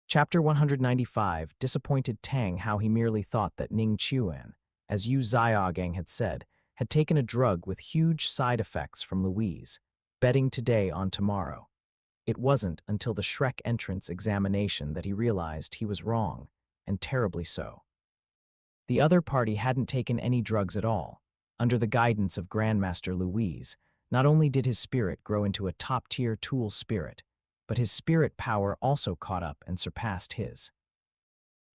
Chapter 195 disappointed Tang how he merely thought that Ning Chuan, as Yu Xiaogang had said, had taken a drug with huge side effects from Louise, betting today on tomorrow. It wasn't until the Shrek entrance examination that he realized he was wrong, and terribly so. The other party hadn't taken any drugs at all. Under the guidance of Grandmaster Louise, not only did his spirit grow into a top-tier tool spirit, but his spirit power also caught up and surpassed his.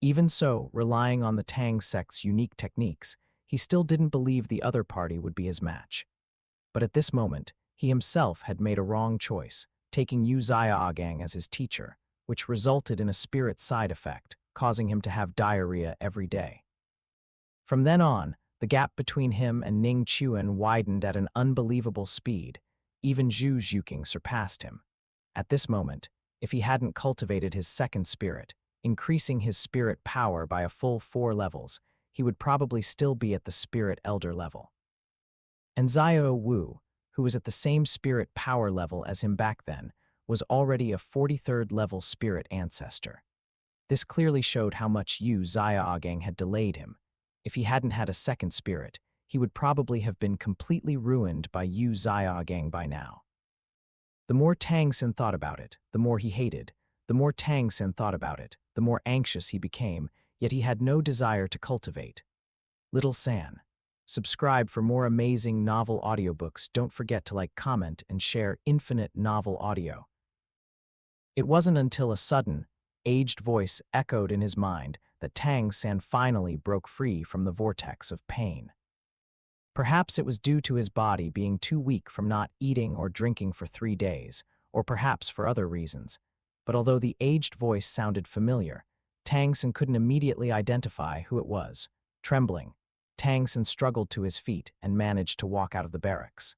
Even so, relying on the Tang sect's unique techniques, he still didn't believe the other party would be his match. But at this moment, he himself had made a wrong choice, taking Yu Xiaogang as his teacher, which resulted in a spirit side effect, causing him to have diarrhea every day. From then on, the gap between him and Ning Chuan widened at an unbelievable speed. Even Zhu Zhuqing surpassed him. At this moment, if he hadn't cultivated his second spirit, increasing his spirit power by a full 4 levels, he would probably still be at the spirit elder level. And Xiao Wu, who was at the same spirit power level as him back then, was already a 43rd level spirit ancestor. This clearly showed how much Yu Xiaogang had delayed him. If he hadn't had a second spirit, he would probably have been completely ruined by Yu Xiaogang by now. The more Tang Xin thought about it, the more he hated. The more Tang Xin thought about it, the more anxious he became, yet he had no desire to cultivate. Little San. Subscribe for more amazing novel audiobooks. Don't forget to like, comment, and share Infinite Novel Audio. It wasn't until a sudden, aged voice echoed in his mind that Tang San finally broke free from the vortex of pain. Perhaps it was due to his body being too weak from not eating or drinking for 3 days, or perhaps for other reasons. But although the aged voice sounded familiar, Tang San couldn't immediately identify who it was. Trembling, Tang San struggled to his feet and managed to walk out of the barracks.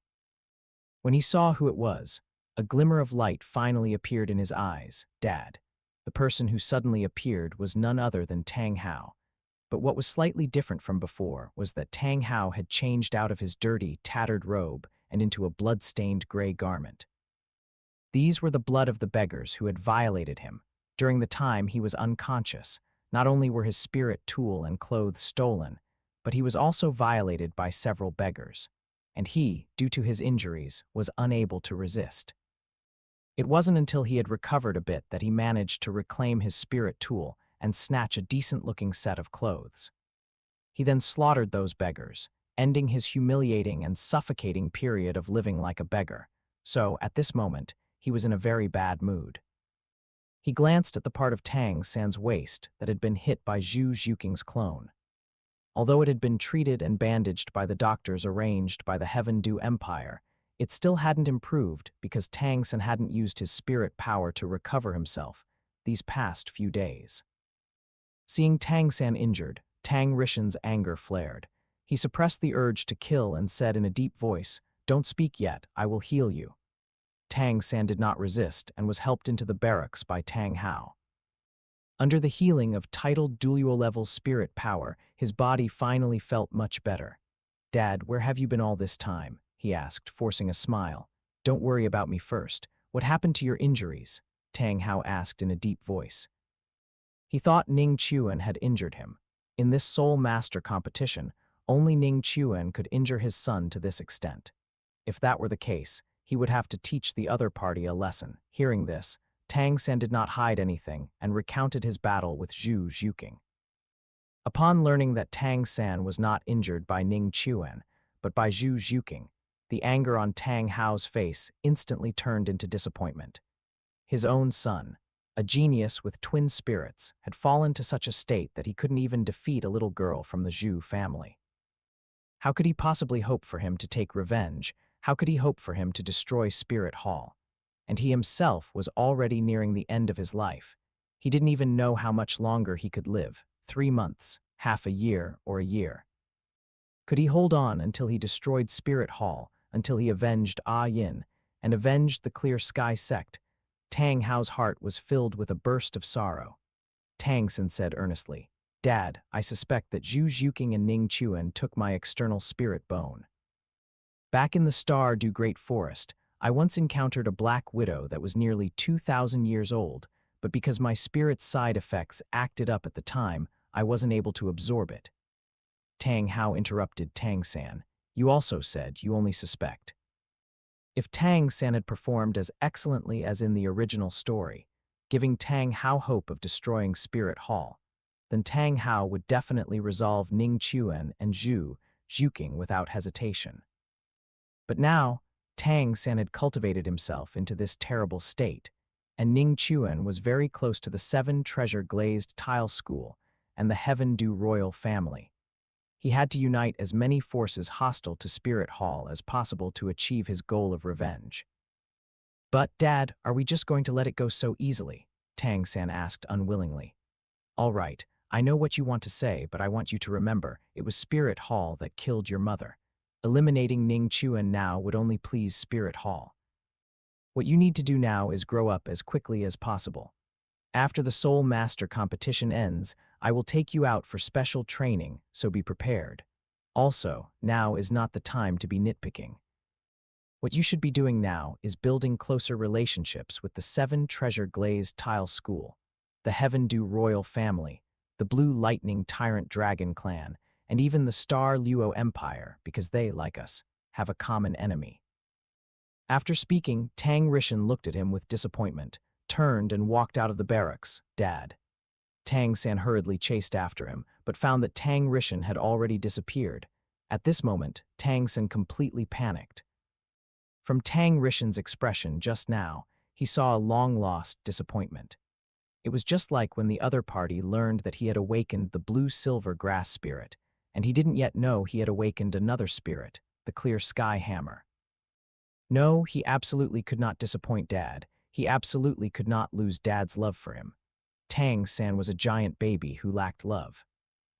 When he saw who it was, a glimmer of light finally appeared in his eyes. Dad. The person who suddenly appeared was none other than Tang Hao. But what was slightly different from before was that Tang Hao had changed out of his dirty, tattered robe and into a blood-stained gray garment. These were the blood of the beggars who had violated him. During the time he was unconscious, not only were his spirit tool and clothes stolen, but he was also violated by several beggars. And he, due to his injuries, was unable to resist. It wasn't until he had recovered a bit that he managed to reclaim his spirit tool and snatch a decent-looking set of clothes. He then slaughtered those beggars, ending his humiliating and suffocating period of living like a beggar. So, at this moment, he was in a very bad mood. He glanced at the part of Tang San's waist that had been hit by Zhu Zhuqing's clone. Although it had been treated and bandaged by the doctors arranged by the Heaven Dew Empire, it still hadn't improved because Tang San hadn't used his spirit power to recover himself these past few days. Seeing Tang San injured, Tang Rishan's anger flared. He suppressed the urge to kill and said in a deep voice, "Don't speak yet, I will heal you." Tang San did not resist and was helped into the barracks by Tang Hao. Under the healing of titled Douluo-level spirit power, his body finally felt much better. "Dad, where have you been all this time?" he asked, forcing a smile. "Don't worry about me first. What happened to your injuries?" Tang Hao asked in a deep voice. He thought Ning Chuan had injured him. In this Soul Master competition, only Ning Chuan could injure his son to this extent. If that were the case, he would have to teach the other party a lesson. Hearing this, Tang San did not hide anything and recounted his battle with Zhu Zhuqing. Upon learning that Tang San was not injured by Ning Chuan, but by Zhu Zhuqing, the anger on Tang Hao's face instantly turned into disappointment. His own son, a genius with twin spirits, had fallen to such a state that he couldn't even defeat a little girl from the Zhu family. How could he possibly hope for him to take revenge? How could he hope for him to destroy Spirit Hall? And he himself was already nearing the end of his life. He didn't even know how much longer he could live, 3 months, half a year, or a year. Could he hold on until he destroyed Spirit Hall, until he avenged Yin, and avenged the Clear Sky sect? Tang Hao's heart was filled with a burst of sorrow. Tang San said earnestly, "Dad, I suspect that Zhu Zhuqing and Ning Chuan took my external spirit bone. Back in the Star Dew Great Forest, I once encountered a black widow that was nearly 2,000 years old, but because my spirit's side effects acted up at the time, I wasn't able to absorb it. Tang Hao interrupted Tang San. You also said you only suspect. If Tang San had performed as excellently as in the original story, giving Tang Hao hope of destroying Spirit Hall, then Tang Hao would definitely resolve Ning Chuan and Zhu Zhuking without hesitation. But now, Tang San had cultivated himself into this terrible state, and Ning Chuan was very close to the 7-treasure glazed tile school and the Heaven Dew royal family. He had to unite as many forces hostile to Spirit Hall as possible to achieve his goal of revenge. But, Dad, are we just going to let it go so easily? Tang San asked unwillingly. All right, I know what you want to say, but I want you to remember, it was Spirit Hall that killed your mother. Eliminating Ning Chuan now would only please Spirit Hall. What you need to do now is grow up as quickly as possible. After the Soul Master competition ends, I will take you out for special training, so be prepared. Also, now is not the time to be nitpicking. What you should be doing now is building closer relationships with the 7-treasure glazed tile school, the Heaven Dew royal family, the Blue Lightning Tyrant Dragon clan, and even the Star Luo Empire, because they, like us, have a common enemy. After speaking, Tang Rishan looked at him with disappointment, turned and walked out of the barracks. Dad. Tang San hurriedly chased after him, but found that Tang Rishan had already disappeared. At this moment, Tang San completely panicked. From Tang Rishan's expression just now, he saw a long-lost disappointment. It was just like when the other party learned that he had awakened the blue-silver grass spirit, and he didn't yet know he had awakened another spirit, the clear sky hammer. No, he absolutely could not disappoint Dad. He absolutely could not lose Dad's love for him. Tang San was a giant baby who lacked love.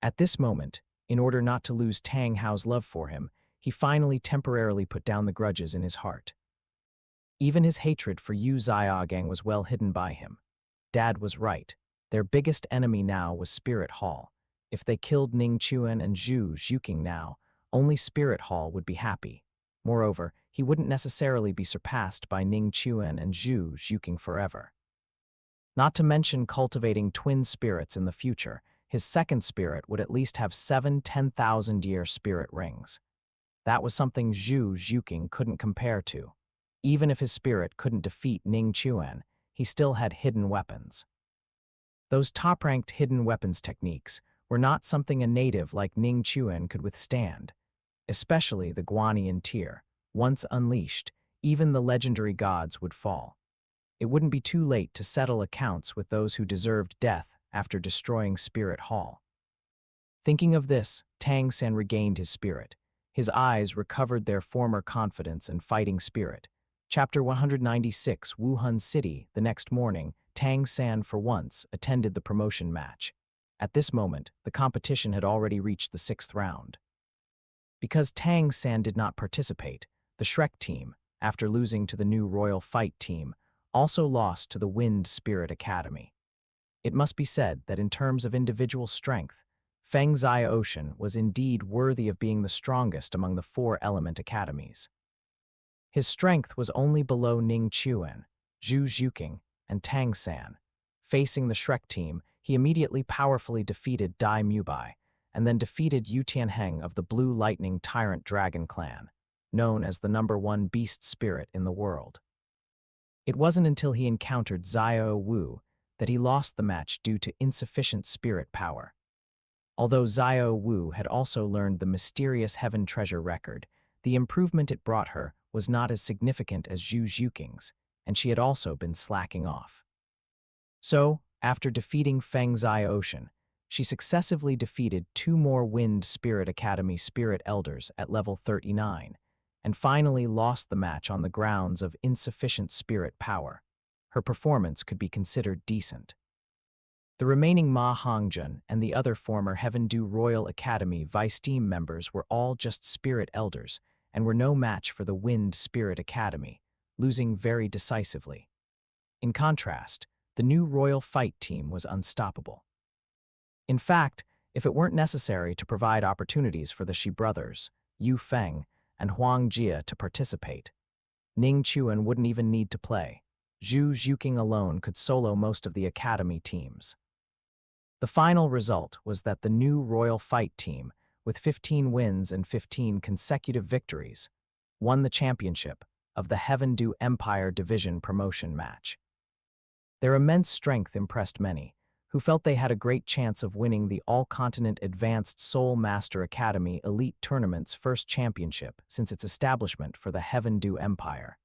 At this moment, in order not to lose Tang Hao's love for him, he finally temporarily put down the grudges in his heart. Even his hatred for Yu Xiaogang was well hidden by him. Dad was right. Their biggest enemy now was Spirit Hall. If they killed Ning Chuan and Zhu Zhuking now, only Spirit Hall would be happy. Moreover, he wouldn't necessarily be surpassed by Ning Chuan and Zhu Zhuking forever. Not to mention cultivating twin spirits in the future, his second spirit would at least have 7 10,000-year spirit rings. That was something Zhu Zhuking couldn't compare to. Even if his spirit couldn't defeat Ning Chuan, he still had hidden weapons. Those top-ranked hidden weapons techniques were not something a native like Ning Chuan could withstand, especially the Guanyin tier. Once unleashed, even the legendary gods would fall. It wouldn't be too late to settle accounts with those who deserved death after destroying Spirit Hall. Thinking of this, Tang San regained his spirit. His eyes recovered their former confidence and fighting spirit. Chapter 196, Wuhan City. The next morning, Tang San for once attended the promotion match. At this moment, the competition had already reached the 6th round. Because Tang San did not participate, the Shrek team, after losing to the new Royal Fight team, also lost to the Wind Spirit Academy. It must be said that in terms of individual strength, Feng Zia Ocean was indeed worthy of being the strongest among the 4 element academies. His strength was only below Ning Chuan, Zhu Zhuking, and Tang San. Facing the Shrek team, he immediately powerfully defeated Dai Mubai, and then defeated Yu Tianheng of the Blue Lightning Tyrant Dragon clan, known as the #1 beast spirit in the world. It wasn't until he encountered Xiao Wu that he lost the match due to insufficient spirit power. Although Xiao Wu had also learned the mysterious Heaven Treasure record, the improvement it brought her was not as significant as Zhu Zhuking's, and she had also been slacking off. So, after defeating Feng Zia Ocean, she successively defeated 2 more Wind Spirit Academy Spirit Elders at level 39, and finally lost the match on the grounds of insufficient spirit power. Her performance could be considered decent. The remaining Ma Hongjun and the other former Heaven Dew Royal Academy Vice Team members were all just Spirit Elders and were no match for the Wind Spirit Academy, losing very decisively. In contrast, the new Royal Fight team was unstoppable. In fact, if it weren't necessary to provide opportunities for the Shi brothers, Yu Feng, and Huang Jia to participate, Ning Chuan wouldn't even need to play. Zhu Zhuqing alone could solo most of the academy teams. The final result was that the new Royal Fight team, with 15 wins and 15 consecutive victories, won the championship of the Heaven Do Empire Division promotion match. Their immense strength impressed many, who felt they had a great chance of winning the All-Continent Advanced Soul Master Academy Elite Tournament's first championship since its establishment for the Heaven Do Empire.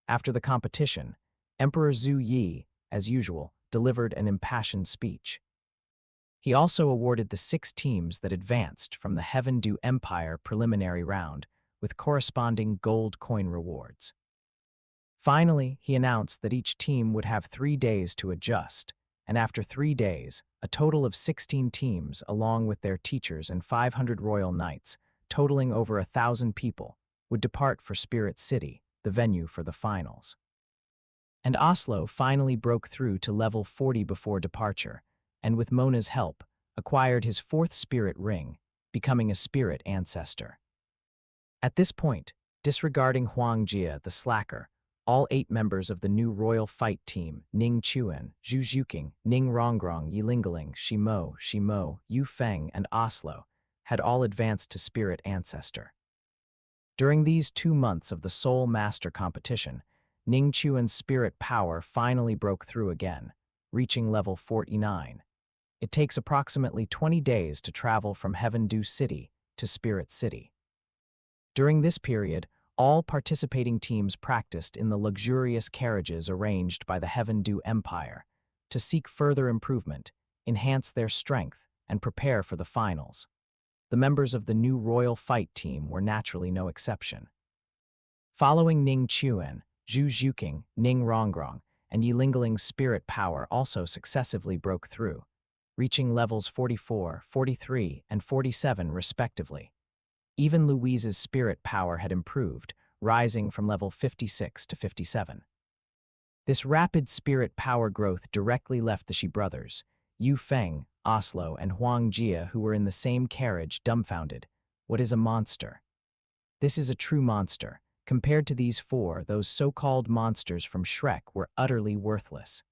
After the competition, Emperor Zhu Yi, as usual, delivered an impassioned speech. He also awarded the 6 teams that advanced from the Heaven Do Empire preliminary round with corresponding gold coin rewards. Finally, he announced that each team would have 3 days to adjust, and after 3 days, a total of 16 teams, along with their teachers and 500 royal knights, totaling over 1,000 people, would depart for Spirit City, the venue for the finals. And Oslo finally broke through to level 40 before departure, and with Mona's help, acquired his 4th spirit ring, becoming a spirit ancestor. At this point, disregarding Huang Jie, the slacker, all 8 members of the new Royal Fight team, Ning Chuan, Zhu Zhuqing, Ning Rongrong, Yilingaling, Shimo, Yu Feng, and Oslo, had all advanced to Spirit Ancestor. During these 2 months of the Soul Master competition, Ning Chuan's spirit power finally broke through again, reaching level 49. It takes approximately 20 days to travel from Heaven Do City to Spirit City. During this period, all participating teams practiced in the luxurious carriages arranged by the Heaven Do Empire to seek further improvement, enhance their strength, and prepare for the finals. The members of the new Royal Fight team were naturally no exception. Following Ning Chuan, Zhu Zhuqing, Ning Rongrong, and Yilingaling's spirit power also successively broke through, reaching levels 44, 43, and 47 respectively. Even Louise's spirit power had improved, rising from level 56 to 57. This rapid spirit power growth directly left the Shi brothers, Yu Feng, Oslo, and Huang Jie, who were in the same carriage, dumbfounded. What is a monster? This is a true monster. Compared to these 4, those so-called monsters from Shrek were utterly worthless.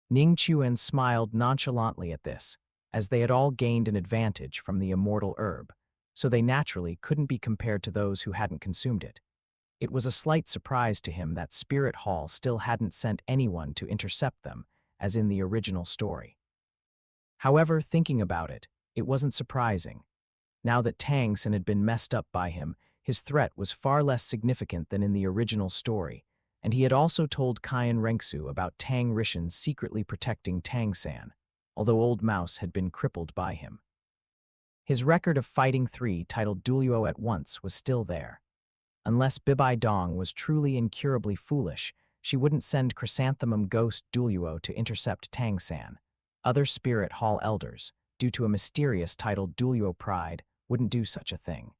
Ning Chuan smiled nonchalantly at this, as they had all gained an advantage from the immortal herb, so they naturally couldn't be compared to those who hadn't consumed it. It was a slight surprise to him that Spirit Hall still hadn't sent anyone to intercept them, as in the original story. However, thinking about it, it wasn't surprising. Now that Tang Xin had been messed up by him, his threat was far less significant than in the original story, and he had also told Qian Rengsu about Tang Rishan secretly protecting Tang San, although Old Mouse had been crippled by him. His record of fighting 3 titled Douluo at once was still there. Unless Bibai Dong was truly incurably foolish, she wouldn't send Chrysanthemum Ghost Douluo to intercept Tang San. Other Spirit Hall elders, due to a mysterious titled Douluo pride, wouldn't do such a thing.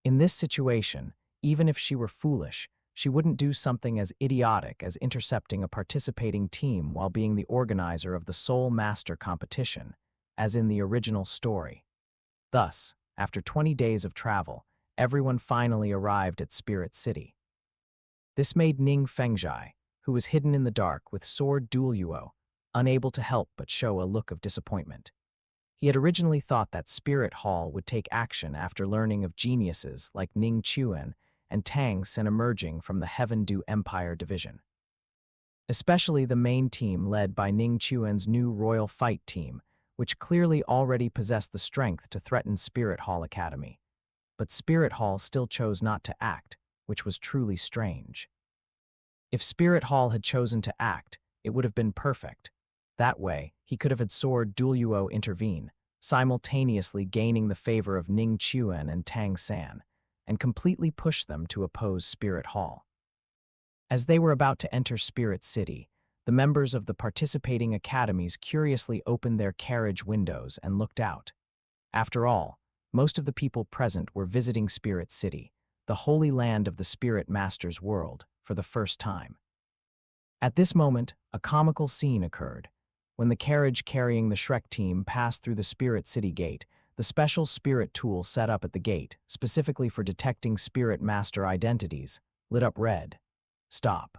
In this situation, even if she were foolish, she wouldn't do something as idiotic as intercepting a participating team while being the organizer of the Soul Master competition, as in the original story. Thus, after 20 days of travel, everyone finally arrived at Spirit City. This made Ning Fengzhai, who was hidden in the dark with Sword Douluo, unable to help but show a look of disappointment. He had originally thought that Spirit Hall would take action after learning of geniuses like Ning Chuan and Tang Xin emerging from the Heaven Do Empire division. Especially the main team led by Ning Chuan's new Royal Fight team, which clearly already possessed the strength to threaten Spirit Hall Academy. But Spirit Hall still chose not to act, which was truly strange. If Spirit Hall had chosen to act, it would have been perfect. That way, he could have had Sword Douluo intervene, simultaneously gaining the favor of Ning Chuan and Tang San, and completely push them to oppose Spirit Hall. As they were about to enter Spirit City, the members of the participating academies curiously opened their carriage windows and looked out. After all, most of the people present were visiting Spirit City, the holy land of the Spirit Master's world, for the first time. At this moment, a comical scene occurred. When the carriage carrying the Shrek team passed through the Spirit City gate, the special spirit tool set up at the gate, specifically for detecting Spirit Master identities, lit up red. Stop.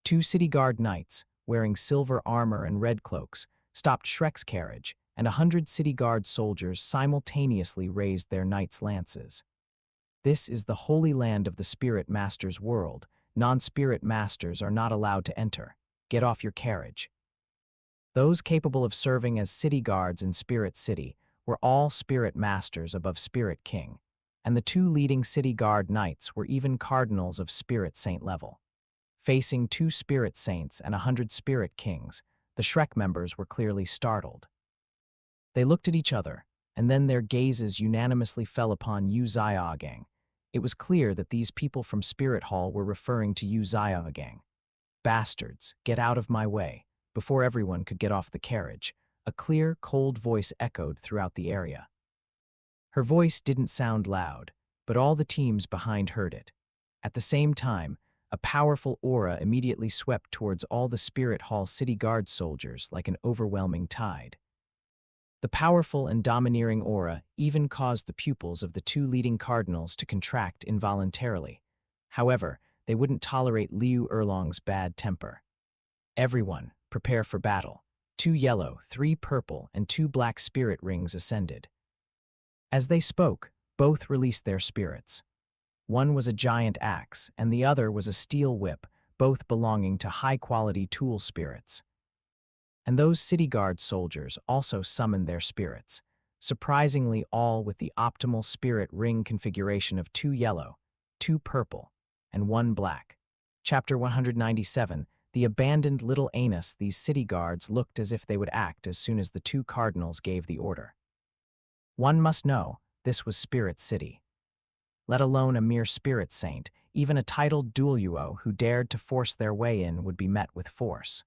Two city guard knights, wearing silver armor and red cloaks, stopped Shrek's carriage, and 100 city guard soldiers simultaneously raised their knights' lances. This is the holy land of the Spirit Master's world. Non-Spirit Masters are not allowed to enter. Get off your carriage. Those capable of serving as city guards in Spirit City were all Spirit Masters above Spirit King, and the two leading city guard knights were even cardinals of Spirit Saint level. Facing 2 Spirit Saints and 100 Spirit Kings, the Shrek members were clearly startled. They looked at each other, and then their gazes unanimously fell upon Yu Xiaogang. It was clear that these people from Spirit Hall were referring to Yu Xiaogang. "Bastards, get out of my way." Before everyone could get off the carriage, a clear, cold voice echoed throughout the area. Her voice didn't sound loud, but all the teams behind heard it. At the same time, a powerful aura immediately swept towards all the Spirit Hall city guard soldiers like an overwhelming tide. The powerful and domineering aura even caused the pupils of the 2 leading cardinals to contract involuntarily. However, they wouldn't tolerate Liu Erlong's bad temper. "Everyone, prepare for battle." 2 yellow, 3 purple, and 2 black spirit rings ascended. As they spoke, both released their spirits. One was a giant axe, and the other was a steel whip, both belonging to high-quality tool spirits. And those city guard soldiers also summoned their spirits, surprisingly all with the optimal spirit ring configuration of 2 yellow, 2 purple, and 1 black. Chapter 197, The Abandoned Little Anus. These city guards looked as if they would act as soon as the 2 cardinals gave the order. One must know, this was Spirit City. Let alone a mere spirit saint, even a titled Douluo who dared to force their way in would be met with force.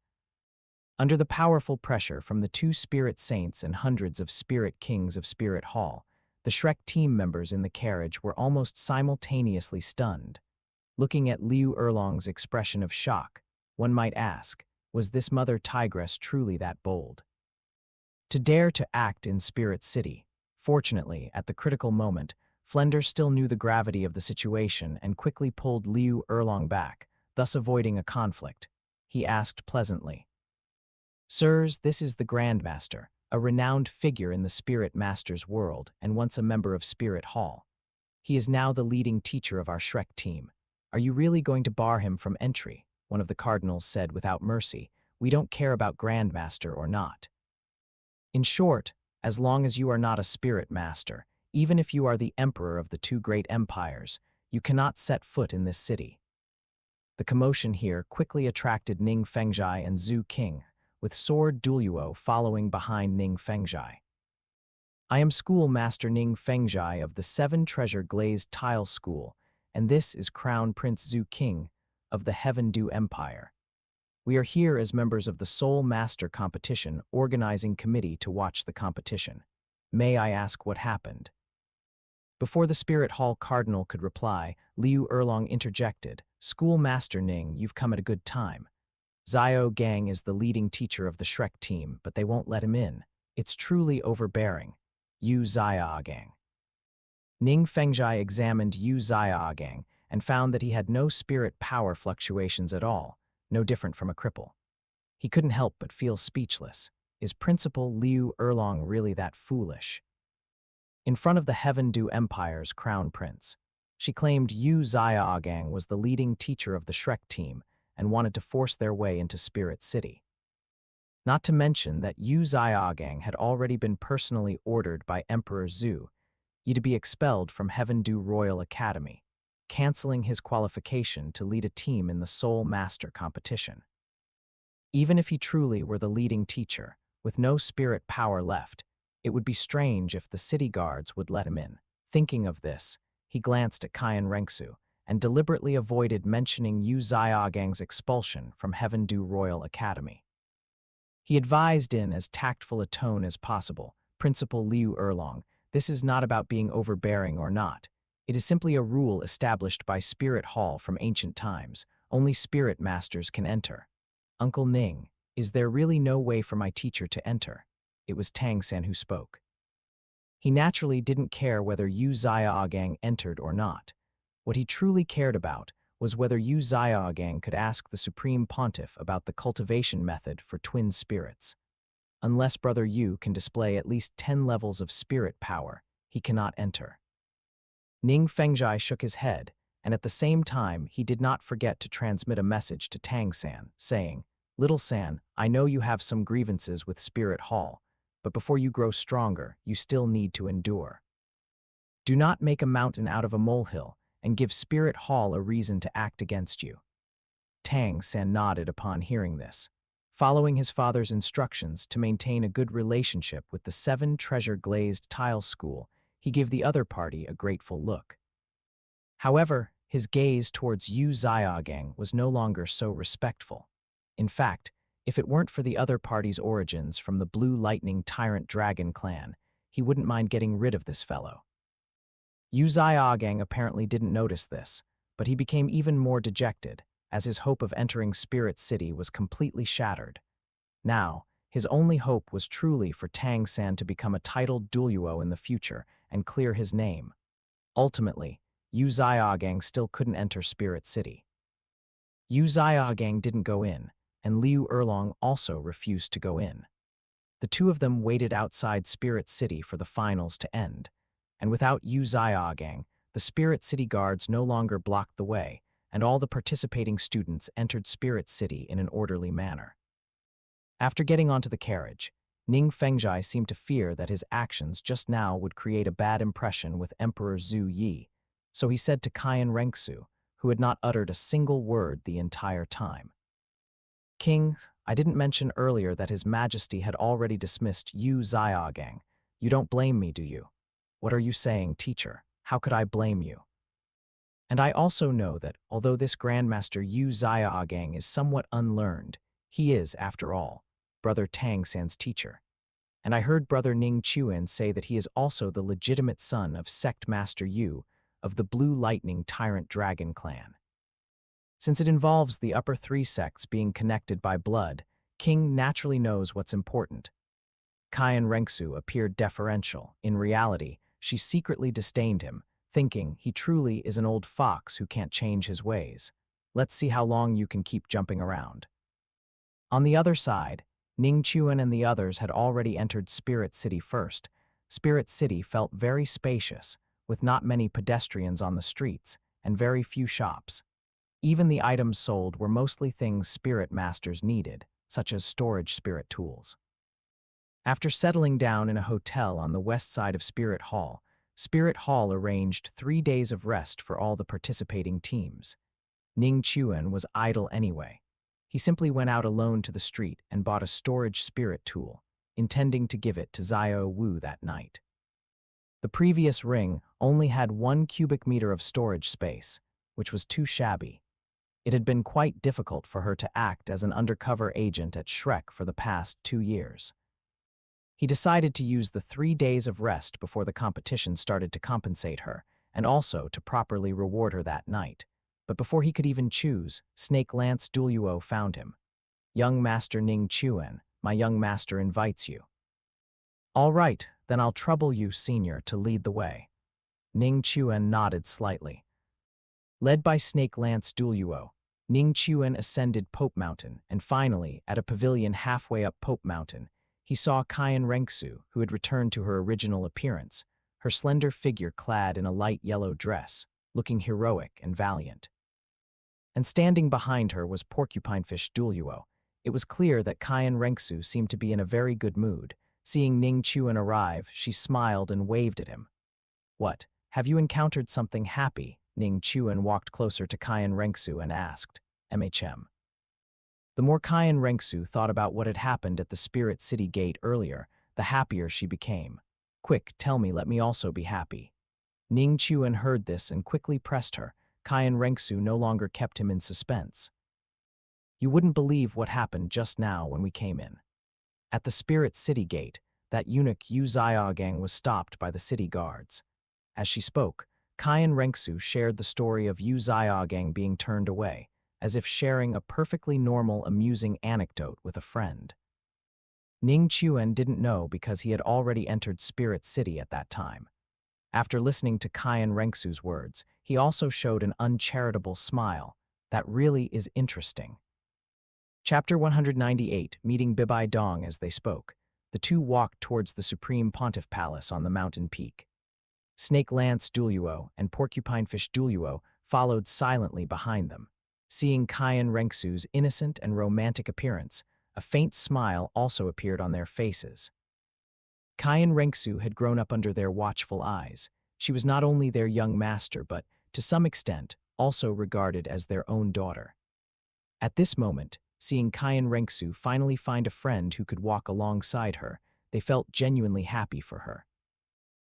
Under the powerful pressure from the 2 spirit saints and hundreds of spirit kings of Spirit Hall, the Shrek team members in the carriage were almost simultaneously stunned. Looking at Liu Erlong's expression of shock, one might ask, was this mother tigress truly that bold? To dare to act in Spirit City. Fortunately, at the critical moment, Flender still knew the gravity of the situation and quickly pulled Liu Erlong back, thus avoiding a conflict. He asked pleasantly, "Sirs, this is the Grandmaster, a renowned figure in the Spirit Master's world and once a member of Spirit Hall. He is now the leading teacher of our Shrek team. Are you really going to bar him from entry?" One of the cardinals said without mercy. "We don't care about Grandmaster or not. In short, as long as you are not a Spirit Master, even if you are the emperor of the 2 great empires, you cannot set foot in this city." The commotion here quickly attracted Ning Fengzhai and Zhu King, with Sword Douluo following behind Ning Fengzhai. "I am Schoolmaster Ning Fengzhai of the 7 Treasure Glazed Tile School, and this is Crown Prince Zhu King of the Heaven Dew Empire. We are here as members of the Soul Master Competition Organizing Committee to watch the competition. May I ask what happened?" Before the Spirit Hall Cardinal could reply, Liu Erlong interjected, "Schoolmaster Ning, you've come at a good time. Xiao Gang is the leading teacher of the Shrek team, but they won't let him in. It's truly overbearing. Yu Xiaogang." Ning Fengzhai examined Yu Xiaogang and found that he had no spirit power fluctuations at all, no different from a cripple. He couldn't help but feel speechless. Is Principal Liu Erlong really that foolish? In front of the Heaven Dew Empire's crown prince, she claimed Yu Xiaogang was the leading teacher of the Shrek team and wanted to force their way into Spirit City. Not to mention that Yu Xiaogang had already been personally ordered by Emperor Zhu Yi to be expelled from Heaven Dew Royal Academy, canceling his qualification to lead a team in the Soul Master competition. Even if he truly were the leading teacher, with no spirit power left, it would be strange if the city guards would let him in. Thinking of this, he glanced at Kyan Rengsu and deliberately avoided mentioning Yu Xiaogang's expulsion from Heaven Dew Royal Academy. He advised in as tactful a tone as possible, "Principal Liu Erlong, this is not about being overbearing or not. It is simply a rule established by Spirit Hall from ancient times. Only Spirit Masters can enter. Uncle Ning, is there really no way for my teacher to enter?" It was Tang-san who spoke. He naturally didn't care whether Yu Xiaogang entered or not. What he truly cared about was whether Yu Zhaogang could ask the Supreme Pontiff about the cultivation method for twin spirits. Unless Brother Yu can display at least 10 levels of spirit power, he cannot enter. Ning Fengzhai shook his head, and at the same time he did not forget to transmit a message to Tang San, saying, "Little San, I know you have some grievances with Spirit Hall, but before you grow stronger, you still need to endure. Do not make a mountain out of a molehill, and give Spirit Hall a reason to act against you." Tang San nodded upon hearing this. Following his father's instructions to maintain a good relationship with the 7 treasure-glazed tile school, he gave the other party a grateful look. However, his gaze towards Yu Zhaogang was no longer so respectful. In fact, if it weren't for the other party's origins from the Blue Lightning Tyrant Dragon clan, he wouldn't mind getting rid of this fellow. Yu Zhaogang apparently didn't notice this, but he became even more dejected, as his hope of entering Spirit City was completely shattered. Now, his only hope was truly for Tang San to become a titled Douluo in the future and clear his name. Ultimately, Yu Zhaogang still couldn't enter Spirit City. Yu Zhaogang didn't go in, and Liu Erlong also refused to go in. The two of them waited outside Spirit City for the finals to end, and without Yu Zhaogang, the Spirit City guards no longer blocked the way, and all the participating students entered Spirit City in an orderly manner. After getting onto the carriage, Ning Fengzhai seemed to fear that his actions just now would create a bad impression with Emperor Zhu Yi, so he said to Qian Rengsu, who had not uttered a single word the entire time, "King, I didn't mention earlier that His Majesty had already dismissed Yu Zhaogang. You don't blame me, do you?" "What are you saying, teacher? How could I blame you? And I also know that, although this Grandmaster Yu Zhaogang is somewhat unlearned, he is, after all, Brother Tang San's teacher. And I heard Brother Ning Chuan say that he is also the legitimate son of Sect Master Yu of the Blue Lightning Tyrant Dragon clan. Since it involves the upper 3 sects being connected by blood, King naturally knows what's important." Qian Rengsu appeared deferential. In reality, she secretly disdained him, thinking he truly is an old fox who can't change his ways. Let's see how long you can keep jumping around. On the other side, Ning Chuan and the others had already entered Spirit City first. Spirit City felt very spacious, with not many pedestrians on the streets and very few shops. Even the items sold were mostly things spirit masters needed, such as storage spirit tools. After settling down in a hotel on the west side of Spirit Hall arranged 3 days of rest for all the participating teams. Ning Chuan was idle anyway. He simply went out alone to the street and bought a storage spirit tool, intending to give it to Xiao Wu that night. The previous ring only had 1 cubic meter of storage space, which was too shabby. It had been quite difficult for her to act as an undercover agent at Shrek for the past 2 years. He decided to use the 3 days of rest before the competition started to compensate her, and also to properly reward her that night. But before he could even choose, Snake Lance Douluo found him. "Young Master Ning Chuan, my young master invites you." "All right, then I'll trouble you, senior, to lead the way." Ning Chuan nodded slightly. Led by Snake Lance Douluo, Ning Chuan ascended Pope Mountain, and finally, at a pavilion halfway up Pope Mountain, he saw Qian Rengsu, who had returned to her original appearance, her slender figure clad in a light yellow dress, looking heroic and valiant. And standing behind her was Porcupinefish Douluo. It was clear that Qian Rengsu seemed to be in a very good mood. Seeing Ning Chuan arrive, she smiled and waved at him. "What, have you encountered something happy?" Ning Chuan walked closer to Qian Rengsu and asked, "MHM." The more Qian Rengsu thought about what had happened at the Spirit City gate earlier, the happier she became. "Quick, tell me, let me also be happy." Ning Chuan heard this and quickly pressed her. Qian Rengsu no longer kept him in suspense. "You wouldn't believe what happened just now when we came in. At the Spirit City gate, that eunuch Yu Zhaogang was stopped by the city guards." As she spoke, Qian Rengsu shared the story of Yu Zhaogang being turned away, as if sharing a perfectly normal, amusing anecdote with a friend. Ning Chuan didn't know because he had already entered Spirit City at that time. After listening to Kyan Renksu's words, he also showed an uncharitable smile. That really is interesting. Chapter 198, Meeting Bibai Dong as they spoke. The two walked towards the Supreme Pontiff Palace on the mountain peak. Snake Lance Douluo and Porcupinefish Douluo followed silently behind them. Seeing Kyan Renksu's innocent and romantic appearance, a faint smile also appeared on their faces. Kyan Renksu had grown up under their watchful eyes. She was not only their young master but, to some extent, also regarded as their own daughter. At this moment, seeing Kyan Renksu finally find a friend who could walk alongside her, they felt genuinely happy for her.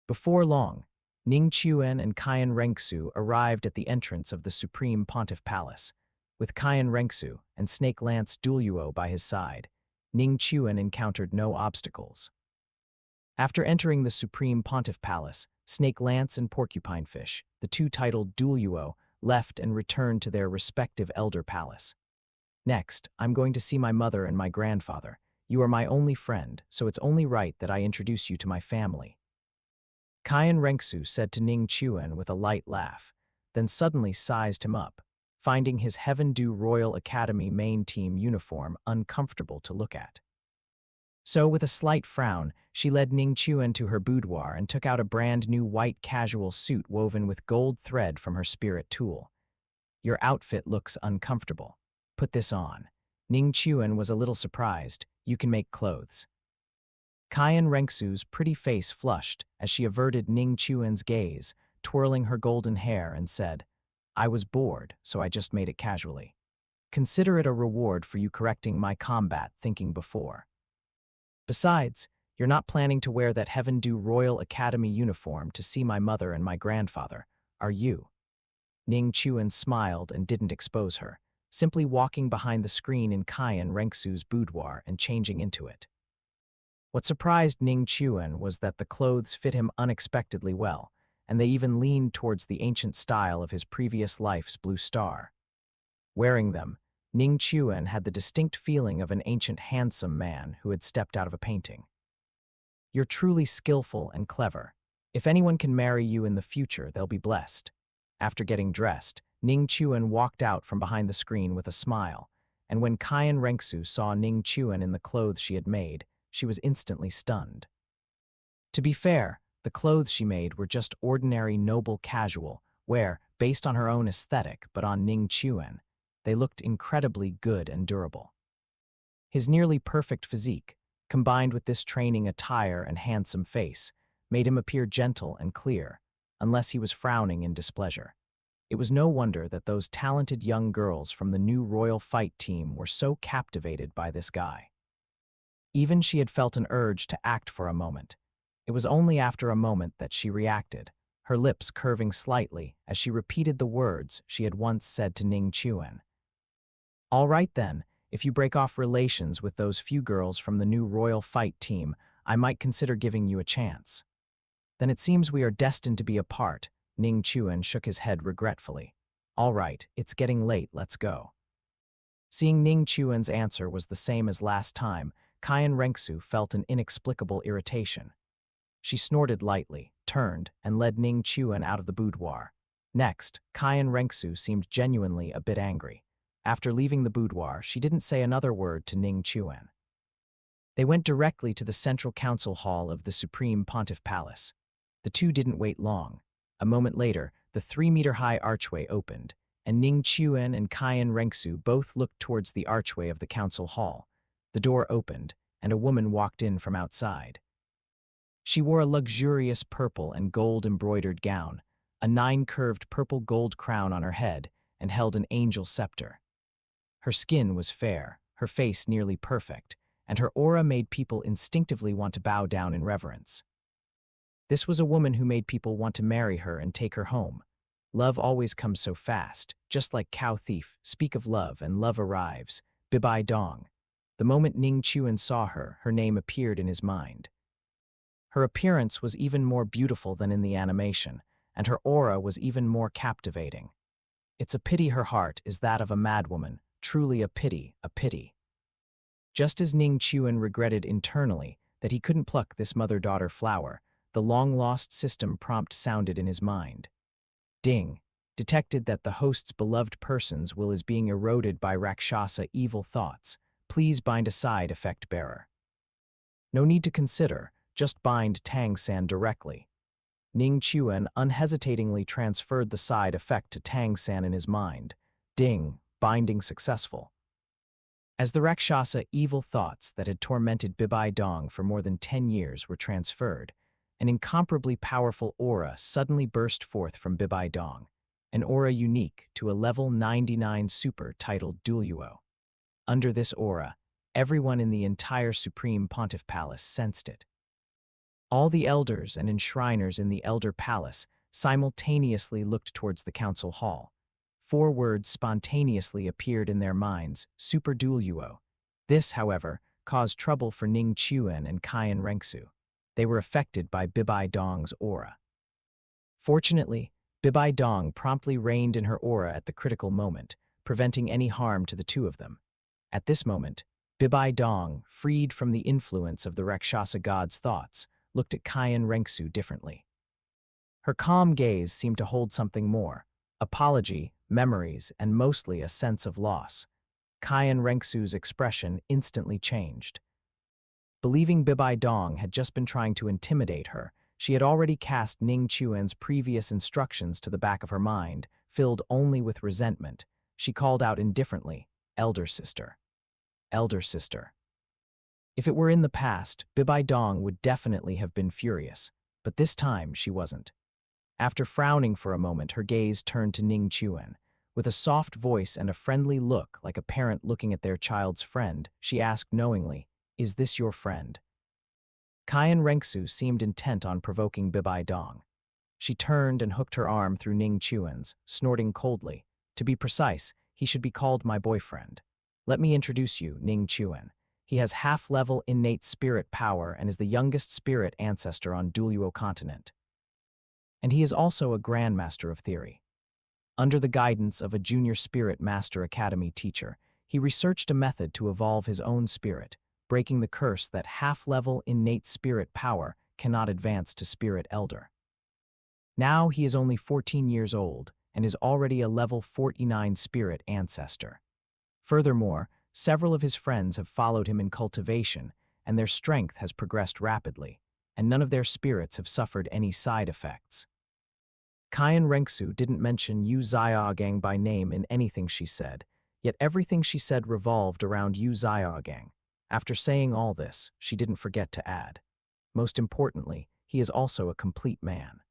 Before long, Ning Chuan and Kyan Renksu arrived at the entrance of the Supreme Pontiff Palace. With Kyan Renksu and Snake Lance Douluo by his side, Ning Chuan encountered no obstacles. After entering the Supreme Pontiff Palace, Snake Lance and Porcupinefish, the two titled Douluo, left and returned to their respective elder palace. Next, I'm going to see my mother and my grandfather. You are my only friend, so it's only right that I introduce you to my family. Kyan Renksu said to Ning Chuan with a light laugh, then suddenly sized him up, finding his Heaven Do Royal Academy main team uniform uncomfortable to look at. So, with a slight frown, she led Ning Chuan to her boudoir and took out a brand new white casual suit woven with gold thread from her spirit tool. Your outfit looks uncomfortable. Put this on. Ning Chuan was a little surprised. You can make clothes. Kyan Renksu's pretty face flushed as she averted Ning Chuan's gaze, twirling her golden hair, and said, I was bored, so I just made it casually. Consider it a reward for you correcting my combat thinking before. Besides, you're not planning to wear that Heaven Do Royal Academy uniform to see my mother and my grandfather, are you? Ning Chuan smiled and didn't expose her, simply walking behind the screen in Kyan Renksu's boudoir and changing into it. What surprised Ning Chuan was that the clothes fit him unexpectedly well, and they even leaned towards the ancient style of his previous life's blue star. Wearing them, Ning Chuan had the distinct feeling of an ancient handsome man who had stepped out of a painting. You're truly skillful and clever. If anyone can marry you in the future, they'll be blessed. After getting dressed, Ning Chuan walked out from behind the screen with a smile, and when Kyan Renksu saw Ning Chuan in the clothes she had made, she was instantly stunned. To be fair, the clothes she made were just ordinary noble casual, where, based on her own aesthetic but on Ning Chuan, they looked incredibly good and durable. His nearly perfect physique, combined with this training attire and handsome face, made him appear gentle and clear, unless he was frowning in displeasure. It was no wonder that those talented young girls from the new Royal Fight team were so captivated by this guy. Even she had felt an urge to act for a moment. It was only after a moment that she reacted, her lips curving slightly as she repeated the words she had once said to Ning Chuan. All right then, if you break off relations with those few girls from the new Royal Fight team, I might consider giving you a chance. Then it seems we are destined to be apart. Ning Chuan shook his head regretfully. All right, it's getting late, let's go. Seeing Ning Chuan's answer was the same as last time, Kyan Renksu felt an inexplicable irritation. She snorted lightly, turned, and led Ning Chuan out of the boudoir. Next, Kyan Renksu seemed genuinely a bit angry. After leaving the boudoir, she didn't say another word to Ning Chuan. They went directly to the central council hall of the Supreme Pontiff Palace. The two didn't wait long. A moment later, the 3-meter-high archway opened, and Ning Chuan and Kyan Renksu both looked towards the archway of the council hall. The door opened, and a woman walked in from outside. She wore a luxurious purple and gold-embroidered gown, a 9-curved purple gold crown on her head, and held an angel scepter. Her skin was fair, her face nearly perfect, and her aura made people instinctively want to bow down in reverence. This was a woman who made people want to marry her and take her home. Love always comes so fast, just like cow thief, speak of love and love arrives, Bibai Dong. The moment Ning Chuan saw her, her name appeared in his mind. Her appearance was even more beautiful than in the animation, and her aura was even more captivating. It's a pity her heart is that of a madwoman, truly a pity, a pity. Just as Ning Chuan regretted internally that he couldn't pluck this mother-daughter flower, the long-lost system prompt sounded in his mind. Ding! Detected that the host's beloved person's will is being eroded by Rakshasa evil thoughts. Please bind a side effect bearer. No need to consider, just bind Tang-san directly. Ning Chuan unhesitatingly transferred the side effect to Tang-san in his mind. Ding! Binding successful. As the Rakshasa evil thoughts that had tormented Bibai Dong for more than 10 years were transferred, an incomparably powerful aura suddenly burst forth from Bibai Dong, an aura unique to a level 99 super titled Douluo. Under this aura, everyone in the entire Supreme Pontiff Palace sensed it. All the elders and enshriners in the Elder Palace simultaneously looked towards the council hall. 4 words spontaneously appeared in their minds: Super Douluo. This, however, caused trouble for Ning Chuan and Kaian Rengsu. They were affected by Bibai Dong's aura. Fortunately, Bibai Dong promptly reined in her aura at the critical moment, preventing any harm to the two of them. At this moment, Bibai Dong, freed from the influence of the Rakshasa god's thoughts, looked at Kaian Rengsu differently. Her calm gaze seemed to hold something more: apology, memories, and mostly a sense of loss. Kaian Rengsu's expression instantly changed. Believing Bibai Dong had just been trying to intimidate her, she had already cast Ning Chuan's previous instructions to the back of her mind, filled only with resentment. She called out indifferently, "Elder sister. Elder sister." If it were in the past, Bibai Dong would definitely have been furious, but this time she wasn't. After frowning for a moment, her gaze turned to Ning Chuan. With a soft voice and a friendly look like a parent looking at their child's friend, she asked knowingly, "Is this your friend?" Kaian Rengsu seemed intent on provoking Bibai Dong. She turned and hooked her arm through Ning Chuan's, snorting coldly. "To be precise, he should be called my boyfriend. Let me introduce you, Ning Chuan. He has half-level innate spirit power and is the youngest spirit ancestor on Douluo Continent. And he is also a grandmaster of theory. Under the guidance of a junior spirit master academy teacher, he researched a method to evolve his own spirit, breaking the curse that half-level innate spirit power cannot advance to spirit elder. Now he is only 14 years old and is already a level 49 spirit ancestor. Furthermore, several of his friends have followed him in cultivation, and their strength has progressed rapidly, and none of their spirits have suffered any side effects." Kaian Rengsu didn't mention Yu Xiaogang by name in anything she said, yet everything she said revolved around Yu Xiaogang. After saying all this, she didn't forget to add, most importantly, he is also a complete man.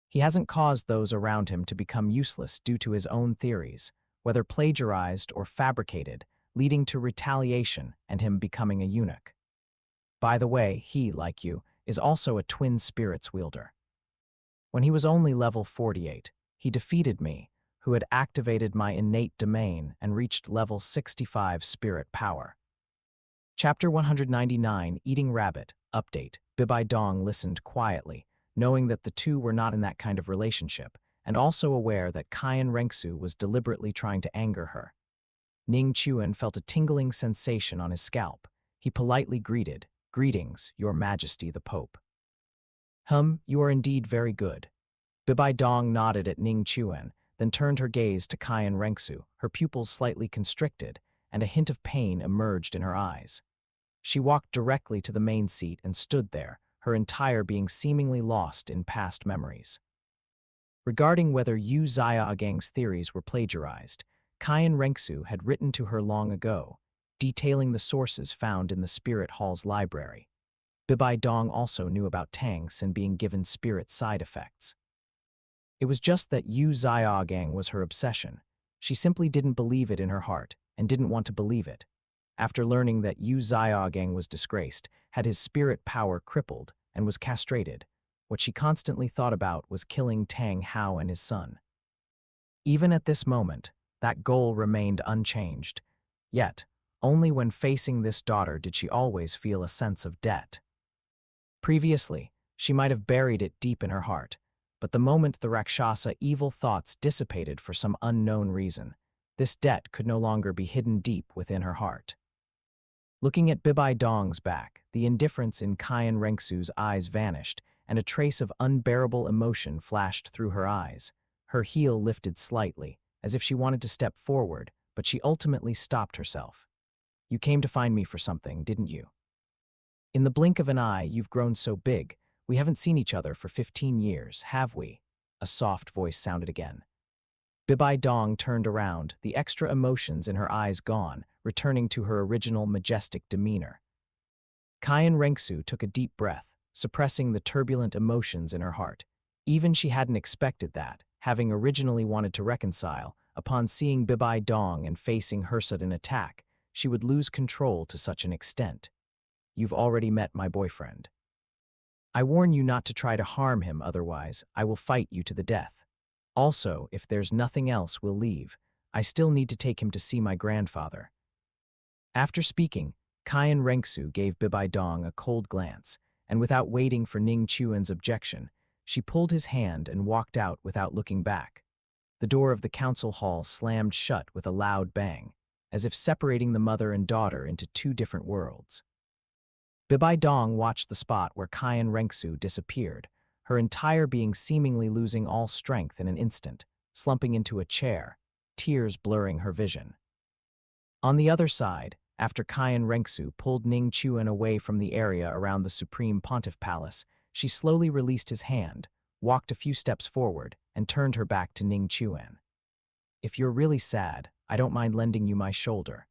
He hasn't caused those around him to become useless due to his own theories, whether plagiarized or fabricated, leading to retaliation and him becoming a eunuch. By the way, he, like you, is also a twin spirits wielder. When he was only level 48, he defeated me, who had activated my innate domain and reached level 65 spirit power. Chapter 199, Eating Rabbit, Update. Bibai Dong listened quietly, knowing that the two were not in that kind of relationship, and also aware that Kaian Rengsu was deliberately trying to anger her. Ning Chuan felt a tingling sensation on his scalp. He politely greeted, "Greetings, Your Majesty the Pope." You are indeed very good." Bibai Dong nodded at Ning Chuan, then turned her gaze to Kaian Rengsu, her pupils slightly constricted, and a hint of pain emerged in her eyes. She walked directly to the main seat and stood there, her entire being seemingly lost in past memories. Regarding whether Yu Xiaogang's theories were plagiarized, Kaian Rengsu had written to her long ago, detailing the sources found in the Spirit Hall's library. Bibai Dong also knew about Tang-san being given spirit side effects. It was just that Yu Xiaogang was her obsession. She simply didn't believe it in her heart, and didn't want to believe it. After learning that Yu Xiaogang was disgraced, had his spirit power crippled, and was castrated, what she constantly thought about was killing Tang Hao and his son. Even at this moment, that goal remained unchanged. Yet, only when facing this daughter did she always feel a sense of debt. Previously, she might have buried it deep in her heart, but the moment the Rakshasa evil thoughts dissipated for some unknown reason, this debt could no longer be hidden deep within her heart. Looking at Bibai Dong's back, the indifference in Kaian Rengsu's eyes vanished, and a trace of unbearable emotion flashed through her eyes. Her heel lifted slightly, as if she wanted to step forward, but she ultimately stopped herself. "You came to find me for something, didn't you? In the blink of an eye, you've grown so big. We haven't seen each other for 15 years, have we?" A soft voice sounded again. Bibai Dong turned around, the extra emotions in her eyes gone, returning to her original majestic demeanor. Kayan Rengsu took a deep breath, suppressing the turbulent emotions in her heart. Even she hadn't expected that, having originally wanted to reconcile, upon seeing Bibai Dong and facing her sudden attack, she would lose control to such an extent. "You've already met my boyfriend. I warn you not to try to harm him, otherwise I will fight you to the death. Also, if there's nothing else, we'll leave. I still need to take him to see my grandfather." After speaking, Kayan Rengsu gave Bibai Dong a cold glance, and without waiting for Ning Chuan's objection, she pulled his hand and walked out without looking back. The door of the council hall slammed shut with a loud bang, as if separating the mother and daughter into two different worlds. Bibai Dong watched the spot where Kayan Rengsu disappeared, her entire being seemingly losing all strength in an instant, slumping into a chair, tears blurring her vision. On the other side, after Kayan Rengsu pulled Ning Chuan away from the area around the Supreme Pontiff Palace, she slowly released his hand, walked a few steps forward, and turned her back to Ning Chuan. "If you're really sad, I don't mind lending you my shoulder."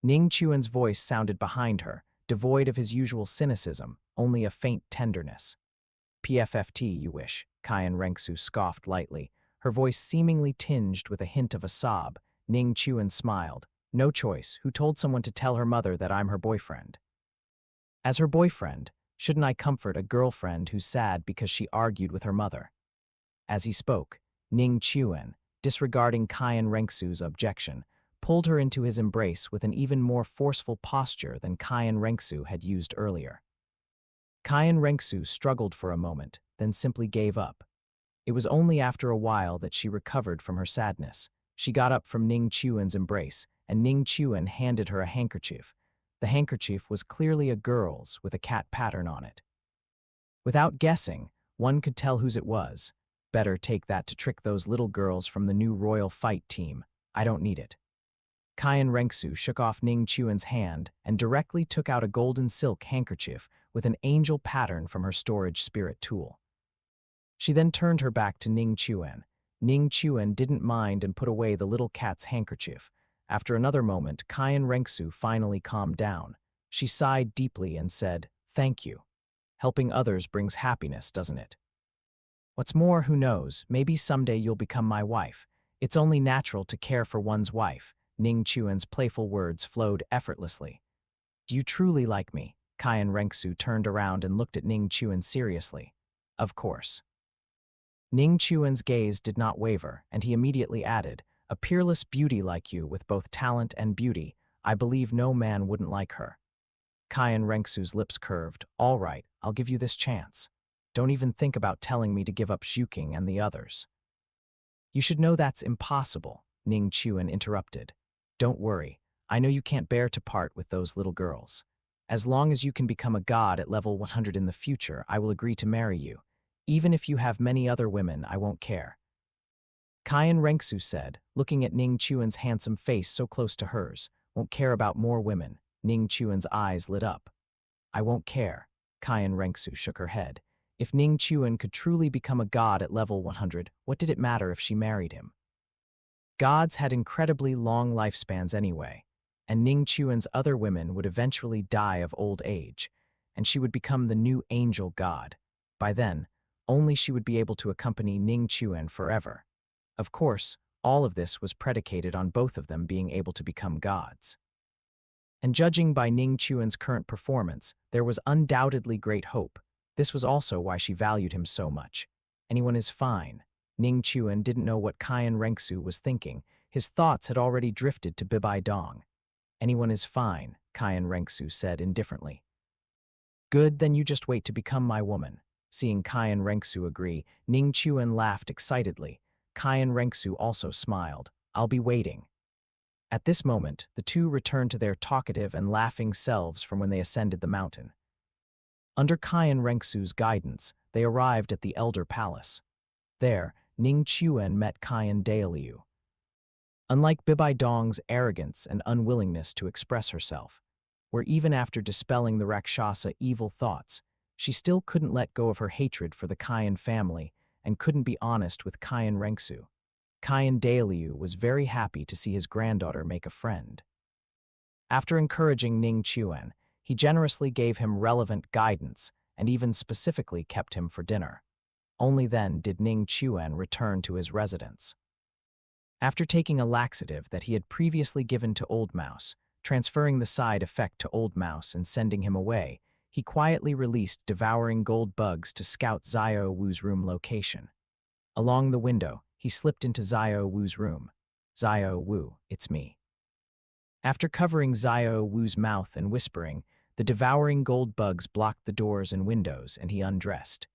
Ning Chuan's voice sounded behind her, devoid of his usual cynicism, only a faint tenderness. "PFFT, you wish," Kayan Rengsu scoffed lightly, her voice seemingly tinged with a hint of a sob. Ning Chuan smiled. "No choice. Who told someone to tell her mother that I'm her boyfriend? As her boyfriend, shouldn't I comfort a girlfriend who's sad because she argued with her mother?" As he spoke, Ning Chuan, disregarding Kayan Rengsu's objection, pulled her into his embrace with an even more forceful posture than Kayan Rengsu had used earlier. Kayan Rengsu struggled for a moment, then simply gave up. It was only after a while that she recovered from her sadness. She got up from Ning Chuan's embrace, and Ning Chuan handed her a handkerchief. The handkerchief was clearly a girl's with a cat pattern on it. Without guessing, one could tell whose it was. "Better take that to trick those little girls from the new royal fight team. I don't need it." Kayan Rengsu shook off Ning Chuan's hand and directly took out a golden silk handkerchief with an angel pattern from her storage spirit tool. She then turned her back to Ning Chuan. Ning Chuan didn't mind and put away the little cat's handkerchief. After another moment, Kayan Rengsu finally calmed down. She sighed deeply and said, "Thank you. Helping others brings happiness, doesn't it? What's more, who knows, maybe someday you'll become my wife. It's only natural to care for one's wife." Ning Chuan's playful words flowed effortlessly. "Do you truly like me?" Kayan Rengsu turned around and looked at Ning Chuan seriously. "Of course." Ning Chuan's gaze did not waver, and he immediately added, "A peerless beauty like you with both talent and beauty, I believe no man wouldn't like her." Kayan Rengsu's lips curved. "All right, I'll give you this chance. Don't even think about telling me to give up Xuking and the others." "You should know that's impossible," Ning Chuan interrupted. "Don't worry, I know you can't bear to part with those little girls. As long as you can become a god at level 100 in the future, I will agree to marry you. Even if you have many other women, I won't care." Kayan Rengsu said, looking at Ning Chuan's handsome face so close to hers. "Won't care about more women." Ning Chuan's eyes lit up. "I won't care." Kayan Rengsu shook her head. If Ning Chuan could truly become a god at level 100, what did it matter if she married him? Gods had incredibly long lifespans anyway, and Ning Chuan's other women would eventually die of old age, and she would become the new angel god. By then, only she would be able to accompany Ning Chuan forever. Of course, all of this was predicated on both of them being able to become gods. And judging by Ning Chuan's current performance, there was undoubtedly great hope. This was also why she valued him so much. Anyone is fine. Ning Chuan didn't know what Kayan Rengsu was thinking. His thoughts had already drifted to Bibai Dong. "Anyone is fine," Kayan Rengsu said indifferently. "Good, then you just wait to become my woman." Seeing Kayan Rengsu agree, Ning Chuan laughed excitedly. Kayan Rengsu also smiled. "I'll be waiting." At this moment, the two returned to their talkative and laughing selves from when they ascended the mountain. Under Kyan Rengsu's guidance, they arrived at the Elder Palace. There, Ning Chuan met Kyan Dalu. Unlike Bibai Dong's arrogance and unwillingness to express herself, where even after dispelling the Rakshasa evil thoughts, she still couldn't let go of her hatred for the Kyan family and couldn't be honest with Kyan Rengsu, Kyan Dalu was very happy to see his granddaughter make a friend. After encouraging Ning Chuan, he generously gave him relevant guidance and even specifically kept him for dinner. Only then did Ning Chuan return to his residence. After taking a laxative that he had previously given to Old Mouse, transferring the side effect to Old Mouse and sending him away, he quietly released devouring gold bugs to scout Xiao Wu's room location. Along the window, he slipped into Xiao Wu's room. "Xiao Wu, it's me." After covering Xiao Wu's mouth and whispering, the devouring gold bugs blocked the doors and windows, and he undressed.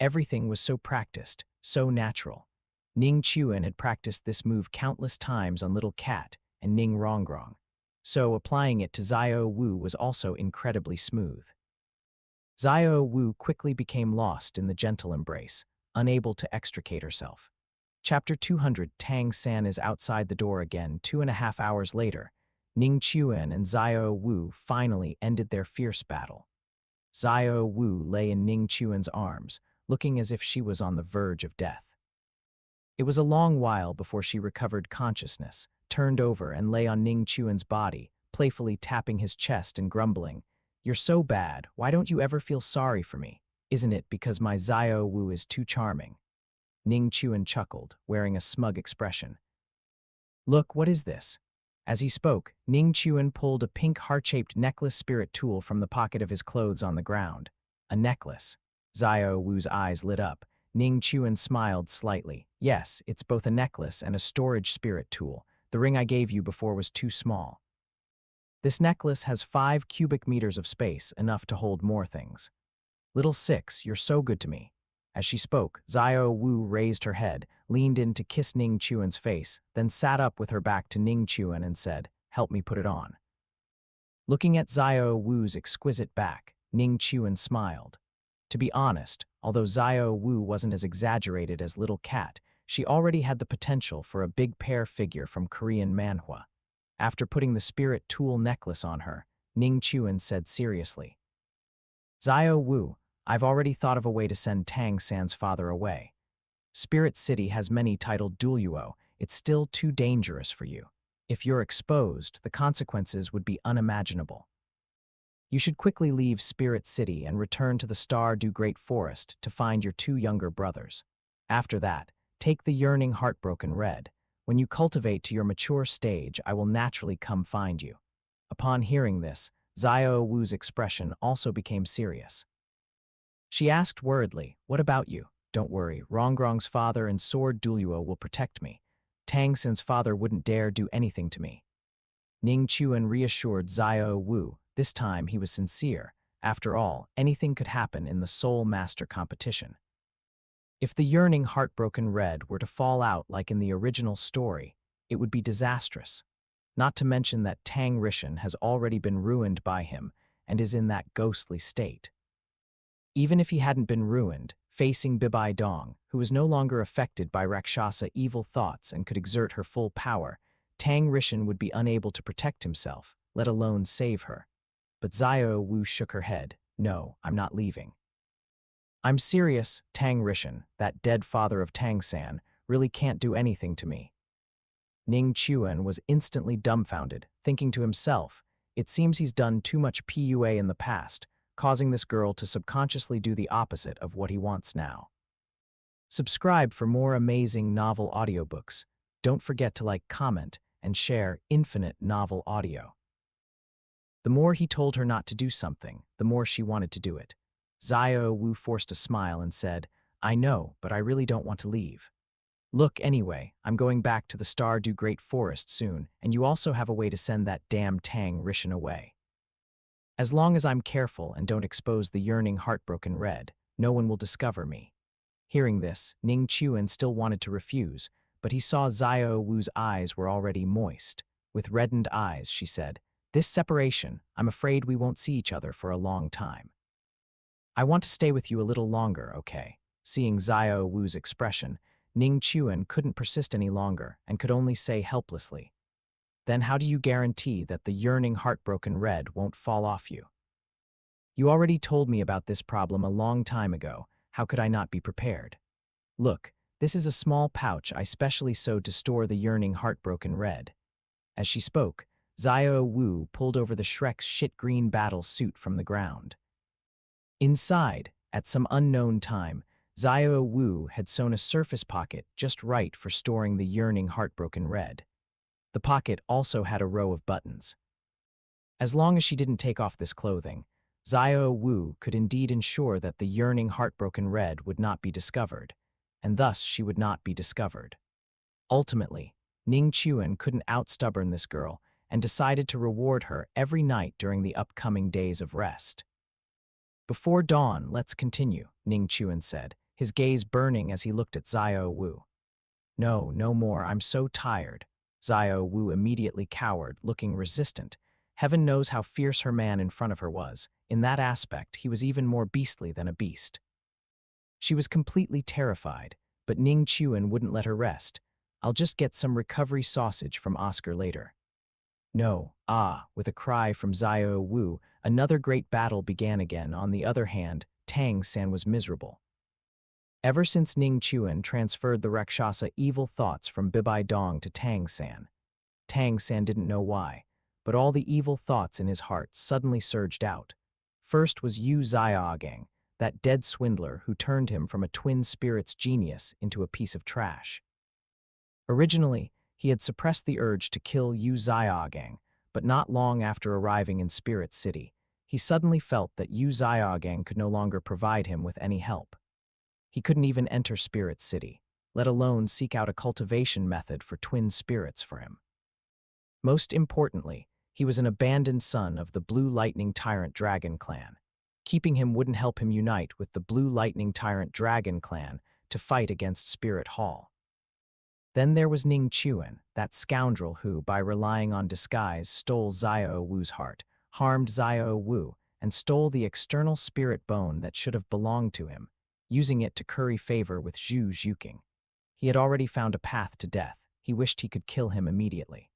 Everything was so practiced, so natural. Ning Chuan had practiced this move countless times on Little Cat and Ning Rongrong, so applying it to Xiao Wu was also incredibly smooth. Xiao Wu quickly became lost in the gentle embrace, unable to extricate herself. Chapter 200. Tang San is outside the door again 2.5 hours later. Ning Chuan and Xiao Wu finally ended their fierce battle. Xiao Wu lay in Ning Chuan's arms, looking as if she was on the verge of death. It was a long while before she recovered consciousness, turned over and lay on Ning Chuan's body, playfully tapping his chest and grumbling, "You're so bad, why don't you ever feel sorry for me? Isn't it because my Xiao Wu is too charming?" Ning Chuan chuckled, wearing a smug expression. "Look, what is this?" As he spoke, Ning Chuan pulled a pink heart-shaped necklace spirit tool from the pocket of his clothes on the ground. A necklace. Xiao Wu's eyes lit up. Ning Chuan smiled slightly. "Yes, it's both a necklace and a storage spirit tool. The ring I gave you before was too small. This necklace has 5 cubic meters of space, enough to hold more things. Little Six, you're so good to me." As she spoke, Xiao Wu raised her head, leaned in to kiss Ning Chuan's face, then sat up with her back to Ning Chuan and said, "Help me put it on." Looking at Xiao Wu's exquisite back, Ning Chuan smiled. To be honest, although Xiao Wu wasn't as exaggerated as Little Cat, she already had the potential for a big pear figure from Korean manhwa. After putting the spirit tool necklace on her, Ning Chuan said seriously, "Xiao Wu, I've already thought of a way to send Tang San's father away. Spirit City has many titled Douluo. It's still too dangerous for you. If you're exposed, the consequences would be unimaginable. You should quickly leave Spirit City and return to the Stardew Great Forest to find your 2 younger brothers. After that, take the yearning heartbroken red. When you cultivate to your mature stage, I will naturally come find you." Upon hearing this, Xiao Wu's expression also became serious. She asked worriedly, "What about you?" "Don't worry, Rongrong's father and Sword Douluo will protect me. Tang San's father wouldn't dare do anything to me." Ning Chuan reassured Xiao Wu. This time he was sincere. After all, anything could happen in the Soul Master competition. If the yearning heartbroken red were to fall out like in the original story, it would be disastrous. Not to mention that Tang Rishan has already been ruined by him and is in that ghostly state. Even if he hadn't been ruined, facing Bibai Dong, who was no longer affected by Rakshasa evil thoughts and could exert her full power, Tang Rishan would be unable to protect himself, let alone save her. But Xiao Wu shook her head. "No, I'm not leaving. I'm serious, Tang Rishan, that dead father of Tang San, really can't do anything to me." Ning Chuan was instantly dumbfounded, thinking to himself, it seems he's done too much PUA in the past, causing this girl to subconsciously do the opposite of what he wants now. Subscribe for more amazing novel audiobooks. Don't forget to like, comment, and share Infinite Novel Audio. The more he told her not to do something, the more she wanted to do it. Xiao Wu forced a smile and said, "I know, but I really don't want to leave. Look, anyway, I'm going back to the Stardew Great Forest soon, and you also have a way to send that damn Tang Rishan away. As long as I'm careful and don't expose the yearning heartbroken red, no one will discover me." Hearing this, Ning Chuan still wanted to refuse, but he saw Xiao Wu's eyes were already moist. With reddened eyes, she said, "This separation, I'm afraid we won't see each other for a long time." I want to stay with you a little longer, okay? Seeing Xiao Wu's expression, Ning Chuan couldn't persist any longer and could only say helplessly, "Then how do you guarantee that the yearning heartbroken red won't fall off you? You already told me about this problem a long time ago. How could I not be prepared? Look, this is a small pouch I specially sewed to store the yearning heartbroken red." As she spoke, Xiao Wu pulled over the Shrek's shit-green battle suit from the ground. Inside, at some unknown time, Xiao Wu had sewn a surface pocket just right for storing the yearning heartbroken red. The pocket also had a row of buttons. As long as she didn't take off this clothing, Xiao Wu could indeed ensure that the yearning heartbroken red would not be discovered, and thus she would not be discovered. Ultimately, Ning Chuan couldn't outstubborn this girl and decided to reward her every night during the upcoming days of rest. "Before dawn, let's continue," Ning Chuan said, his gaze burning as he looked at Xiao Wu. "No, no more, I'm so tired." Xiao Wu immediately cowered, looking resistant. Heaven knows how fierce her man in front of her was. In that aspect, he was even more beastly than a beast. She was completely terrified, but Ning Chuan wouldn't let her rest. "I'll just get some recovery sausage from Oscar later." "No, with a cry from Xiao Wu, another great battle began again. On the other hand, Tang-san was miserable. Ever since Ning Chuan transferred the Rakshasa evil thoughts from Bibai Dong to Tang-san, Tang-san didn't know why, but all the evil thoughts in his heart suddenly surged out. First was Yu Xiaogang, that dead swindler who turned him from a twin spirit's genius into a piece of trash. Originally, he had suppressed the urge to kill Yu Xiaogang, but not long after arriving in Spirit City, he suddenly felt that Yu Xiaogang could no longer provide him with any help. He couldn't even enter Spirit City, let alone seek out a cultivation method for twin spirits for him. Most importantly, he was an abandoned son of the Blue Lightning Tyrant Dragon clan. Keeping him wouldn't help him unite with the Blue Lightning Tyrant Dragon clan to fight against Spirit Hall. Then there was Ning Chuan, that scoundrel who, by relying on disguise, stole Xiao Wu's heart, harmed Xiao Wu, and stole the external spirit bone that should have belonged to him, using it to curry favor with Zhu Zhuking. He had already found a path to death. He wished he could kill him immediately.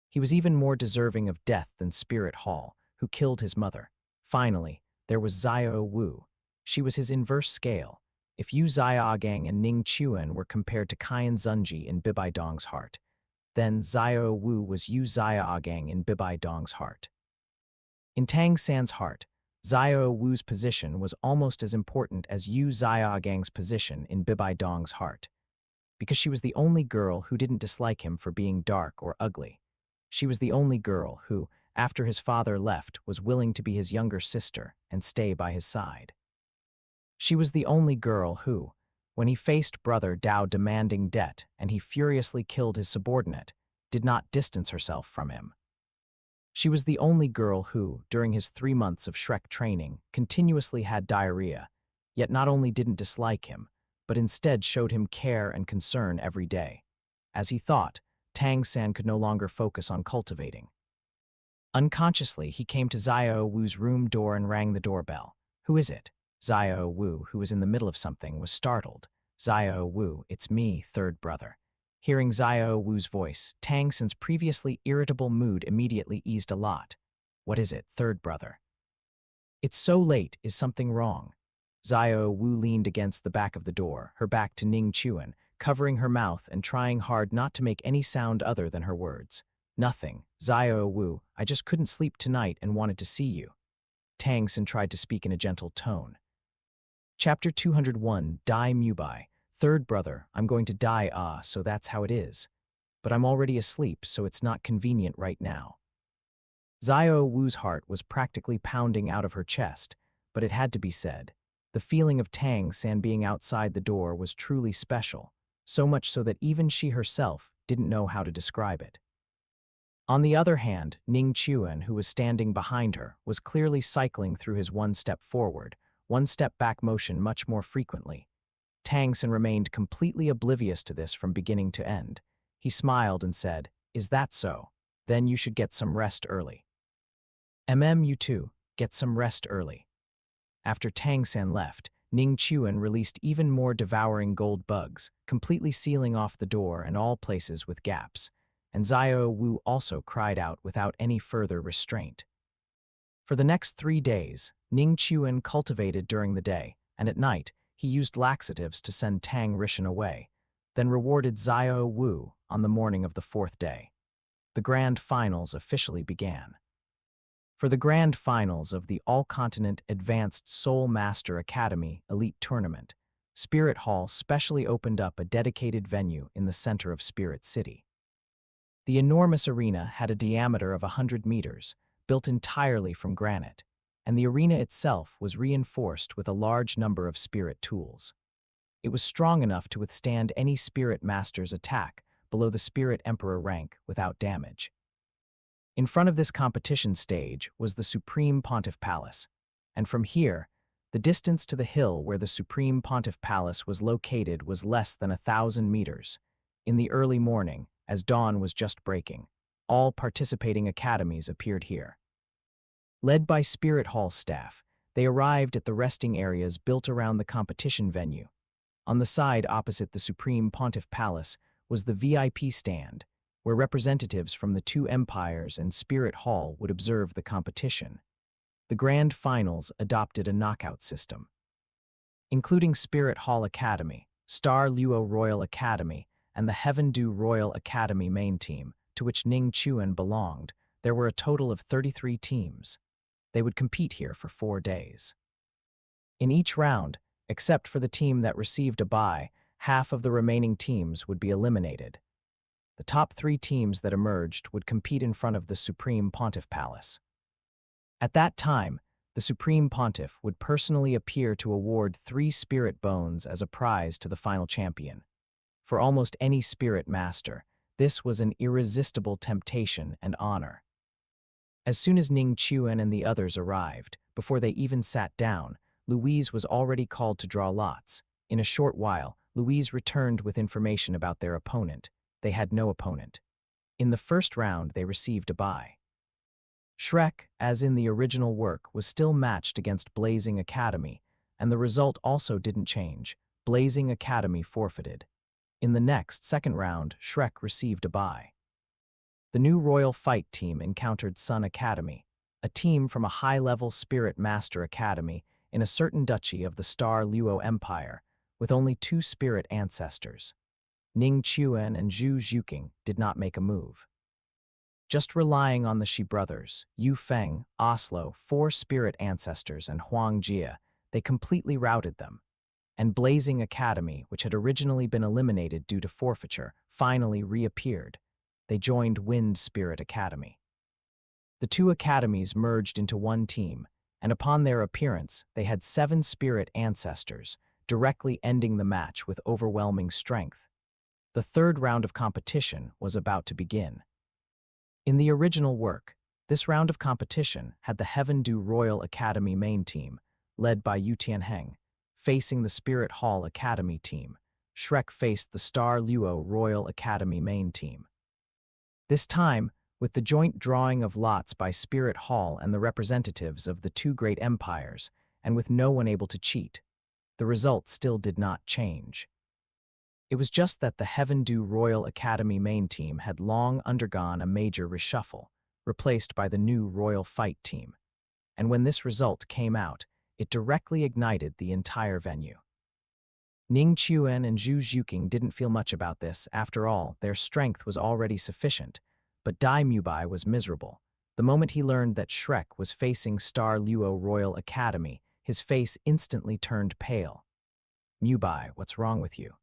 He was even more deserving of death than Spirit Hall, who killed his mother. Finally, there was Xiao Wu. She was his inverse scale. If Yu Xiaogang and Ning Chuan were compared to Qian Zunji in Bibai Dong's heart, then Xiao Wu was Yu Xiaogang in Bibai Dong's heart. In Tang San's heart, Xiao Wu's position was almost as important as Yu Xiaogang's position in Bibai Dong's heart, because she was the only girl who didn't dislike him for being dark or ugly. She was the only girl who, after his father left, was willing to be his younger sister and stay by his side. She was the only girl who, when he faced Brother Dao demanding debt and he furiously killed his subordinate, did not distance herself from him. She was the only girl who, during his 3 months of Shrek training, continuously had diarrhea, yet not only didn't dislike him, but instead showed him care and concern every day. As he thought, Tang San could no longer focus on cultivating. Unconsciously, he came to Xiao Wu's room door and rang the doorbell. "Who is it?" Xiao Wu, who was in the middle of something, was startled. "Xiao Wu, it's me, third brother." Hearing Xiao Wu's voice, Tang San's previously irritable mood immediately eased a lot. "What is it, third brother?" "It's so late, is something wrong?" Xiao Wu leaned against the back of the door, her back to Ning Chuan, covering her mouth and trying hard not to make any sound other than her words. "Nothing, Xiao Wu, I just couldn't sleep tonight and wanted to see you." Tang San tried to speak in a gentle tone. Chapter 201, Dai Mubai. "Third brother, I'm going to die, so that's how it is. But I'm already asleep, so it's not convenient right now." Xiao Wu's heart was practically pounding out of her chest, but it had to be said. The feeling of Tang San being outside the door was truly special, so much so that even she herself didn't know how to describe it. On the other hand, Ning Chuan, who was standing behind her, was clearly cycling through his one-step forward, one-step back motion much more frequently. Tang San remained completely oblivious to this from beginning to end. He smiled and said, "Is that so? Then you should get some rest early." You too, get some rest early." After Tang-san left, Ning Chuan released even more devouring gold bugs, completely sealing off the door and all places with gaps, and Xiao Wu also cried out without any further restraint. For the next 3 days, Ning Chuan cultivated during the day, and at night, he used laxatives to send Tang Rishan away, then rewarded Xiao Wu on the morning of the 4th day. The grand finals officially began. For the grand finals of the All-Continent Advanced Soul Master Academy Elite Tournament, Spirit Hall specially opened up a dedicated venue in the center of Spirit City. The enormous arena had a diameter of 100 meters, built entirely from granite, and the arena itself was reinforced with a large number of spirit tools. It was strong enough to withstand any spirit master's attack below the Spirit Emperor rank without damage. In front of this competition stage was the Supreme Pontiff Palace, and from here, the distance to the hill where the Supreme Pontiff Palace was located was less than 1,000 meters. In the early morning, as dawn was just breaking, all participating academies appeared here. Led by Spirit Hall staff, they arrived at the resting areas built around the competition venue. On the side opposite the Supreme Pontiff Palace was the VIP stand, where representatives from the 2 empires and Spirit Hall would observe the competition. The grand finals adopted a knockout system, including Spirit Hall Academy, Star Luo Royal Academy, and the Heaven Dew Royal Academy main team, to which Ning Chuan belonged. There were a total of 33 teams. They would compete here for 4 days. In each round, except for the team that received a bye, half of the remaining teams would be eliminated. The top 3 teams that emerged would compete in front of the Supreme Pontiff Palace. At that time, the Supreme Pontiff would personally appear to award 3 spirit bones as a prize to the final champion. For almost any spirit master, this was an irresistible temptation and honor. As soon as Ning Chuan and the others arrived, before they even sat down, Louise was already called to draw lots. In a short while, Louise returned with information about their opponent. They had no opponent. In the first round, they received a bye. Shrek, as in the original work, was still matched against Blazing Academy, and the result also didn't change. Blazing Academy forfeited. In the next, second round, Shrek received a bye. The new Royal Fight team encountered Sun Academy, a team from a high-level Spirit Master Academy in a certain duchy of the Star Luo Empire, with only 2 spirit ancestors. Ning Chuan and Zhu Zhuqing did not make a move. Just relying on the Shi brothers, Yu Feng, Oslo, 4 spirit ancestors, and Huang Jia, they completely routed them. And Blazing Academy, which had originally been eliminated due to forfeiture, finally reappeared. They joined Wind Spirit Academy. The 2 academies merged into one team, and upon their appearance, they had 7 spirit ancestors, directly ending the match with overwhelming strength. The third round of competition was about to begin. In the original work, this round of competition had the Heaven Dew Royal Academy main team, led by Yu Tianheng, facing the Spirit Hall Academy team. Shrek faced the Star Luo Royal Academy main team. This time, with the joint drawing of lots by Spirit Hall and the representatives of the 2 great empires, and with no one able to cheat, the result still did not change. It was just that the Heaven Dew Royal Academy main team had long undergone a major reshuffle, replaced by the new Royal Fight team. And when this result came out, it directly ignited the entire venue. Ning Chuan and Zhu Zhuqing didn't feel much about this. After all, their strength was already sufficient, but Dai Mubai was miserable. The moment he learned that Shrek was facing Star Luo Royal Academy, his face instantly turned pale. Mubai, what's wrong with you?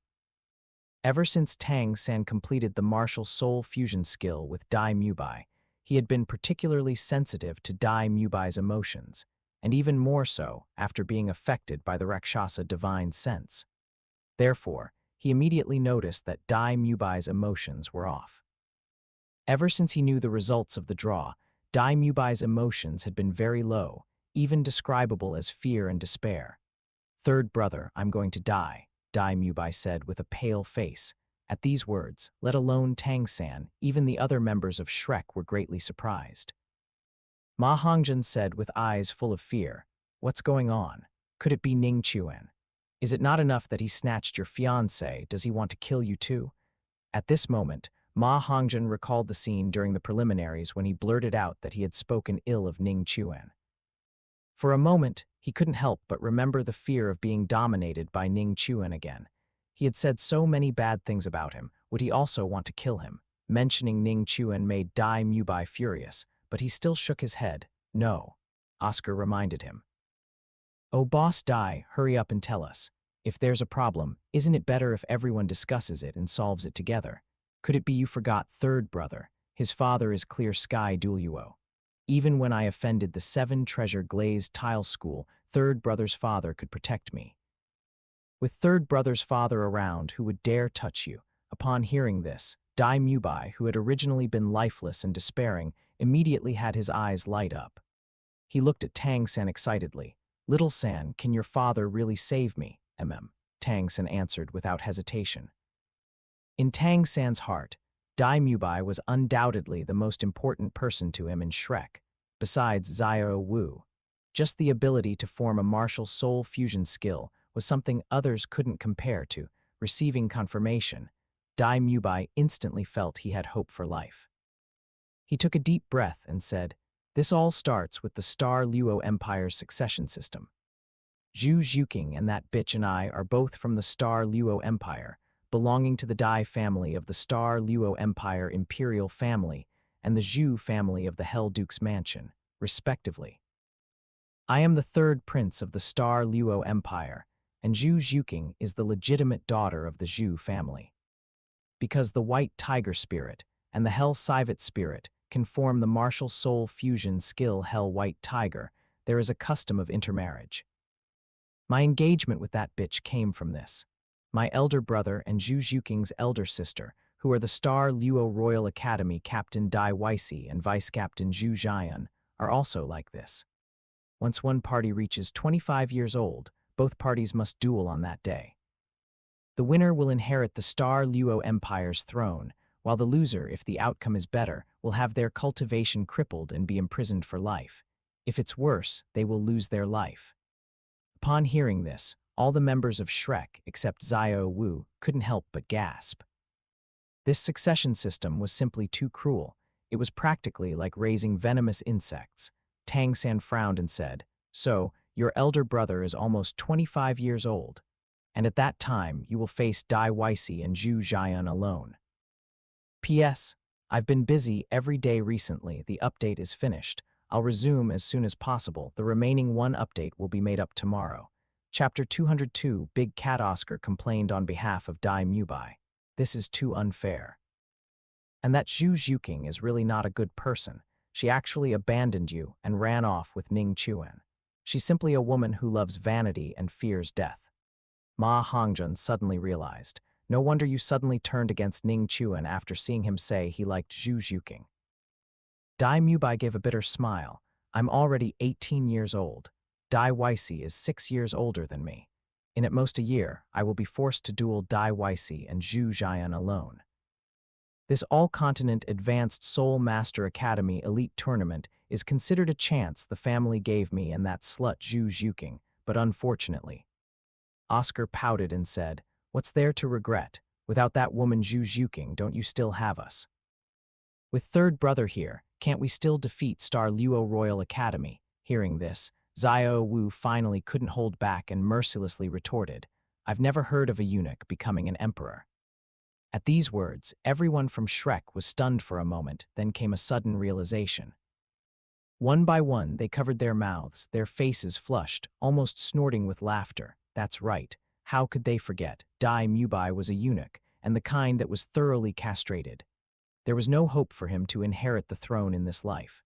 Ever since Tang-san completed the martial soul fusion skill with Dai Mubai, he had been particularly sensitive to Dai Mubai's emotions, and even more so after being affected by the Rakshasa divine sense. Therefore, he immediately noticed that Dai Mubai's emotions were off. Ever since he knew the results of the draw, Dai Mubai's emotions had been very low, even describable as fear and despair. "Third brother, I'm going to die," Dai Mubai said with a pale face. At these words, let alone Tang-san, even the other members of Shrek were greatly surprised. Ma Hongjin said with eyes full of fear, "What's going on?" Could it be Ning Chuan? Is it not enough that he snatched your fiancé? Does he want to kill you too? At this moment, Ma Hongjun recalled the scene during the preliminaries when he blurted out that he had spoken ill of Ning Chuan. For a moment, he couldn't help but remember the fear of being dominated by Ning Chuan again. He had said so many bad things about him. Would he also want to kill him? Mentioning Ning Chuan made Dai Mubai furious, but he still shook his head. No, Oscar reminded him. Oh, boss Dai, hurry up and tell us. If there's a problem, isn't it better if everyone discusses it and solves it together? Could it be you forgot third brother? His father is Clear Sky Douluo. Even when I offended the 7-treasure glazed tile school, third brother's father could protect me. With third brother's father around, who would dare touch you? Upon hearing this, Dai Mubai, who had originally been lifeless and despairing, immediately had his eyes light up. He looked at Tang San excitedly. Little San, can your father really save me? Tang San answered without hesitation. In Tang San's heart, Dai Mubai was undoubtedly the most important person to him in Shrek, besides Xiao Wu. Just the ability to form a martial soul fusion skill was something others couldn't compare to. Receiving confirmation, Dai Mubai instantly felt he had hope for life. He took a deep breath and said, "This all starts with the Star Luo Empire's succession system. Zhu Zhuqing and that bitch and I are both from the Star Luo Empire, belonging to the Dai family of the Star Luo Empire Imperial family and the Zhu family of the Hell Duke's Mansion, respectively. I am the third prince of the Star Luo Empire, and Zhu Zhuqing is the legitimate daughter of the Zhu family. Because the White Tiger Spirit and the Hell Civet Spirit can form the martial soul fusion skill Hell White Tiger, there is a custom of intermarriage. My engagement with that bitch came from this. My elder brother and Zhu Zhuqing's elder sister, who are the Star Luo Royal Academy Captain Dai Weisi and Vice Captain Zhu Jian, are also like this. Once one party reaches 25 years old, both parties must duel on that day. The winner will inherit the Star Luo Empire's throne, while the loser, if the outcome is better, will have their cultivation crippled and be imprisoned for life. If it's worse, they will lose their life." Upon hearing this, all the members of Shrek, except Xiao Wu, couldn't help but gasp. This succession system was simply too cruel. It was practically like raising venomous insects. Tang San frowned and said, "So, your elder brother is almost 25 years old, and at that time you will face Dai Weisi and Zhu Jian alone. P.S. I've been busy every day recently. The update is finished. I'll resume as soon as possible. The remaining one update will be made up tomorrow." Chapter 202, Big Cat Oscar complained on behalf of Dai Mubai. "This is too unfair. And that Zhu Zhuqing is really not a good person. She actually abandoned you and ran off with Ning Chuan. She's simply a woman who loves vanity and fears death." Ma Hongjun suddenly realized. No wonder you suddenly turned against Ning Chuan after seeing him say he liked Zhu Zhuqing. Dai Mubai gave a bitter smile. "I'm already 18 years old. Dai Weisi is 6 years older than me. In at most a year, I will be forced to duel Dai Weisi and Zhu Jian alone. This all-continent Advanced Soul Master Academy Elite Tournament is considered a chance the family gave me and that slut Zhu Zhuqing, but unfortunately." Oscar pouted and said, "What's there to regret? Without that woman Zhu Zhuqing, don't you still have us? With third brother here, can't we still defeat Star Luo Royal Academy?" Hearing this, Xiao Wu finally couldn't hold back and mercilessly retorted, "I've never heard of a eunuch becoming an emperor." At these words, everyone from Shrek was stunned for a moment, then came a sudden realization. One by one, they covered their mouths, their faces flushed, almost snorting with laughter. That's right. How could they forget? Dai Mubai was a eunuch, and the kind that was thoroughly castrated. There was no hope for him to inherit the throne in this life.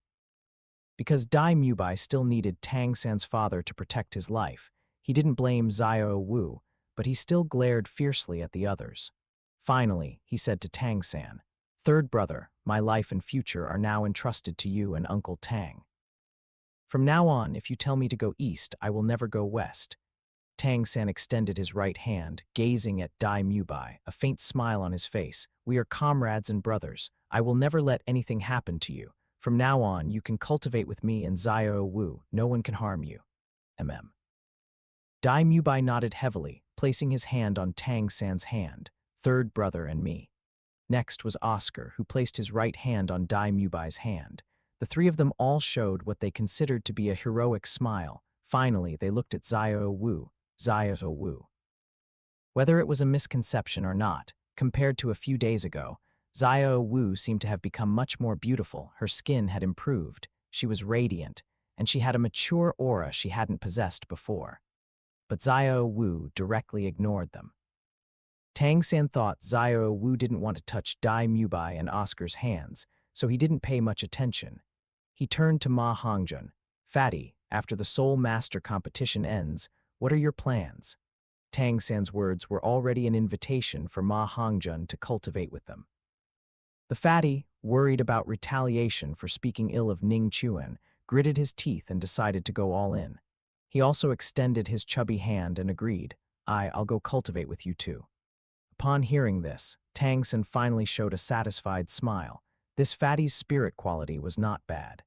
Because Dai Mubai still needed Tang San's father to protect his life, he didn't blame Xiao Wu, but he still glared fiercely at the others. Finally, he said to Tang San, "Third brother, my life and future are now entrusted to you and Uncle Tang. From now on, if you tell me to go east, I will never go west." Tang San extended his right hand, gazing at Dai Mubai, a faint smile on his face. "We are comrades and brothers. I will never let anything happen to you. From now on, you can cultivate with me and Xiao Wu. No one can harm you. Dai Mubai nodded heavily, placing his hand on Tang San's hand, third brother and me. Next was Oscar, who placed his right hand on Dai Mubai's hand. The three of them all showed what they considered to be a heroic smile. Finally, they looked at Xiao Wu. Xiao Wu. Whether it was a misconception or not, compared to a few days ago, Xiao Wu seemed to have become much more beautiful. Her skin had improved, she was radiant, and she had a mature aura she hadn't possessed before. But Xiao Wu directly ignored them. Tang San thought Xiao Wu didn't want to touch Dai Mubai and Oscar's hands, so he didn't pay much attention. He turned to Ma Hongjun. "Fatty, after the Soul Master competition ends, what are your plans?" Tang San's words were already an invitation for Ma Hongjun to cultivate with them. The fatty, worried about retaliation for speaking ill of Ning Chuan, gritted his teeth and decided to go all in. He also extended his chubby hand and agreed, I'll go cultivate with you too." Upon hearing this, Tang San finally showed a satisfied smile. This fatty's spirit quality was not bad.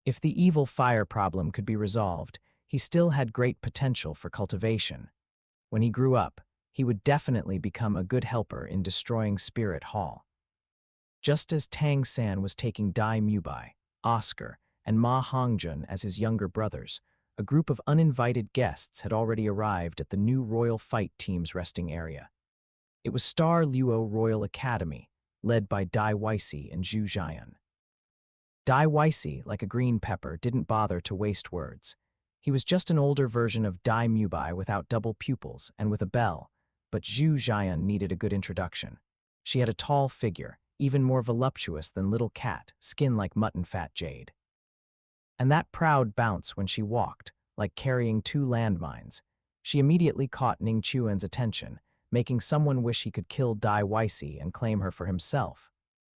If the evil fire problem could be resolved, he still had great potential for cultivation. When he grew up, he would definitely become a good helper in destroying Spirit Hall. Just as Tang San was taking Dai Mubai, Oscar, and Ma Hongjun as his younger brothers, a group of uninvited guests had already arrived at the new Royal Fight Team's resting area. It was Star Luo Royal Academy, led by Dai Weisi and Zhu Jian. Dai Weisi, like a green pepper, didn't bother to waste words. He was just an older version of Dai Mubai without double pupils and with a bell, but Zhu Jian needed a good introduction. She had a tall figure, even more voluptuous than Little Cat, skin like mutton fat jade. And that proud bounce when she walked, like carrying two landmines. She immediately caught Ning Chuan's attention, making someone wish he could kill Dai Weisi and claim her for himself.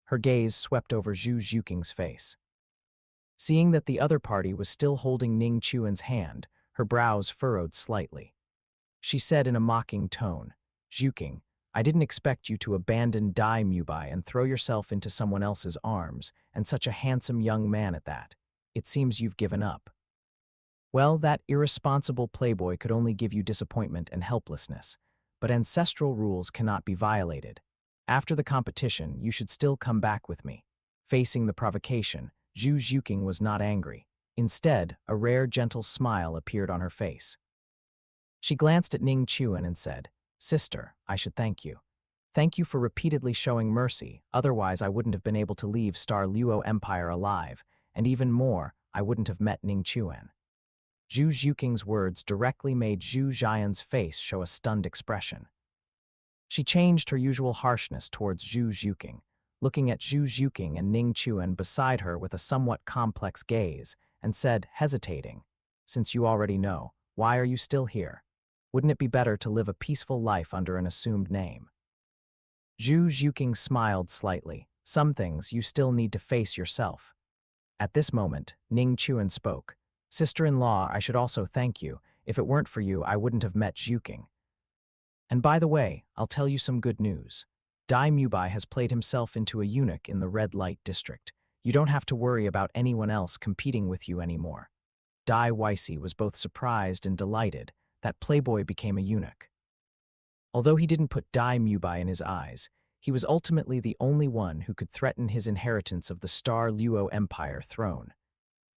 Her gaze swept over Zhu Zhuking's face. Seeing that the other party was still holding Ning Chuan's hand, her brows furrowed slightly. She said in a mocking tone, "Zhuking, I didn't expect you to abandon Dai Mubai and throw yourself into someone else's arms, and such a handsome young man at that. It seems you've given up." Well, that irresponsible playboy could only give you disappointment and helplessness, but ancestral rules cannot be violated. After the competition, you should still come back with me. Facing the provocation, Zhu Zhuking was not angry. Instead, a rare gentle smile appeared on her face. She glanced at Ning Chuan and said, "Sister, I should thank you. Thank you for repeatedly showing mercy, otherwise I wouldn't have been able to leave Star Luo Empire alive, and even more, I wouldn't have met Ning Chuan." Zhu Zhuking's words directly made Zhu Jian's face show a stunned expression. She changed her usual harshness towards Zhu Zhuking, looking at Zhu Zhuking and Ning Chuan beside her with a somewhat complex gaze, and said, hesitating, "Since you already know, why are you still here? Wouldn't it be better to live a peaceful life under an assumed name?" Zhu Zhuking smiled slightly. "Some things you still need to face yourself." At this moment, Ning Chuan spoke. "Sister-in-law, I should also thank you. If it weren't for you, I wouldn't have met Zhuking. And by the way, I'll tell you some good news. Dai Mubai has played himself into a eunuch in the red light district. You don't have to worry about anyone else competing with you anymore." Dai Weisi was both surprised and delighted that playboy became a eunuch. Although he didn't put Dai Mubai in his eyes, he was ultimately the only one who could threaten his inheritance of the Star Luo Empire throne.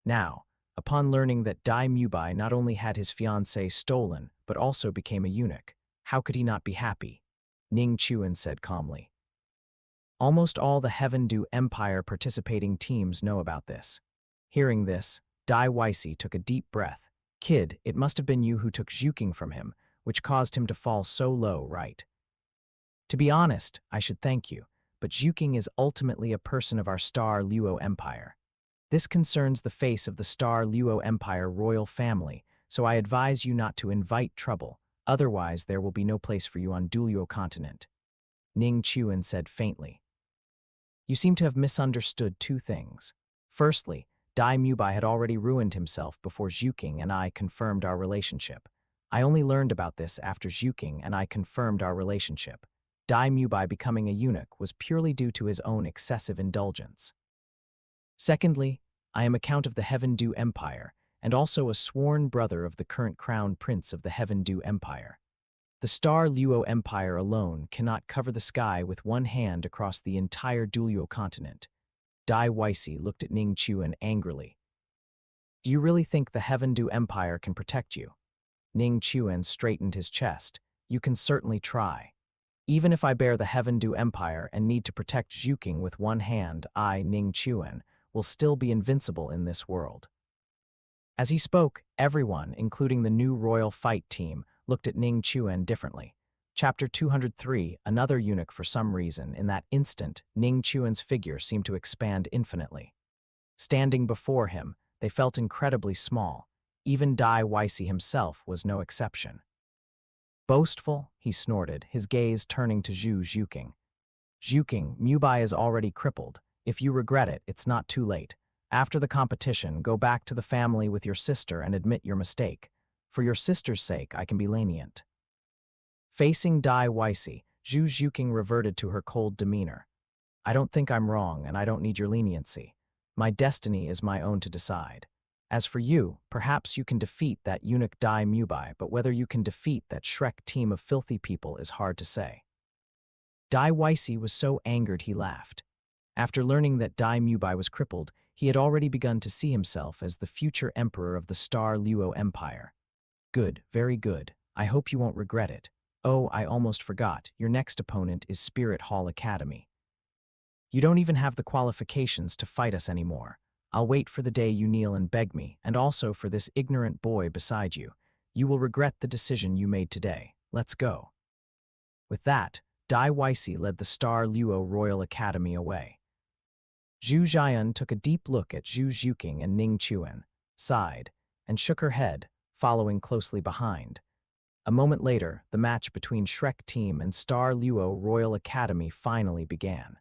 Now, upon learning that Dai Mubai not only had his fiancée stolen, but also became a eunuch, how could he not be happy? Ning Chuan said calmly. Almost all the Heaven Du Empire participating teams know about this. Hearing this, Dai Weisi took a deep breath. "Kid, it must have been you who took Zhuking from him, which caused him to fall so low, right? To be honest, I should thank you, but Zhuking is ultimately a person of our Star Luo Empire. This concerns the face of the Star Luo Empire royal family, so I advise you not to invite trouble, otherwise there will be no place for you on Douluo Continent." Ning Chuan said faintly. "You seem to have misunderstood two things. Firstly, Dai Mubai had already ruined himself before Zhuking and I confirmed our relationship. I only learned about this after Zhuking and I confirmed our relationship. Dai Mubai becoming a eunuch was purely due to his own excessive indulgence. Secondly, I am a count of the Heaven Du Empire, and also a sworn brother of the current crown prince of the Heaven Dew Empire. The Star Luo Empire alone cannot cover the sky with one hand across the entire Douluo Continent. Dai Weisi looked at Ning Chuan angrily. Do you really think the Heaven Dew Empire can protect you? Ning Chuan straightened his chest. You can certainly try. Even if I bear the Heaven Dew Empire and need to protect Zhuking with one hand, I, Ning Chuan, will still be invincible in this world. As he spoke, everyone, including the new royal fight team, looked at Ning Chuan differently. Chapter 203, another eunuch for some reason. In that instant, Ning Chuan's figure seemed to expand infinitely. Standing before him, they felt incredibly small. Even Dai Weisi himself was no exception. Boastful, he snorted, his gaze turning to Zhuking. Zhuking, Mubai is already crippled. If you regret it, it's not too late. After the competition, go back to the family with your sister and admit your mistake. For your sister's sake, I can be lenient. Facing Dai Weisi, Zhuking reverted to her cold demeanor. I don't think I'm wrong, and I don't need your leniency. My destiny is my own to decide. As for you, perhaps you can defeat that eunuch Dai Mubai, but whether you can defeat that Shrek team of filthy people is hard to say. Dai Weisi was so angered he laughed. After learning that Dai Mubai was crippled, he had already begun to see himself as the future emperor of the Star Luo Empire. Good, very good. I hope you won't regret it. Oh, I almost forgot. Your next opponent is Spirit Hall Academy. You don't even have the qualifications to fight us anymore. I'll wait for the day you kneel and beg me, and also for this ignorant boy beside you. You will regret the decision you made today. Let's go. With that, Dai Weisi led the Star Luo Royal Academy away. Zhu Jian took a deep look at Zhuking and Ning Chuan, sighed, and shook her head, following closely behind. A moment later, the match between Shrek Team and Star Luo Royal Academy finally began.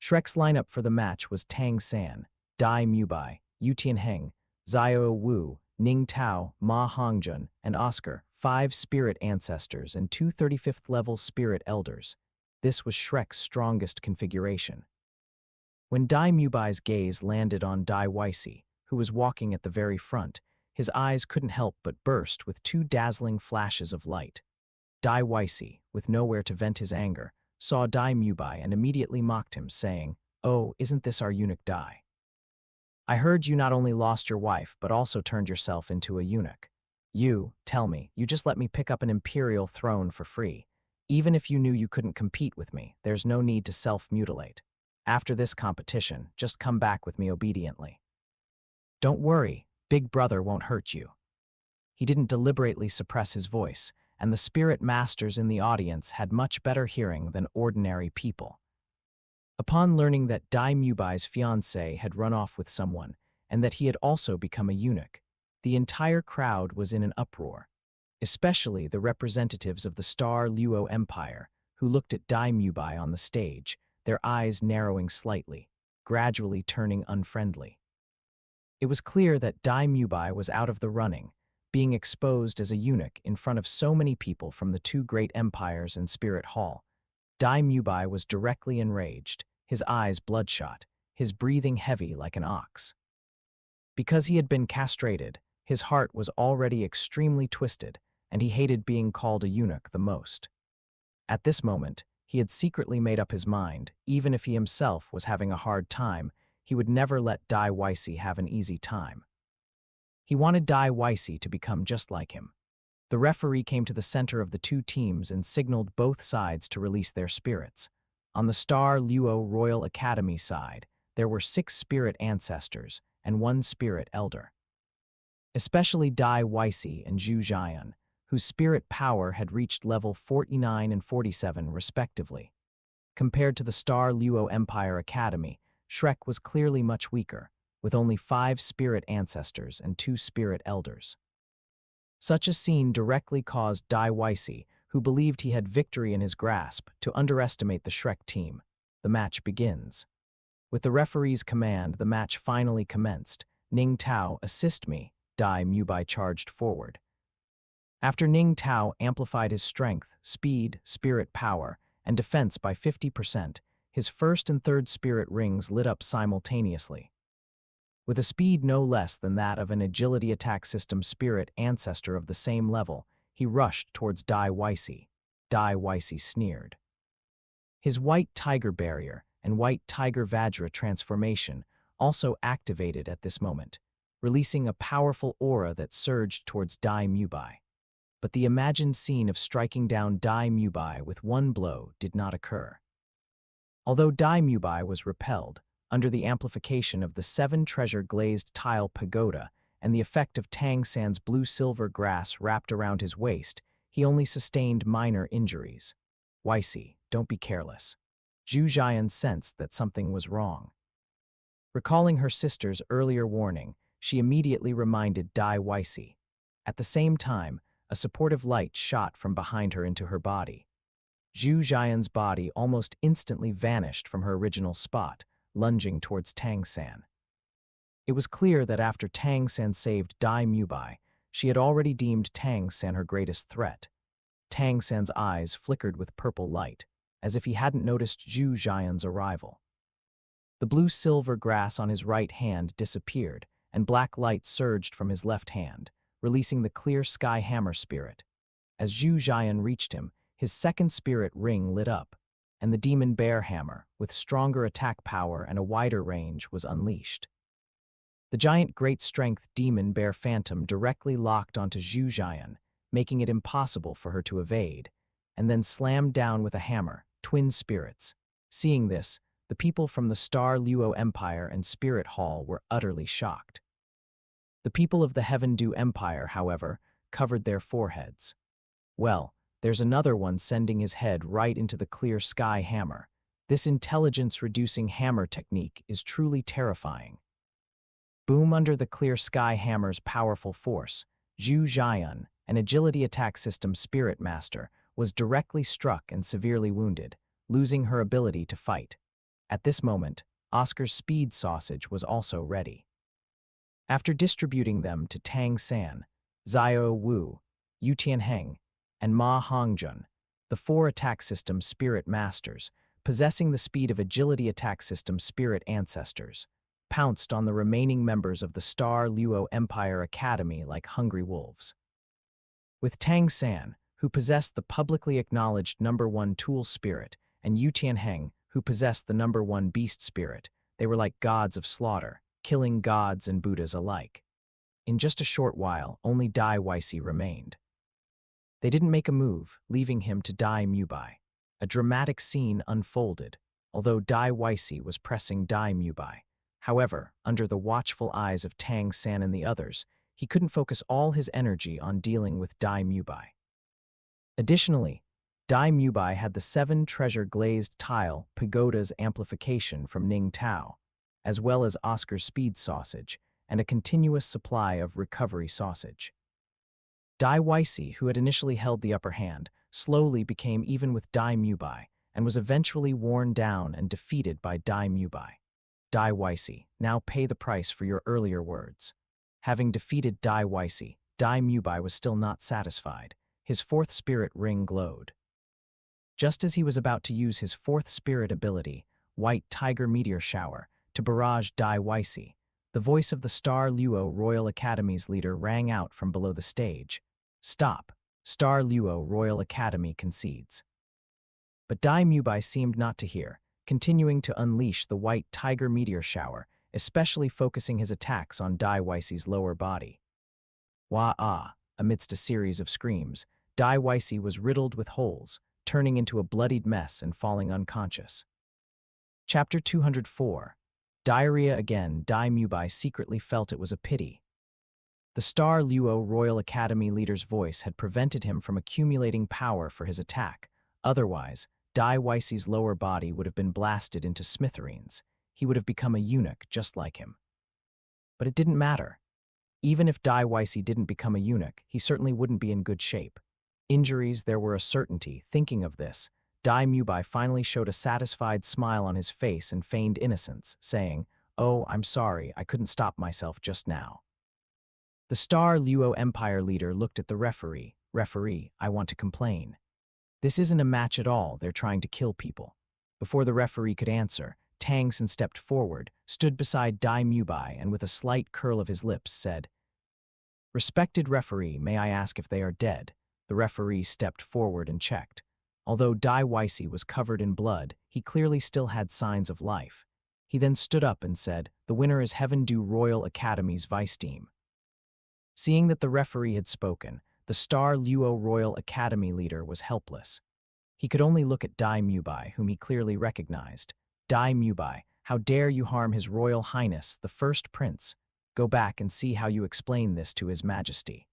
Shrek's lineup for the match was Tang San, Dai Mubai, Yu Tianheng, Xiao Wu, Ning Tao, Ma Hongjun, and Oscar, 5 spirit ancestors and 2 35th-level spirit elders. This was Shrek's strongest configuration. When Dai Mubai's gaze landed on Dai Weisi, who was walking at the very front, his eyes couldn't help but burst with 2 dazzling flashes of light. Dai Weisi, with nowhere to vent his anger, saw Dai Mubai and immediately mocked him, saying, "Oh, isn't this our eunuch Dai? I heard you not only lost your wife, but also turned yourself into a eunuch. You, tell me, you just let me pick up an imperial throne for free. Even if you knew you couldn't compete with me, there's no need to self-mutilate. After this competition, just come back with me obediently. Don't worry, Big Brother won't hurt you." He didn't deliberately suppress his voice, and the spirit masters in the audience had much better hearing than ordinary people. Upon learning that Dai Mubai's fiancée had run off with someone, and that he had also become a eunuch, the entire crowd was in an uproar, especially the representatives of the Star Luo Empire, who looked at Dai Mubai on the stage, their eyes narrowing slightly, gradually turning unfriendly. It was clear that Dai Mubai was out of the running, being exposed as a eunuch in front of so many people from the 2 great empires in Spirit Hall. Dai Mubai was directly enraged, his eyes bloodshot, his breathing heavy like an ox. Because he had been castrated, his heart was already extremely twisted, and he hated being called a eunuch the most. At this moment, he had secretly made up his mind, even if he himself was having a hard time, he would never let Dai Weisi have an easy time. He wanted Dai Weisi to become just like him. The referee came to the center of the 2 teams and signaled both sides to release their spirits. On the Star Luo Royal Academy side, there were 6 spirit ancestors and 1 spirit elder. Especially Dai Weisi and Zhu Jian, whose spirit power had reached level 49 and 47 respectively. Compared to the Star Luo Empire Academy, Shrek was clearly much weaker, with only 5 spirit ancestors and 2 spirit elders. Such a scene directly caused Dai Weisi, who believed he had victory in his grasp, to underestimate the Shrek team. The match begins. With the referee's command, the match finally commenced. Ning Tao, assist me, Dai Mubai charged forward. After Ning Tao amplified his strength, speed, spirit power, and defense by 50%, his first and third spirit rings lit up simultaneously. With a speed no less than that of an agility attack system spirit ancestor of the same level, he rushed towards Dai Weisi. Dai Weisi sneered. His white tiger barrier and white tiger Vajra transformation also activated at this moment, releasing a powerful aura that surged towards Dai Mubai. But the imagined scene of striking down Dai Mubai with one blow did not occur. Although Dai Mubai was repelled, under the amplification of the 7-treasure glazed tile pagoda and the effect of Tang San's blue-silver grass wrapped around his waist, he only sustained minor injuries. Weisi, don't be careless. Zhu Jian sensed that something was wrong. Recalling her sister's earlier warning, she immediately reminded Dai Weisi. At the same time, a supportive light shot from behind her into her body. Zhu Jian's body almost instantly vanished from her original spot, lunging towards Tang San. It was clear that after Tang San saved Dai Mubai, she had already deemed Tang San her greatest threat. Tang San's eyes flickered with purple light, as if he hadn't noticed Zhu Jian's arrival. The blue-silver grass on his right hand disappeared, and black light surged from his left hand, releasing the clear sky hammer spirit. As Zhu Jian reached him, his second spirit ring lit up, and the demon bear hammer, with stronger attack power and a wider range, was unleashed. The giant great-strength demon bear phantom directly locked onto Zhu Jian, making it impossible for her to evade, and then slammed down with a hammer, twin spirits. Seeing this, the people from the Star Luo Empire and Spirit Hall were utterly shocked. The people of the Heaven Dew Empire, however, covered their foreheads. Well, there's another one sending his head right into the clear sky hammer. This intelligence-reducing hammer technique is truly terrifying. Boom! Under the clear sky hammer's powerful force, Zhu Jian, an agility attack system spirit master, was directly struck and severely wounded, losing her ability to fight. At this moment, Oscar's speed sausage was also ready. After distributing them to Tang San, Xiao Wu, Yu Tianheng, and Ma Hongjun, the 4 attack system spirit masters, possessing the speed of agility attack system spirit ancestors, pounced on the remaining members of the Star Luo Empire Academy like hungry wolves. With Tang San, who possessed the publicly acknowledged #1 tool spirit, and Yu Tianheng, who possessed the #1 beast spirit, they were like gods of slaughter, killing gods and Buddhas alike. In just a short while, only Dai Weisi remained. They didn't make a move, leaving him to Dai Mubai. A dramatic scene unfolded, although Dai Weisi was pressing Dai Mubai. However, under the watchful eyes of Tang San and the others, he couldn't focus all his energy on dealing with Dai Mubai. Additionally, Dai Mubai had the 7-treasure glazed tile pagoda's amplification from Ning Tao, as well as Oscar's speed sausage, and a continuous supply of recovery sausage. Dai Weisi, who had initially held the upper hand, slowly became even with Dai Mubai, and was eventually worn down and defeated by Dai Mubai. Dai Weisi, now pay the price for your earlier words. Having defeated Dai Weisi, Dai Mubai was still not satisfied. His 4th spirit ring glowed. Just as he was about to use his 4th spirit ability, White Tiger Meteor Shower, to barrage Dai Weisi, the voice of the Star Luo Royal Academy's leader rang out from below the stage. Stop. Star Luo Royal Academy concedes. But Dai Mubai seemed not to hear, continuing to unleash the White Tiger Meteor Shower, especially focusing his attacks on Dai Weisi's lower body. Wah-ah! Amidst a series of screams, Dai Weisi was riddled with holes, turning into a bloodied mess and falling unconscious. Chapter 204. Diarrhea again. Dai Mubai secretly felt it was a pity. The Star Luo Royal Academy leader's voice had prevented him from accumulating power for his attack. Otherwise, Dai Weisi's lower body would have been blasted into smithereens. He would have become a eunuch just like him. But it didn't matter. Even if Dai Weisi didn't become a eunuch, he certainly wouldn't be in good shape. Injuries there were a certainty. Thinking of this, Dai Mubai finally showed a satisfied smile on his face and feigned innocence, saying, "Oh, I'm sorry, I couldn't stop myself just now." The Star Luo Empire leader looked at the referee. "Referee, I want to complain. This isn't a match at all, they're trying to kill people." Before the referee could answer, Tang San stepped forward, stood beside Dai Mubai, and with a slight curl of his lips said, "Respected referee, may I ask if they are dead?" The referee stepped forward and checked. Although Dai Weisi was covered in blood, he clearly still had signs of life. He then stood up and said, "The winner is Heaven Du Royal Academy's vice team." Seeing that the referee had spoken, the star Luo Royal Academy leader was helpless. He could only look at Dai Mubai, whom he clearly recognized. "Dai Mubai, how dare you harm His Royal Highness, the First Prince? Go back and see how you explain this to His Majesty."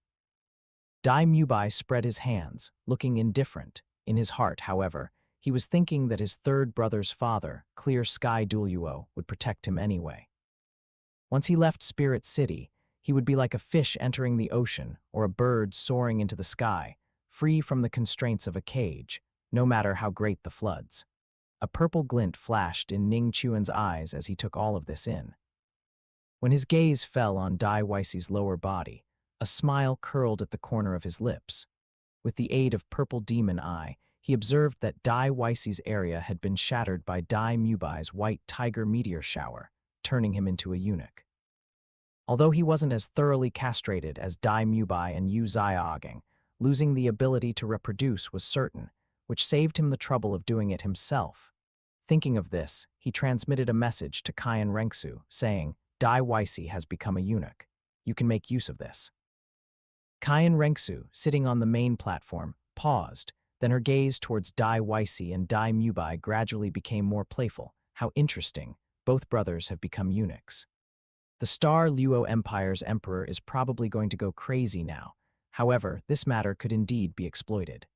Dai Mubai spread his hands, looking indifferent. In his heart, however, he was thinking that his third brother's father, Clear Sky Douluo, would protect him anyway. Once he left Spirit City, he would be like a fish entering the ocean or a bird soaring into the sky, free from the constraints of a cage, no matter how great the floods. A purple glint flashed in Ning Chuan's eyes as he took all of this in. When his gaze fell on Dai Weisi's lower body, a smile curled at the corner of his lips. With the aid of Purple Demon Eye, he observed that Dai Weisi's area had been shattered by Dai Mubai's white tiger meteor shower, turning him into a eunuch. Although he wasn't as thoroughly castrated as Dai Mubai and Yu Xiaogeng, losing the ability to reproduce was certain, which saved him the trouble of doing it himself. Thinking of this, he transmitted a message to Qian Rengsu, saying, "Dai Weisi has become a eunuch. You can make use of this." Qian Rengsu, sitting on the main platform, paused, then her gaze towards Dai Weisi and Dai Mubai gradually became more playful. How interesting, both brothers have become eunuchs. The Star Luo Empire's emperor is probably going to go crazy now. However, this matter could indeed be exploited.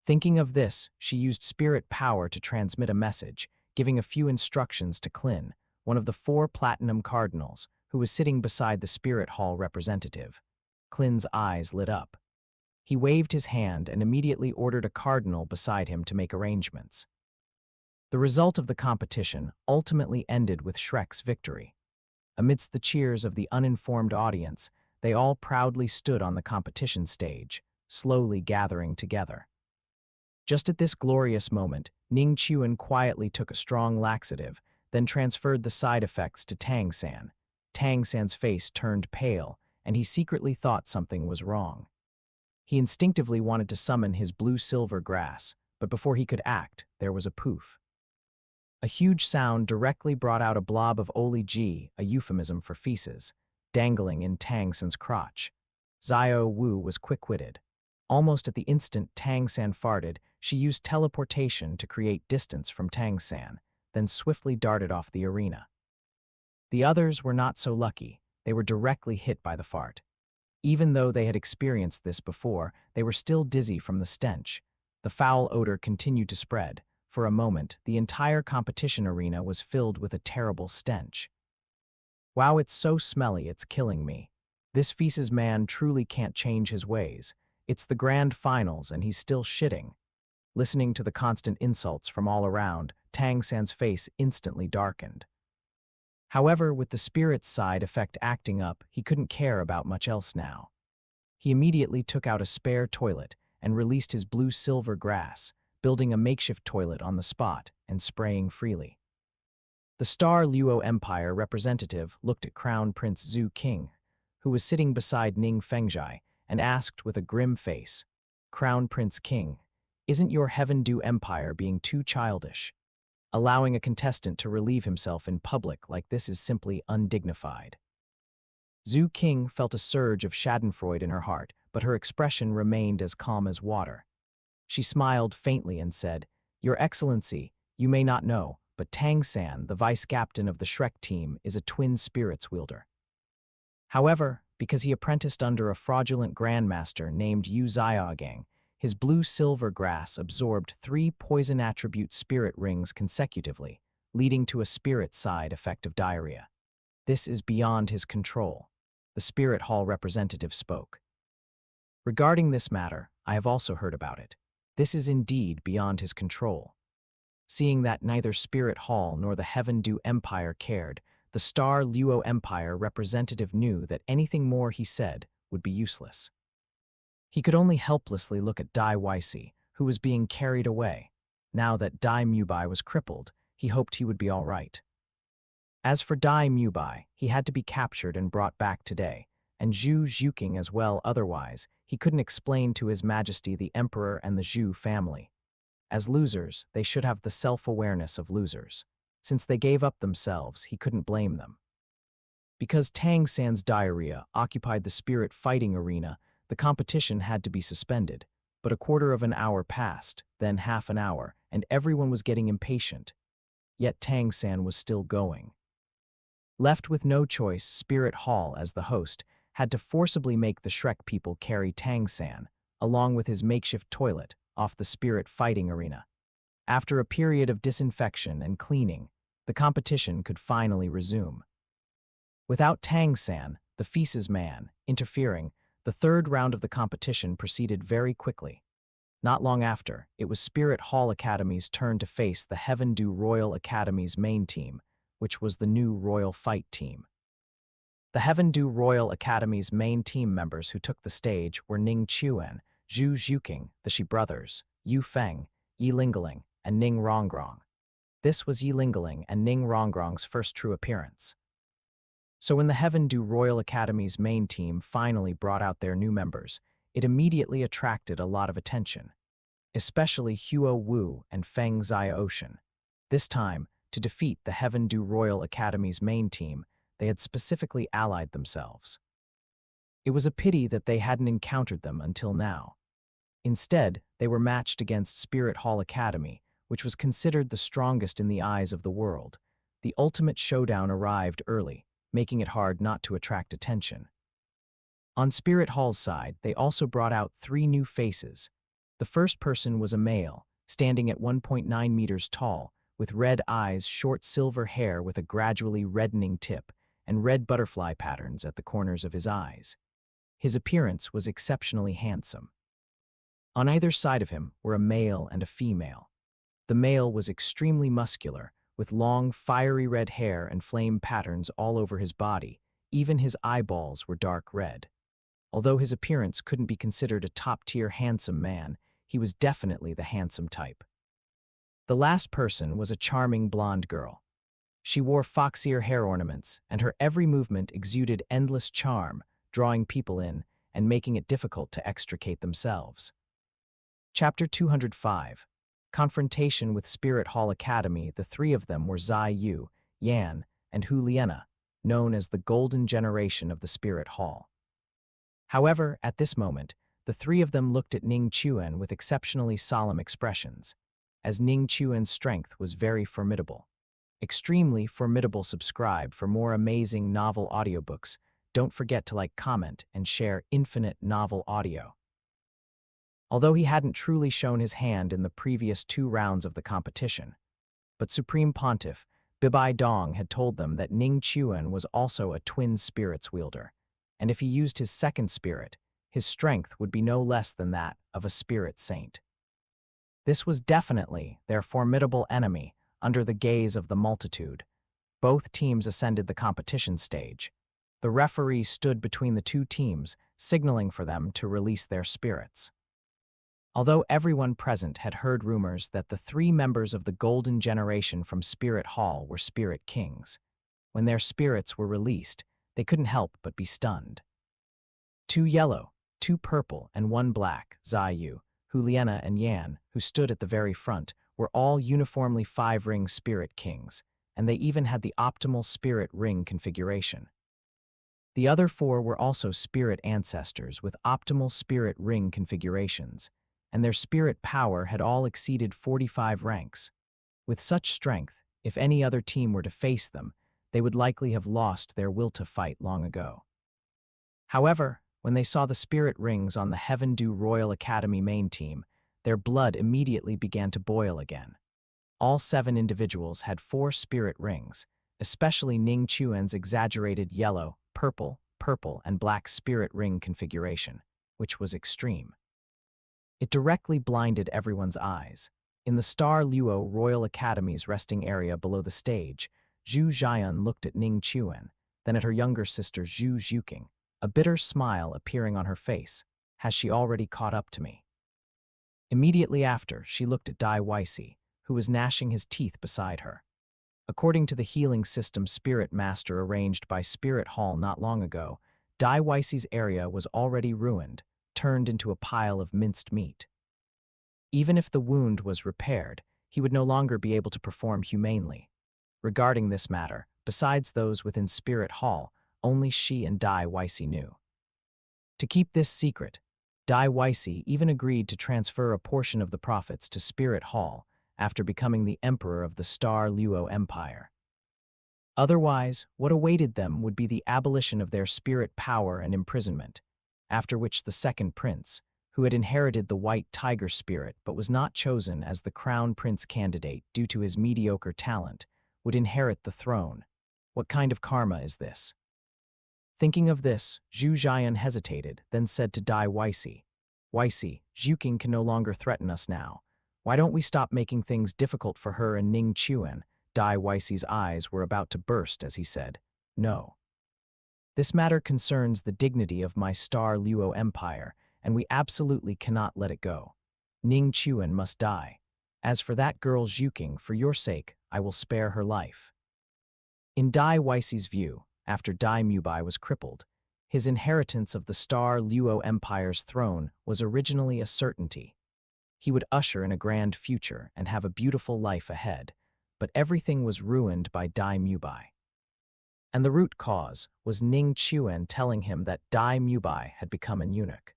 Thinking of this, she used spirit power to transmit a message, giving a few instructions to Klin, one of the 4 platinum cardinals, who was sitting beside the Spirit Hall representative. Klin's eyes lit up. He waved his hand and immediately ordered a cardinal beside him to make arrangements. The result of the competition ultimately ended with Shrek's victory. Amidst the cheers of the uninformed audience, they all proudly stood on the competition stage, slowly gathering together. Just at this glorious moment, Ning Chuan quietly took a strong laxative, then transferred the side effects to Tang San. Tang San's face turned pale, and he secretly thought something was wrong. He instinctively wanted to summon his blue-silver grass, but before he could act, there was a poof. A huge sound directly brought out a blob of Oli Ji, a euphemism for feces, dangling in Tang San's crotch. Xiao Wu was quick-witted. Almost at the instant Tang San farted, she used teleportation to create distance from Tang San, then swiftly darted off the arena. The others were not so lucky. They were directly hit by the fart. Even though they had experienced this before, they were still dizzy from the stench. The foul odor continued to spread. For a moment, the entire competition arena was filled with a terrible stench. "Wow, it's so smelly, it's killing me. This feces man truly can't change his ways. It's the grand finals and he's still shitting." Listening to the constant insults from all around, Tang San's face instantly darkened. However, with the spirit's side effect acting up, he couldn't care about much else now. He immediately took out a spare toilet and released his blue-silver grass, building a makeshift toilet on the spot and spraying freely. The Star Luo Empire representative looked at Crown Prince Zhu King, who was sitting beside Ning Fengzhai, and asked with a grim face, "Crown Prince King, isn't your Heaven Du Empire being too childish? Allowing a contestant to relieve himself in public like this is simply undignified." Zhu King felt a surge of schadenfreude in her heart, but her expression remained as calm as water. She smiled faintly and said, "Your Excellency, you may not know, but Tang San, the vice-captain of the Shrek team, is a twin spirits wielder. However, because he apprenticed under a fraudulent grandmaster named Yu Xiaogeng, his blue-silver grass absorbed 3 poison attribute spirit rings consecutively, leading to a spirit side effect of diarrhea. This is beyond his control," the Spirit Hall representative spoke. "Regarding this matter, I have also heard about it. This is indeed beyond his control." Seeing that neither Spirit Hall nor the Heaven Du Empire cared, the Star Luo Empire representative knew that anything more he said would be useless. He could only helplessly look at Dai Weisi, who was being carried away. Now that Dai Mubai was crippled, he hoped he would be all right. As for Dai Mubai, he had to be captured and brought back today, and Zhu Zhuqing as well. Otherwise, he couldn't explain to His Majesty the Emperor and the Zhu family. As losers, they should have the self-awareness of losers. Since they gave up themselves, he couldn't blame them. Because Tang San's diarrhea occupied the spirit fighting arena, the competition had to be suspended. But a quarter of an hour passed, then half an hour, and everyone was getting impatient. Yet Tang San was still going. Left with no choice, Spirit Hall, as the host, had to forcibly make the Shrek people carry Tang San, along with his makeshift toilet, off the spirit fighting arena. After a period of disinfection and cleaning, the competition could finally resume. Without Tang San, the feces man, interfering, the third round of the competition proceeded very quickly. Not long after, it was Spirit Hall Academy's turn to face the Heaven Du Royal Academy's main team, which was the new Royal Fight Team. The Heaven Du Royal Academy's main team members who took the stage were Ning Chuan, Zhu Zhuqing, the Shi brothers, Yu Feng, Yi Lingling, and Ning Rongrong. This was Yi Lingling and Ning Rongrong's first true appearance. So when the Heaven Du Royal Academy's main team finally brought out their new members, it immediately attracted a lot of attention, especially Huo Wu and Feng Xiaoshan. This time, to defeat the Heaven Du Royal Academy's main team, they had specifically allied themselves. It was a pity that they hadn't encountered them until now. Instead, they were matched against Spirit Hall Academy, which was considered the strongest in the eyes of the world. The ultimate showdown arrived early, making it hard not to attract attention. On Spirit Hall's side, they also brought out 3 new faces. The first person was a male, standing at 1.9 meters tall, with red eyes, short silver hair with a gradually reddening tip, and red butterfly patterns at the corners of his eyes. His appearance was exceptionally handsome. On either side of him were a male and a female. The male was extremely muscular, with long, fiery red hair and flame patterns all over his body. Even his eyeballs were dark red. Although his appearance couldn't be considered a top-tier handsome man, he was definitely the handsome type. The last person was a charming blonde girl. She wore fox-ear hair ornaments, and her every movement exuded endless charm, drawing people in and making it difficult to extricate themselves. Chapter 205. Confrontation with Spirit Hall Academy. The 3 of them were Zai Yu, Yan, and Hu Liena, known as the Golden Generation of the Spirit Hall. However, at this moment, the 3 of them looked at Ning Chuan with exceptionally solemn expressions, as Ning Chuan's strength was very formidable. Extremely formidable. Subscribe for more amazing novel audiobooks. Don't forget to like, comment, and share Infinite Novel Audio. Although he hadn't truly shown his hand in the previous 2 rounds of the competition, but Supreme Pontiff Bibai Dong had told them that Ning Chuan was also a twin spirits wielder, and if he used his second spirit, his strength would be no less than that of a spirit saint. This was definitely their formidable enemy under the gaze of the multitude. Both teams ascended the competition stage. The referee stood between the 2 teams, signaling for them to release their spirits. Although everyone present had heard rumors that the 3 members of the Golden Generation from Spirit Hall were Spirit Kings, when their spirits were released, they couldn't help but be stunned. 2 yellow, 2 purple, and 1 black, Zai Yu, Hu Liena, and Yan, who stood at the very front, were all uniformly 5-ring Spirit Kings, and they even had the optimal Spirit Ring configuration. The other 4 were also Spirit Ancestors with optimal Spirit Ring configurations, and their spirit power had all exceeded 45 ranks. With such strength, if any other team were to face them, they would likely have lost their will to fight long ago. However, when they saw the spirit rings on the Heaven Du Royal Academy main team, their blood immediately began to boil again. All 7 individuals had 4 spirit rings, especially Ning Chuan's exaggerated yellow, purple, and black spirit ring configuration, which was extreme. It directly blinded everyone's eyes. In the Star Luo Royal Academy's resting area below the stage, Zhu Jian looked at Ning Chuan, then at her younger sister Zhu Zhuqing, a bitter smile appearing on her face. Has she already caught up to me? Immediately after, she looked at Dai Weisi, who was gnashing his teeth beside her. According to the healing system Spirit Master arranged by Spirit Hall not long ago, Dai Weisei's area was already ruined, turned into a pile of minced meat. Even if the wound was repaired, he would no longer be able to perform humanely. Regarding this matter, besides those within Spirit Hall, only she and Dai Weisei knew. To keep this secret, Dai Weisei even agreed to transfer a portion of the profits to Spirit Hall after becoming the emperor of the Star Luo Empire. Otherwise, what awaited them would be the abolition of their spirit power and imprisonment, after which the second prince, who had inherited the white tiger spirit but was not chosen as the crown prince candidate due to his mediocre talent, would inherit the throne. What kind of karma is this? Thinking of this, Zhu Jian hesitated, then said to Dai Weisei, "Weisei, Zhuking can no longer threaten us now. Why don't we stop making things difficult for her and Ning Chuan?" Dai Weisei's eyes were about to burst as he said, "No. This matter concerns the dignity of my Star Luo Empire, and we absolutely cannot let it go. Ning Chuan must die. As for that girl Zhuking, for your sake, I will spare her life." In Dai Weisei's view, after Dai Mubai was crippled, his inheritance of the Star Luo Empire's throne was originally a certainty. He would usher in a grand future and have a beautiful life ahead, but everything was ruined by Dai Mubai. And the root cause was Ning Chuan telling him that Dai Mubai had become an eunuch.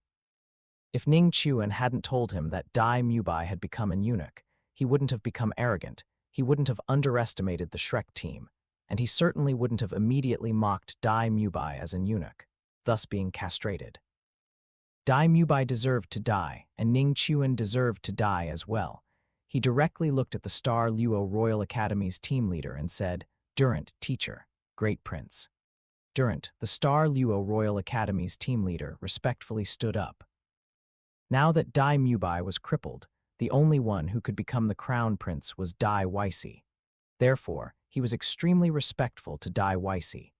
If Ning Chuan hadn't told him that Dai Mubai had become an eunuch, he wouldn't have become arrogant, he wouldn't have underestimated the Shrek team, and he certainly wouldn't have immediately mocked Dai Mubai as an eunuch, thus being castrated. Dai Mubai deserved to die, and Ning Chuan deserved to die as well. He directly looked at the Star Luo Royal Academy's team leader and said, "Durant, teacher, great prince." Durant, the Star Luo Royal Academy's team leader, respectfully stood up. Now that Dai Mubai was crippled, the only one who could become the crown prince was Dai Weisei. Therefore, he was extremely respectful to Dai Weisei.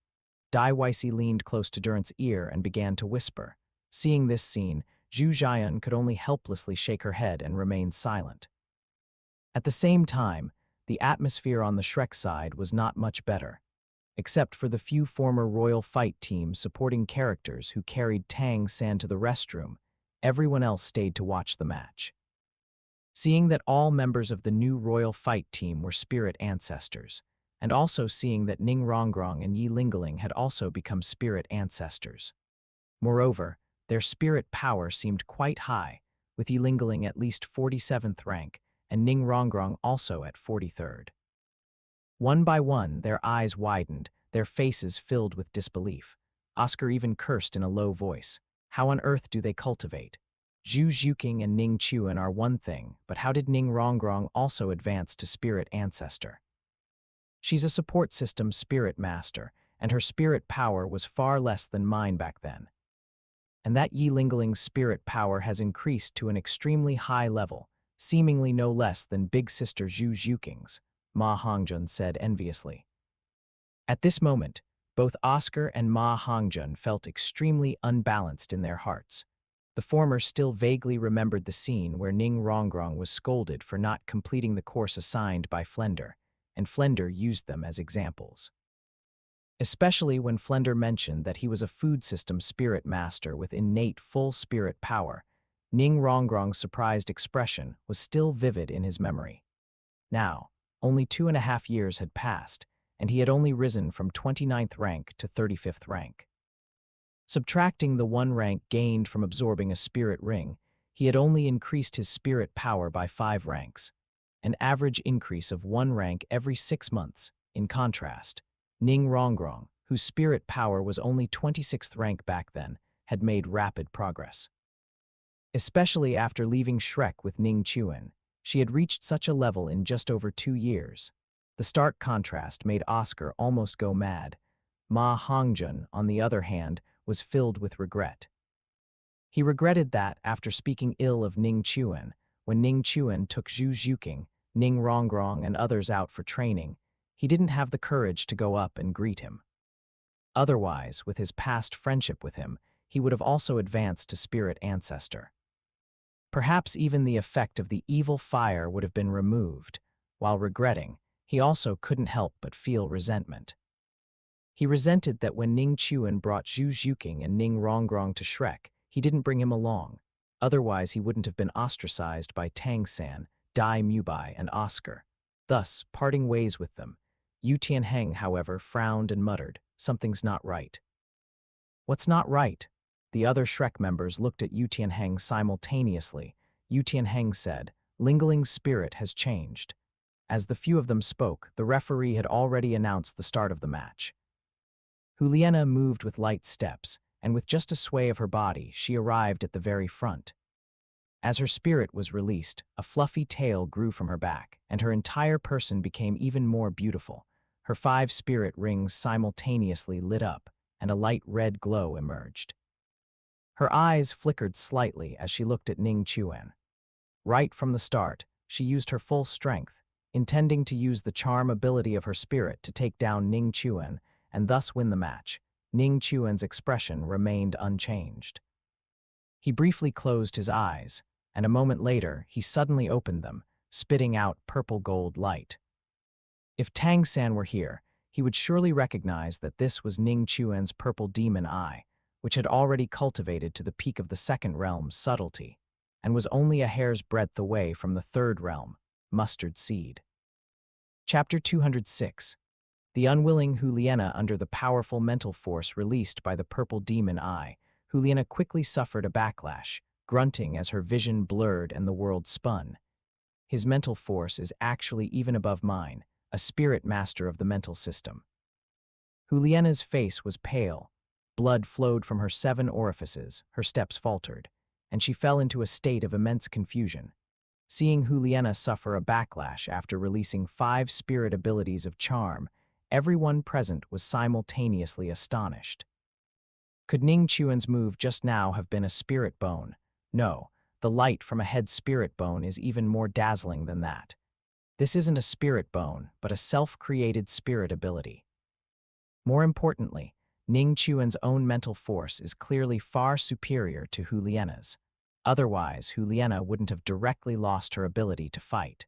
Dai Weisei leaned close to Durant's ear and began to whisper. Seeing this scene, Zhu Jian could only helplessly shake her head and remain silent. At the same time, the atmosphere on the Shrek side was not much better. Except for the few former Royal Fight Team supporting characters who carried Tang San to the restroom, everyone else stayed to watch the match. Seeing that all members of the new Royal Fight Team were spirit ancestors, and also seeing that Ning Rongrong and Yi Lingling had also become spirit ancestors. Moreover, their spirit power seemed quite high, with Yi Lingling at least 47th rank, and Ning Rongrong also at 43rd. One by one, their eyes widened, their faces filled with disbelief. Oscar even cursed in a low voice. How on earth do they cultivate? Zhu Zhuking and Ning Chuan are one thing, but how did Ning Rongrong also advance to spirit ancestor? She's a support system spirit master, and her spirit power was far less than mine back then. And that Yi Lingling's spirit power has increased to an extremely high level, seemingly no less than big sister Zhu Zhuking's, Ma Hongjun said enviously. At this moment, both Oscar and Ma Hongjun felt extremely unbalanced in their hearts. The former still vaguely remembered the scene where Ning Rongrong was scolded for not completing the course assigned by Flender, and Flender used them as examples. Especially when Flender mentioned that he was a food system spirit master with innate full spirit power, Ning Rongrong's surprised expression was still vivid in his memory. Now, only 2.5 years had passed, and he had only risen from 29th rank to 35th rank. Subtracting the 1 rank gained from absorbing a spirit ring, he had only increased his spirit power by 5 ranks, an average increase of 1 rank every 6 months. In contrast, Ning Rongrong, whose spirit power was only 26th rank back then, had made rapid progress. Especially after leaving Shrek with Ning Chuan, she had reached such a level in just over 2 years. The stark contrast made Oscar almost go mad. Ma Hongjun, on the other hand, was filled with regret. He regretted that, after speaking ill of Ning Chuan, when Ning Chuan took Zhu Zhuking, Ning Rongrong, and others out for training, he didn't have the courage to go up and greet him. Otherwise, with his past friendship with him, he would have also advanced to spirit ancestor. Perhaps even the effect of the evil fire would have been removed. While regretting, he also couldn't help but feel resentment. He resented that when Ning Chuan brought Zhu Zhuqing and Ning Rongrong to Shrek, he didn't bring him along. Otherwise, he wouldn't have been ostracized by Tang San, Dai Mubai, and Oscar. Thus, parting ways with them, Yu Tianheng, however, frowned and muttered, "Something's not right." "What's not right?" The other Shrek members looked at Yu Tianheng simultaneously. Yu Tianheng said, "Lingling's spirit has changed." As the few of them spoke, the referee had already announced the start of the match. Huliena moved with light steps, and with just a sway of her body, she arrived at the very front. As her spirit was released, a fluffy tail grew from her back, and her entire person became even more beautiful. Her 5 spirit rings simultaneously lit up, and a light red glow emerged. Her eyes flickered slightly as she looked at Ning Chuan. Right from the start, she used her full strength, intending to use the charm ability of her spirit to take down Ning Chuan and thus win the match. Ning Chuan's expression remained unchanged. He briefly closed his eyes, and a moment later, he suddenly opened them, spitting out purple-gold light. If Tang San were here, he would surely recognize that this was Ning Chuan's purple demon eye, which had already cultivated to the peak of the second realm's subtlety, and was only a hair's breadth away from the third realm, mustard seed. Chapter 206. The unwilling Huliena under the powerful mental force released by the purple demon eye, Huliena quickly suffered a backlash, grunting as her vision blurred and the world spun. His mental force is actually even above mine, a spirit master of the mental system. Huliena's face was pale. Blood flowed from her 7 orifices, her steps faltered, and she fell into a state of immense confusion. Seeing Huliena suffer a backlash after releasing 5 spirit abilities of charm, everyone present was simultaneously astonished. Could Ning Chuan's move just now have been a spirit bone? No, the light from a head spirit bone is even more dazzling than that. This isn't a spirit bone, but a self-created spirit ability. More importantly, Ning Chuan's own mental force is clearly far superior to Huliena's. Otherwise, Huliena wouldn't have directly lost her ability to fight.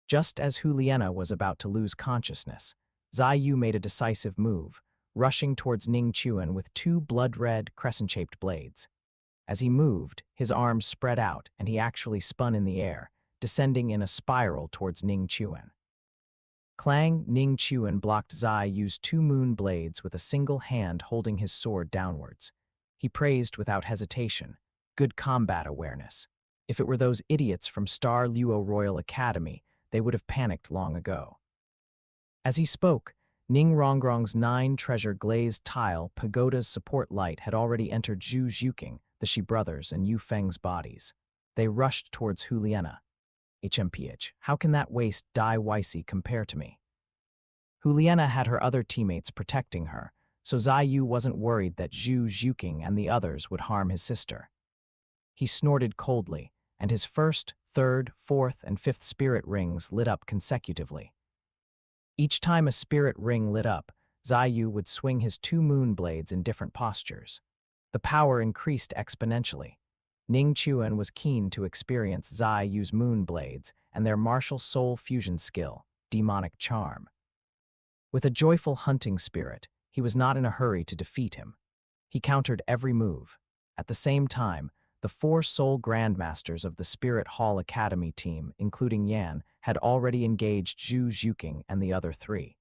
Just as Huliena was about to lose consciousness, Zai Yu made a decisive move, rushing towards Ning Chuan with 2 blood-red, crescent-shaped blades. As he moved, his arms spread out and he actually spun in the air, descending in a spiral towards Ning Chuan. Clang! Ning Chuan blocked Zai Yu's 2 moon blades with a single hand holding his sword downwards. He praised without hesitation. Good combat awareness. If it were those idiots from Star Luo Royal Academy, they would have panicked long ago. As he spoke, Ning Rongrong's 9 treasure glazed tile pagoda's support light had already entered Zhu Zhuqing, the Shi brothers, and Yu Feng's bodies. They rushed towards Huliena. HMPH, how can that waste Dai Weisi compare to me? Huliena had her other teammates protecting her, so Zai Yu wasn't worried that Zhu Zhuqing and the others would harm his sister. He snorted coldly, and his 1st, 3rd, 4th, and 5th spirit rings lit up consecutively. Each time a spirit ring lit up, Zai Yu would swing his 2 moon blades in different postures. The power increased exponentially. Ning Chuan was keen to experience Zai Yu's moon blades and their martial soul fusion skill, demonic charm. With a joyful hunting spirit, he was not in a hurry to defeat him. He countered every move. At the same time, the 4 sole grandmasters of the Spirit Hall Academy team, including Yan, had already engaged Zhu Zhuqing and the other 3.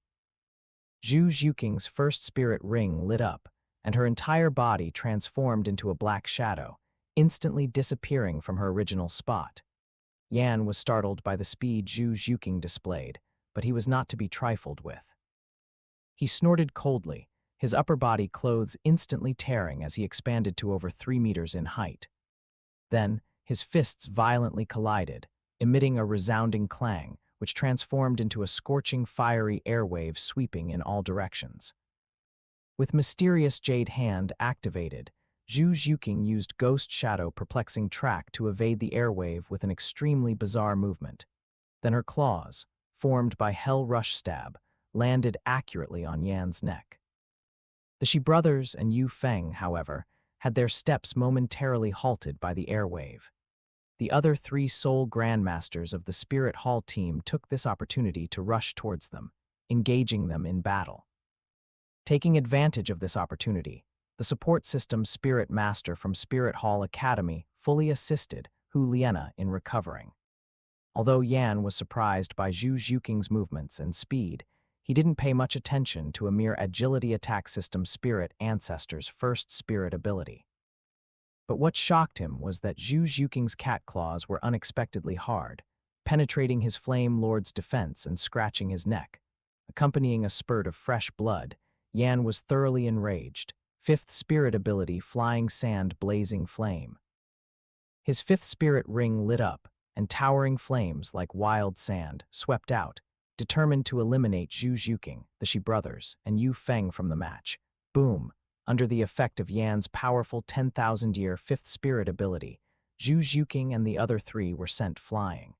Zhu Zhuqing's 1st spirit ring lit up, and her entire body transformed into a black shadow, instantly disappearing from her original spot. Yan was startled by the speed Zhu Zhuqing displayed, but he was not to be trifled with. He snorted coldly, his upper body clothes instantly tearing as he expanded to over 3 meters in height. Then, his fists violently collided, emitting a resounding clang, which transformed into a scorching fiery airwave sweeping in all directions. With mysterious jade hand activated, Zhu Zhuqing used Ghost Shadow Perplexing Track to evade the airwave with an extremely bizarre movement. Then her claws, formed by Hell Rush Stab, landed accurately on Yan's neck. The Shi brothers and Yu Feng, however, had their steps momentarily halted by the airwave. the other three sole grandmasters of the Spirit Hall team took this opportunity to rush towards them, engaging them in battle. Taking advantage of this opportunity, the support system Spirit Master from Spirit Hall Academy fully assisted Hu Liena in recovering. Although Yan was surprised by Zhu Zhuking's movements and speed, he didn't pay much attention to a mere agility attack system Spirit Ancestor's first spirit ability. But what shocked him was that Zhu Zhuking's cat claws were unexpectedly hard, penetrating his Flame Lord's defense and scratching his neck. Accompanying a spurt of fresh blood, Yan was thoroughly enraged. Fifth spirit ability, Flying Sand Blazing Flame. His fifth spirit ring lit up, and towering flames like wild sand swept out, determined to eliminate Zhu Zhuking, the Shi brothers, and Yu Feng from the match. Boom! Under the effect of Yan's powerful 10,000-year fifth spirit ability, Zhu Zhuking and the other three were sent flying.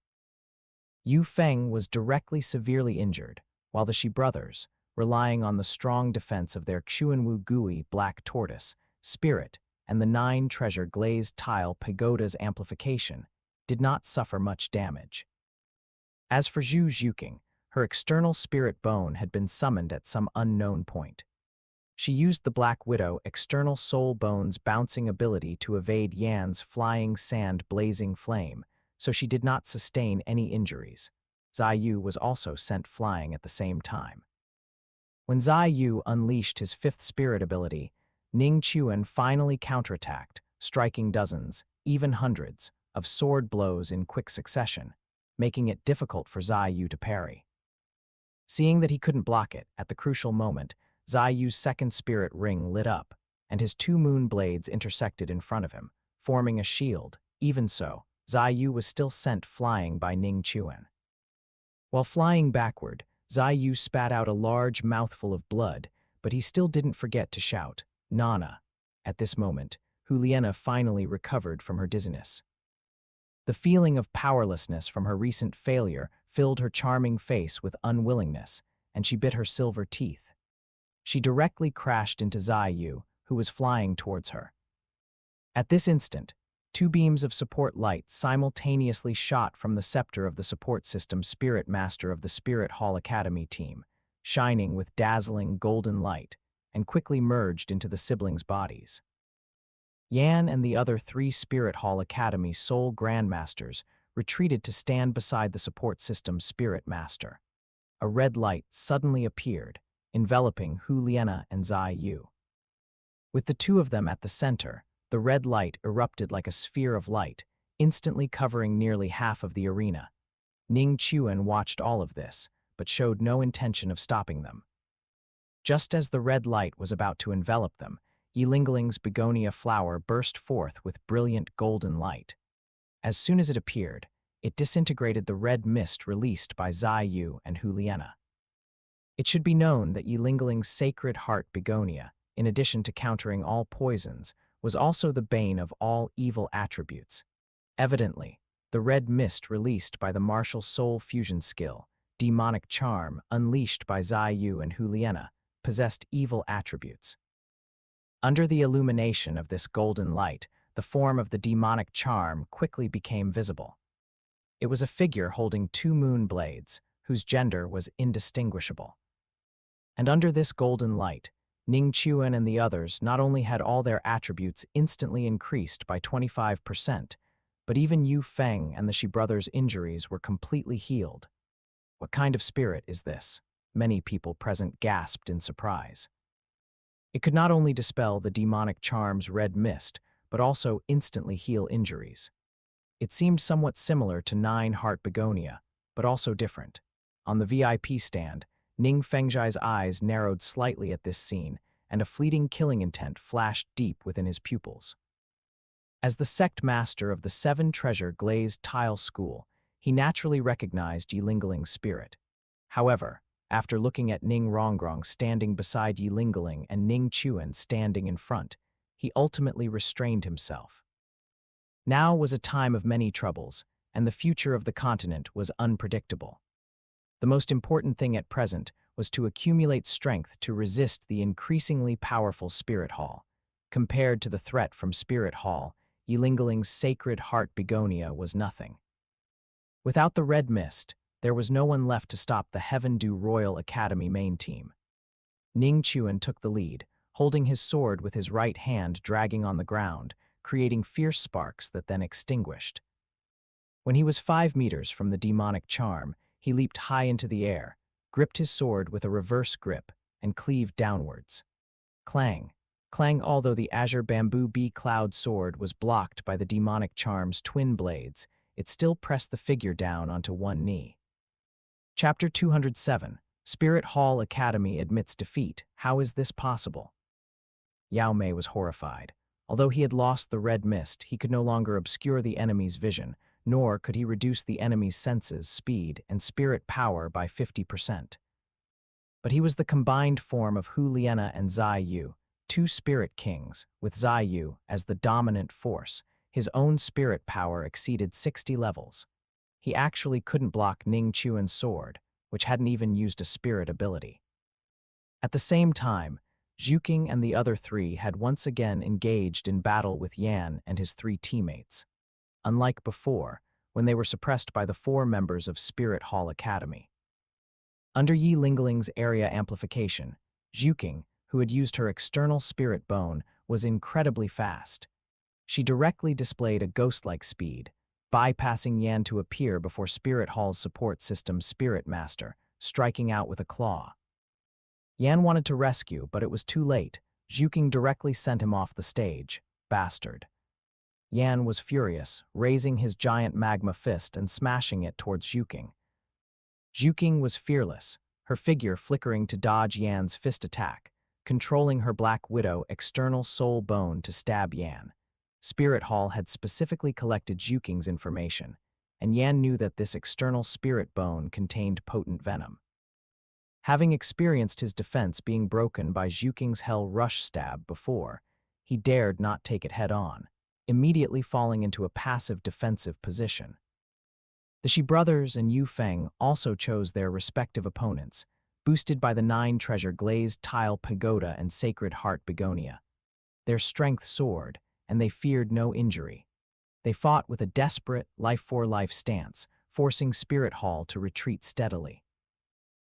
Yu Feng was directly severely injured, while the Shi brothers, relying on the strong defense of their Xuanwu Gui Black Tortoise, Spirit, and the 9 treasure glazed tile Pagoda's amplification, did not suffer much damage. As for Zhu Zhuking, her external spirit bone had been summoned at some unknown point. She used the Black Widow external soul bone's bouncing ability to evade Yan's Flying Sand Blazing Flame, so she did not sustain any injuries. Zai Yu was also sent flying at the same time. When Zai Yu unleashed his fifth spirit ability, Ning Chuan finally counterattacked, striking dozens, even hundreds, of sword blows in quick succession, making it difficult for Zai Yu to parry. Seeing that he couldn't block it at the crucial moment, Zai Yu's second spirit ring lit up, and his 2 moon blades intersected in front of him, forming a shield. Even so, Zai Yu was still sent flying by Ning Chuan. While flying backward, Zai Yu spat out a large mouthful of blood, but he still didn't forget to shout, "Nana!" At this moment, Hu Liena finally recovered from her dizziness. The feeling of powerlessness from her recent failure filled her charming face with unwillingness, and she bit her silver teeth. She directly crashed into Zai Yu, who was flying towards her. At this instant, 2 beams of support light simultaneously shot from the scepter of the support system Spirit Master of the Spirit Hall Academy team, shining with dazzling golden light, and quickly merged into the siblings' bodies. Yan and the other 3 Spirit Hall Academy sole grandmasters retreated to stand beside the support system Spirit Master. A red light suddenly appeared, enveloping Hu Liena and Zai Yu. With the 2 of them at the center, the red light erupted like a sphere of light, instantly covering nearly half of the arena. Ning Chuan watched all of this, but showed no intention of stopping them. Just as the red light was about to envelop them, Yilingling's begonia flower burst forth with brilliant golden light. As soon as it appeared, it disintegrated the red mist released by Zai Yu and Hu Liena. It should be known that Yilingling's sacred heart begonia, in addition to countering all poisons, was also the bane of all evil attributes. Evidently, the red mist released by the martial soul fusion skill, demonic charm, unleashed by Zai Yu and Hu Liena, possessed evil attributes. Under the illumination of this golden light, the form of the demonic charm quickly became visible. It was a figure holding 2 moon blades, whose gender was indistinguishable. And under this golden light, Ning Chuan and the others not only had all their attributes instantly increased by 25%, but even Yu Feng and the Shi brothers' injuries were completely healed. What kind of spirit is this? Many people present gasped in surprise. It could not only dispel the demonic charm's red mist, but also instantly heal injuries. It seemed somewhat similar to 9 Heart Begonia, but also different. On the VIP stand, Ning Fengzhai's eyes narrowed slightly at this scene, and a fleeting killing intent flashed deep within his pupils. As the sect master of the 7 treasure glazed tile school, he naturally recognized Yilingling's spirit. However, after looking at Ning Rongrong standing beside Yilingling and Ning Chuan standing in front, he ultimately restrained himself. Now was a time of many troubles, and the future of the continent was unpredictable. The most important thing at present was to accumulate strength to resist the increasingly powerful Spirit Hall. Compared to the threat from Spirit Hall, Yilingling's sacred heart begonia was nothing. Without the red mist, there was no one left to stop the Heaven Dew Royal Academy main team. Ning Chuan took the lead, holding his sword with his right hand dragging on the ground, creating fierce sparks that then extinguished. When he was 5 meters from the demonic charm, he leaped high into the air, gripped his sword with a reverse grip, and cleaved downwards. Clang, clang. Although the azure bamboo bee cloud sword was blocked by the demonic charm's twin blades, it still pressed the figure down onto one knee. Chapter 207, Spirit Hall Academy admits defeat. How is this possible? Yao Mei was horrified. Although he had lost the red mist, he could no longer obscure the enemy's vision, nor could he reduce the enemy's senses, speed, and spirit power by 50%. But he was the combined form of Hu Liena and Zai Yu, two spirit kings, with Zai Yu as the dominant force. His own spirit power exceeded 60 levels. He actually couldn't block Ning Chuan's sword, which hadn't even used a spirit ability. At the same time, Zhuking and the other three had once again engaged in battle with Yan and his 3 teammates. Unlike before, when they were suppressed by the 4 members of Spirit Hall Academy. Under Yilingling's area amplification, Zhuking, who had used her external spirit bone, was incredibly fast. She directly displayed a ghost-like speed, bypassing Yan to appear before Spirit Hall's support system Spirit Master, striking out with a claw. Yan wanted to rescue, but it was too late. Zhuking directly sent him off the stage. Bastard. Yan was furious, raising his giant magma fist and smashing it towards Zhuking. Zhuking was fearless, her figure flickering to dodge Yan's fist attack, controlling her Black Widow external soul bone to stab Yan. Spirit Hall had specifically collected Zhuking's information, and Yan knew that this external spirit bone contained potent venom. Having experienced his defense being broken by Zhuking's Hell Rush stab before, he dared not take it head-on, immediately falling into a passive defensive position. The Shi brothers and Yu Feng also chose their respective opponents, boosted by the 9 treasure glazed tile pagoda and sacred heart begonia. Their strength soared, and they feared no injury. They fought with a desperate, life-for-life stance, forcing Spirit Hall to retreat steadily.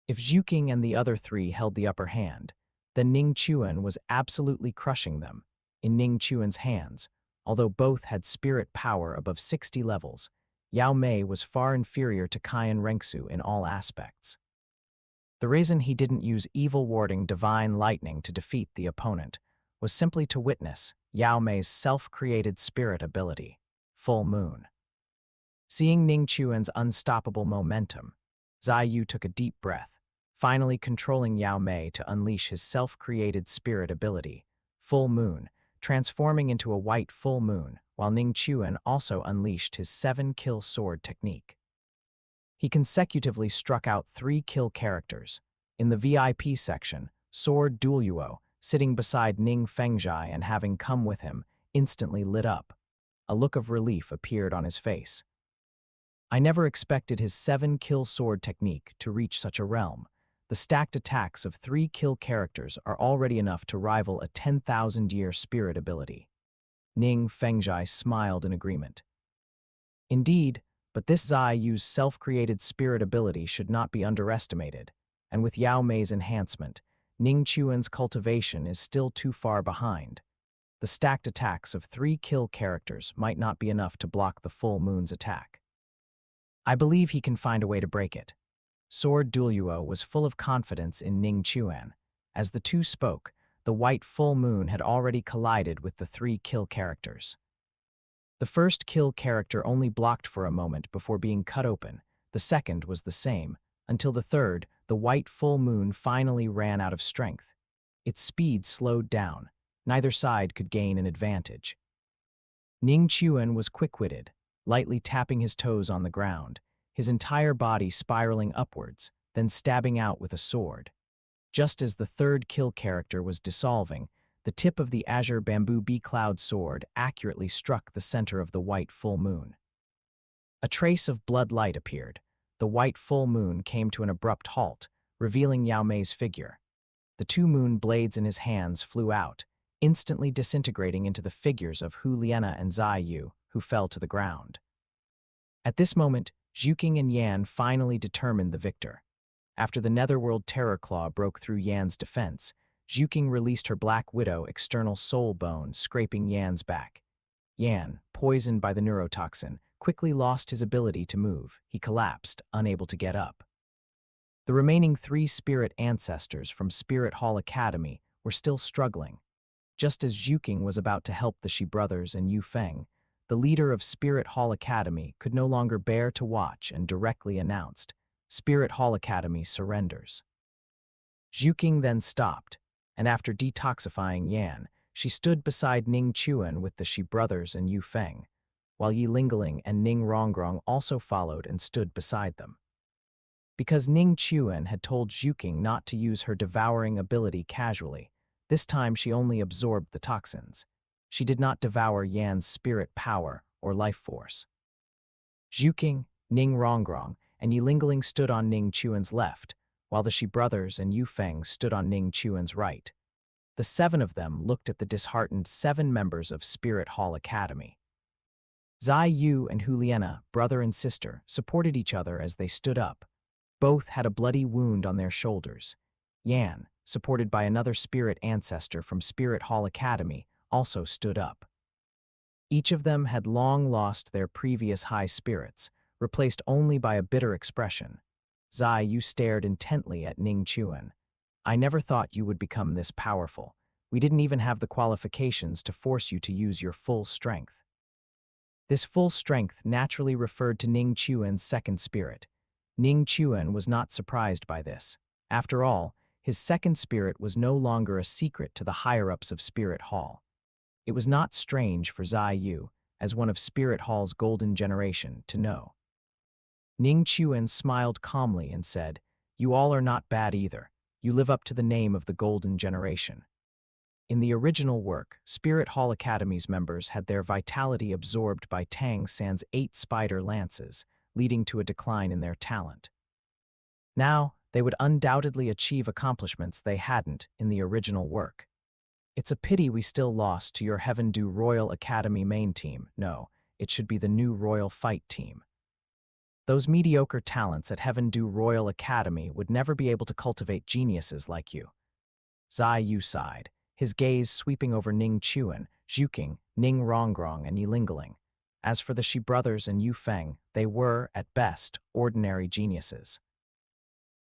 If Zhuking and the other 3 held the upper hand, then Ning Chuan was absolutely crushing them. In Ning Chuan's hands, although both had spirit power above 60 levels, Yao Mei was far inferior to Qian Rengsu in all aspects. The reason he didn't use evil-warding divine lightning to defeat the opponent was simply to witness Yao Mei's self-created spirit ability, Full Moon. Seeing Ning Chuan's unstoppable momentum, Zai Yu took a deep breath, finally controlling Yao Mei to unleash his self-created spirit ability, Full Moon, transforming into a white full moon, while Ning Chuan also unleashed his 7-kill sword technique. He consecutively struck out 3 kill characters. In the VIP section, Sword Douluo, sitting beside Ning Fengzhai and having come with him, instantly lit up. A look of relief appeared on his face. I never expected his 7-kill sword technique to reach such a realm. The stacked attacks of 3 kill characters are already enough to rival a 10,000-year spirit ability. Ning Fengzhai smiled in agreement. Indeed, but this Zai Yu's self-created spirit ability should not be underestimated, and with Yao Mei's enhancement, Ning Chuan's cultivation is still too far behind. The stacked attacks of 3 kill characters might not be enough to block the full moon's attack. I believe he can find a way to break it. Sword Douluo was full of confidence in Ning Chuan. As the two spoke, the white full moon had already collided with the 3 kill characters. The first kill character only blocked for a moment before being cut open. The second was the same, until the third, the white full moon, finally ran out of strength. Its speed slowed down. Neither side could gain an advantage. Ning Chuan was quick-witted, lightly tapping his toes on the ground, his entire body spiraling upwards, then stabbing out with a sword. Just as the third kill character was dissolving, the tip of the azure bamboo bee cloud sword accurately struck the center of the white full moon. A trace of blood light appeared. The white full moon came to an abrupt halt, revealing Yao Mei's figure. The 2 moon blades in his hands flew out, instantly disintegrating into the figures of Hu Liena and Zai Yu, who fell to the ground. At this moment, Zhuking and Yan finally determined the victor. After the Netherworld Terror Claw broke through Yan's defense, Zhuking released her Black Widow external soul bone, scraping Yan's back. Yan, poisoned by the neurotoxin, quickly lost his ability to move. He collapsed, unable to get up. The remaining 3 spirit ancestors from Spirit Hall Academy were still struggling. Just as Zhuking was about to help the Shi brothers and Yu Feng, the leader of Spirit Hall Academy could no longer bear to watch and directly announced, "Spirit Hall Academy surrenders." Zhuking then stopped, and after detoxifying Yan, she stood beside Ning Chuan with the Shi brothers and Yu Feng, while Yi Lingling and Ning Rongrong also followed and stood beside them. Because Ning Chuan had told Zhuking not to use her devouring ability casually, this time she only absorbed the toxins. She did not devour Yan's spirit power or life force. Zhuking, Ning Rongrong, and Yi Lingling stood on Ning Chuan's left, while the Shi brothers and Yu Feng stood on Ning Chuan's right. The 7 of them looked at the disheartened 7 members of Spirit Hall Academy. Zai Yu and Hu Liena, brother and sister, supported each other as they stood up. Both had a bloody wound on their shoulders. Yan, supported by another spirit ancestor from Spirit Hall Academy, also stood up. Each of them had long lost their previous high spirits, replaced only by a bitter expression. Zai Yu stared intently at Ning Chuan. "I never thought you would become this powerful. We didn't even have the qualifications to force you to use your full strength." This full strength naturally referred to Ning Chuan's second spirit. Ning Chuan was not surprised by this. After all, his second spirit was no longer a secret to the higher-ups of Spirit Hall. It was not strange for Zai Yu, as one of Spirit Hall's golden generation, to know. Ning Chuan smiled calmly and said, "You all are not bad either. You live up to the name of the golden generation." In the original work, Spirit Hall Academy's members had their vitality absorbed by Tang San's 8 spider lances, leading to a decline in their talent. Now, they would undoubtedly achieve accomplishments they hadn't in the original work. It's a pity we still lost to your Heaven Do Royal Academy main team. No, it should be the new Royal Fight team. Those mediocre talents at Heaven Do Royal Academy would never be able to cultivate geniuses like you. Zai Yu sighed, his gaze sweeping over Ning Chuan, Zhuking, Ning Rongrong, and Yi Lingling. As for the Shi brothers and Yu Feng, they were, at best, ordinary geniuses.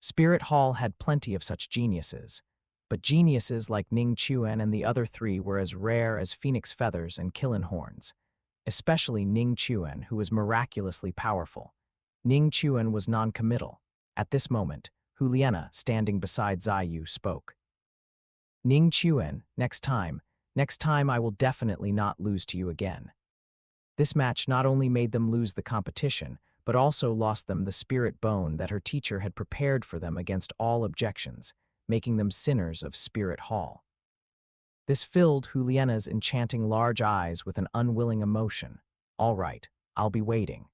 Spirit Hall had plenty of such geniuses, but geniuses like Ning Chuan and the other 3 were as rare as phoenix feathers and killing horns, especially Ning Chuan, who was miraculously powerful. Ning Chuan was non-committal. At this moment, Hu Liena, standing beside Zai Yu, spoke. "Ning Chuan, next time I will definitely not lose to you again." This match not only made them lose the competition, but also lost them the spirit bone that her teacher had prepared for them against all objections, making them sinners of Spirit Hall. This filled Hu Liena's enchanting large eyes with an unwilling emotion. "All right, I'll be waiting."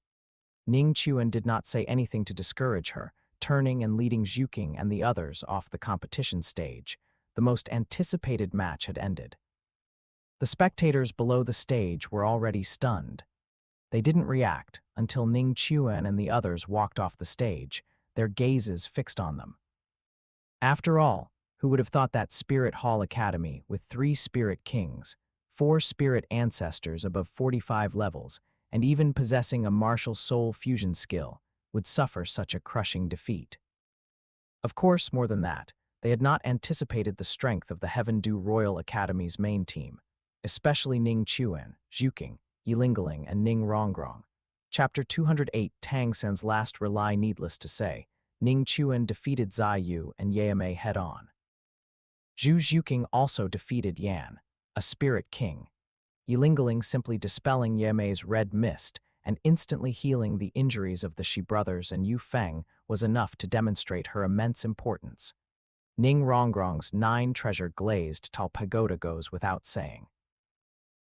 Ning Chuan did not say anything to discourage her, turning and leading Zhuking and the others off the competition stage. The most anticipated match had ended. The spectators below the stage were already stunned. They didn't react until Ning Chuan and the others walked off the stage, their gazes fixed on them. After all, who would have thought that Spirit Hall Academy, with 3 spirit kings, 4 spirit ancestors above 45 levels, and even possessing a martial soul fusion skill, would suffer such a crushing defeat? Of course, more than that, they had not anticipated the strength of the Heaven Do Royal Academy's main team, especially Ning Chuan, Zhuking, Yi Lingling, and Ning Rongrong. Chapter 208, Tang San's Last Rely. Needless to say, Ning Chuan defeated Zai Yu and Yamei head-on. Zhuking also defeated Yan, a spirit king. Yi Lingling simply dispelling Yamei's red mist and instantly healing the injuries of the Shi brothers and Yu Feng was enough to demonstrate her immense importance. Ning Rongrong's 9 treasure glazed tall pagoda goes without saying.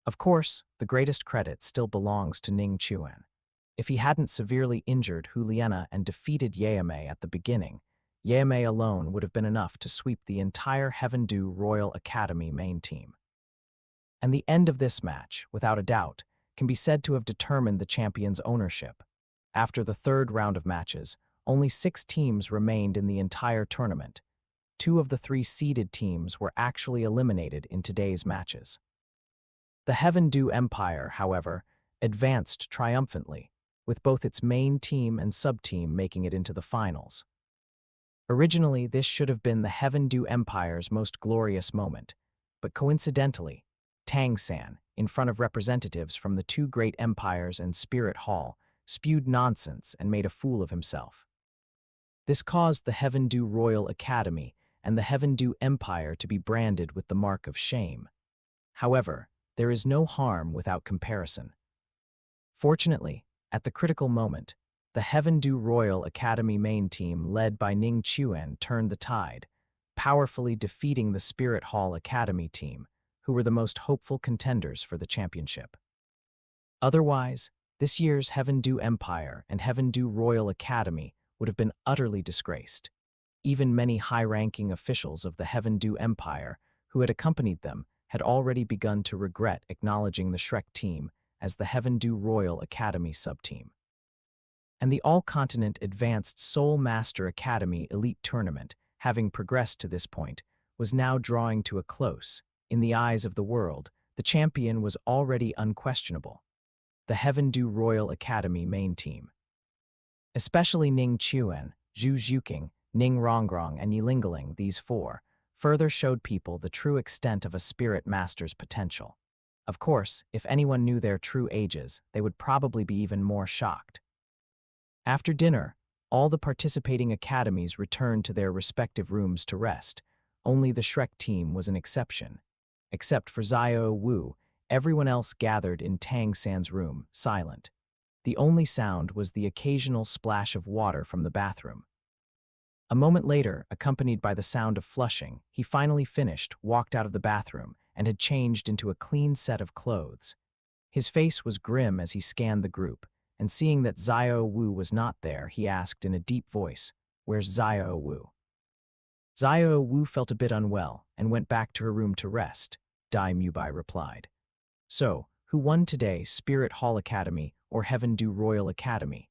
Of course, the greatest credit still belongs to Ning Chuan. If he hadn't severely injured Hu Liena and defeated Yamei at the beginning, Yamei alone would have been enough to sweep the entire Heaven Do Royal Academy main team. And the end of this match, without a doubt, can be said to have determined the champion's ownership. After the third round of matches, only 6 teams remained in the entire tournament. 2 of the 3 seeded teams were actually eliminated in today's matches. The Heaven-Do Empire, however, advanced triumphantly, with both its main team and sub-team making it into the finals. Originally, this should have been the Heaven-Do Empire's most glorious moment, but coincidentally, Tang-san, in front of representatives from the 2 great empires and Spirit Hall, spewed nonsense and made a fool of himself. This caused the Heaven-Do Royal Academy and the Heaven-Do Empire to be branded with the mark of shame. However, there is no harm without comparison. Fortunately, at the critical moment, the Heaven-Do Royal Academy main team led by Ning Chuan turned the tide, powerfully defeating the Spirit Hall Academy team, who were the most hopeful contenders for the championship. Otherwise, this year's Heaven-Do Empire and Heaven-Do Royal Academy would have been utterly disgraced. Even many high-ranking officials of the Heaven-Do Empire who had accompanied them had already begun to regret acknowledging the Shrek team as the Heaven-Do Royal Academy sub-team. And the All-Continent Advanced Soul Master Academy Elite Tournament, having progressed to this point, was now drawing to a close. In the eyes of the world, the champion was already unquestionable: the Heaven-Do Royal Academy main team. Especially Ning Chuan, Zhu Zhuqing, Ning Rongrong, and Yilingaling, these 4, further showed people the true extent of a spirit master's potential. Of course, if anyone knew their true ages, they would probably be even more shocked. After dinner, all the participating academies returned to their respective rooms to rest. Only the Shrek team was an exception. Except for Xiao Wu, everyone else gathered in Tang San's room, silent. The only sound was the occasional splash of water from the bathroom. A moment later, accompanied by the sound of flushing, he finally finished, walked out of the bathroom, and had changed into a clean set of clothes. His face was grim as he scanned the group, and seeing that Xiao Wu was not there, he asked in a deep voice, "Where's Xiao Wu?" Xiao Wu felt a bit unwell and went back to her room to rest, Dai Mubai replied. So, who won today, Spirit Hall Academy or Heaven-Do Royal Academy?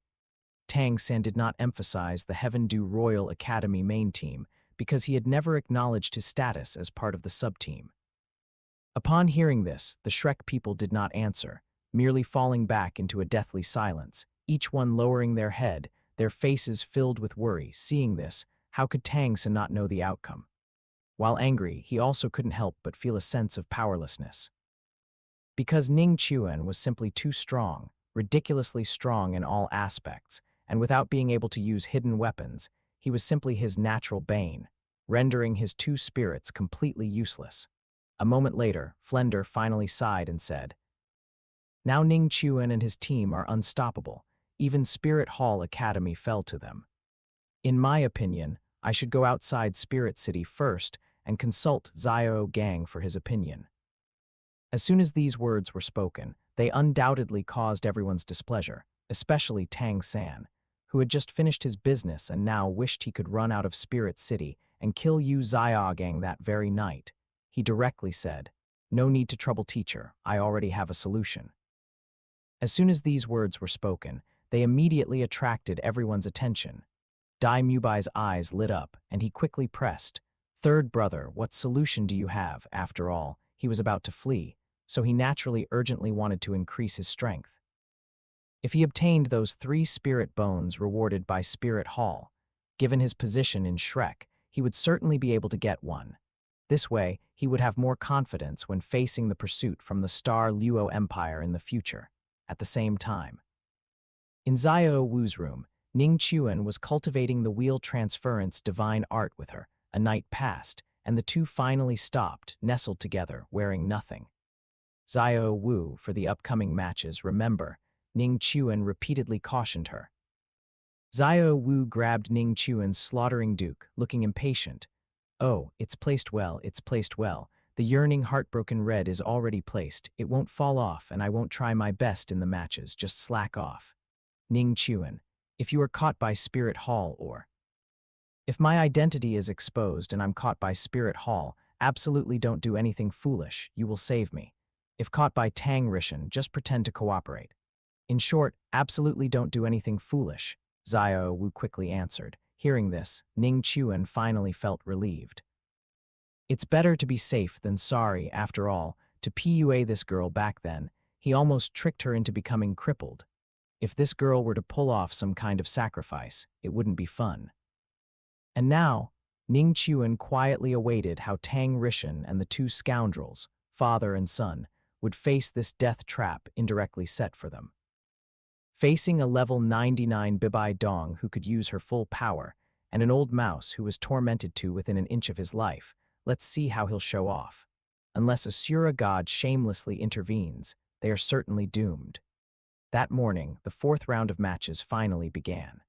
Tang San did not emphasize the Heaven-Do Royal Academy main team because he had never acknowledged his status as part of the sub-team. Upon hearing this, the Shrek people did not answer, merely falling back into a deathly silence, each one lowering their head, their faces filled with worry. Seeing this, how could Tang San not know the outcome? While angry, he also couldn't help but feel a sense of powerlessness. Because Ning Chuan was simply too strong, ridiculously strong in all aspects, and without being able to use hidden weapons, he was simply his natural bane, rendering his 2 spirits completely useless. A moment later, Flender finally sighed and said, "Now Ning Chuan and his team are unstoppable. Even Spirit Hall Academy fell to them. In my opinion, I should go outside Spirit City first and consult Xiao Gang for his opinion." As soon as these words were spoken, they undoubtedly caused everyone's displeasure, especially Tang San, who had just finished his business and now wished he could run out of Spirit City and kill Yu Xiaogang that very night. He directly said, "No need to trouble teacher, I already have a solution." As soon as these words were spoken, they immediately attracted everyone's attention. Dai Mubai's eyes lit up, and he quickly pressed, "Third brother, what solution do you have?" After all, he was about to flee, so he naturally urgently wanted to increase his strength. If he obtained those 3 spirit bones rewarded by Spirit Hall, given his position in Shrek, he would certainly be able to get one. This way, he would have more confidence when facing the pursuit from the Star Luo Empire in the future. At the same time, in Xiao Wu's room, Ning Chuan was cultivating the wheel transference divine art with her. A night passed, and the 2 finally stopped, nestled together, wearing nothing. Xiao Wu, for the upcoming matches, remember, Ning Chuan repeatedly cautioned her. Xiao Wu grabbed Ning Chuan's slaughtering duke, looking impatient. "Oh, it's placed well, it's placed well. The yearning heartbroken red is already placed. It won't fall off, and I won't try my best in the matches, just slack off." Ning Chuan, if you are caught by Spirit Hall or if my identity is exposed and I'm caught by Spirit Hall, absolutely don't do anything foolish, you will save me. If caught by Tang Rishan, just pretend to cooperate. In short, absolutely don't do anything foolish, Xiao Wu quickly answered. Hearing this, Ning Chuan finally felt relieved. It's better to be safe than sorry, after all. To PUA this girl back then, he almost tricked her into becoming crippled. If this girl were to pull off some kind of sacrifice, it wouldn't be fun. And now, Ning Chuan quietly awaited how Tang Rishan and the two scoundrels, father and son, would face this death trap indirectly set for them. Facing a level 99 Bibai Dong who could use her full power, and an old mouse who was tormented to within an inch of his life, let's see how he'll show off. Unless Asura God shamelessly intervenes, they are certainly doomed. That morning, the fourth round of matches finally began.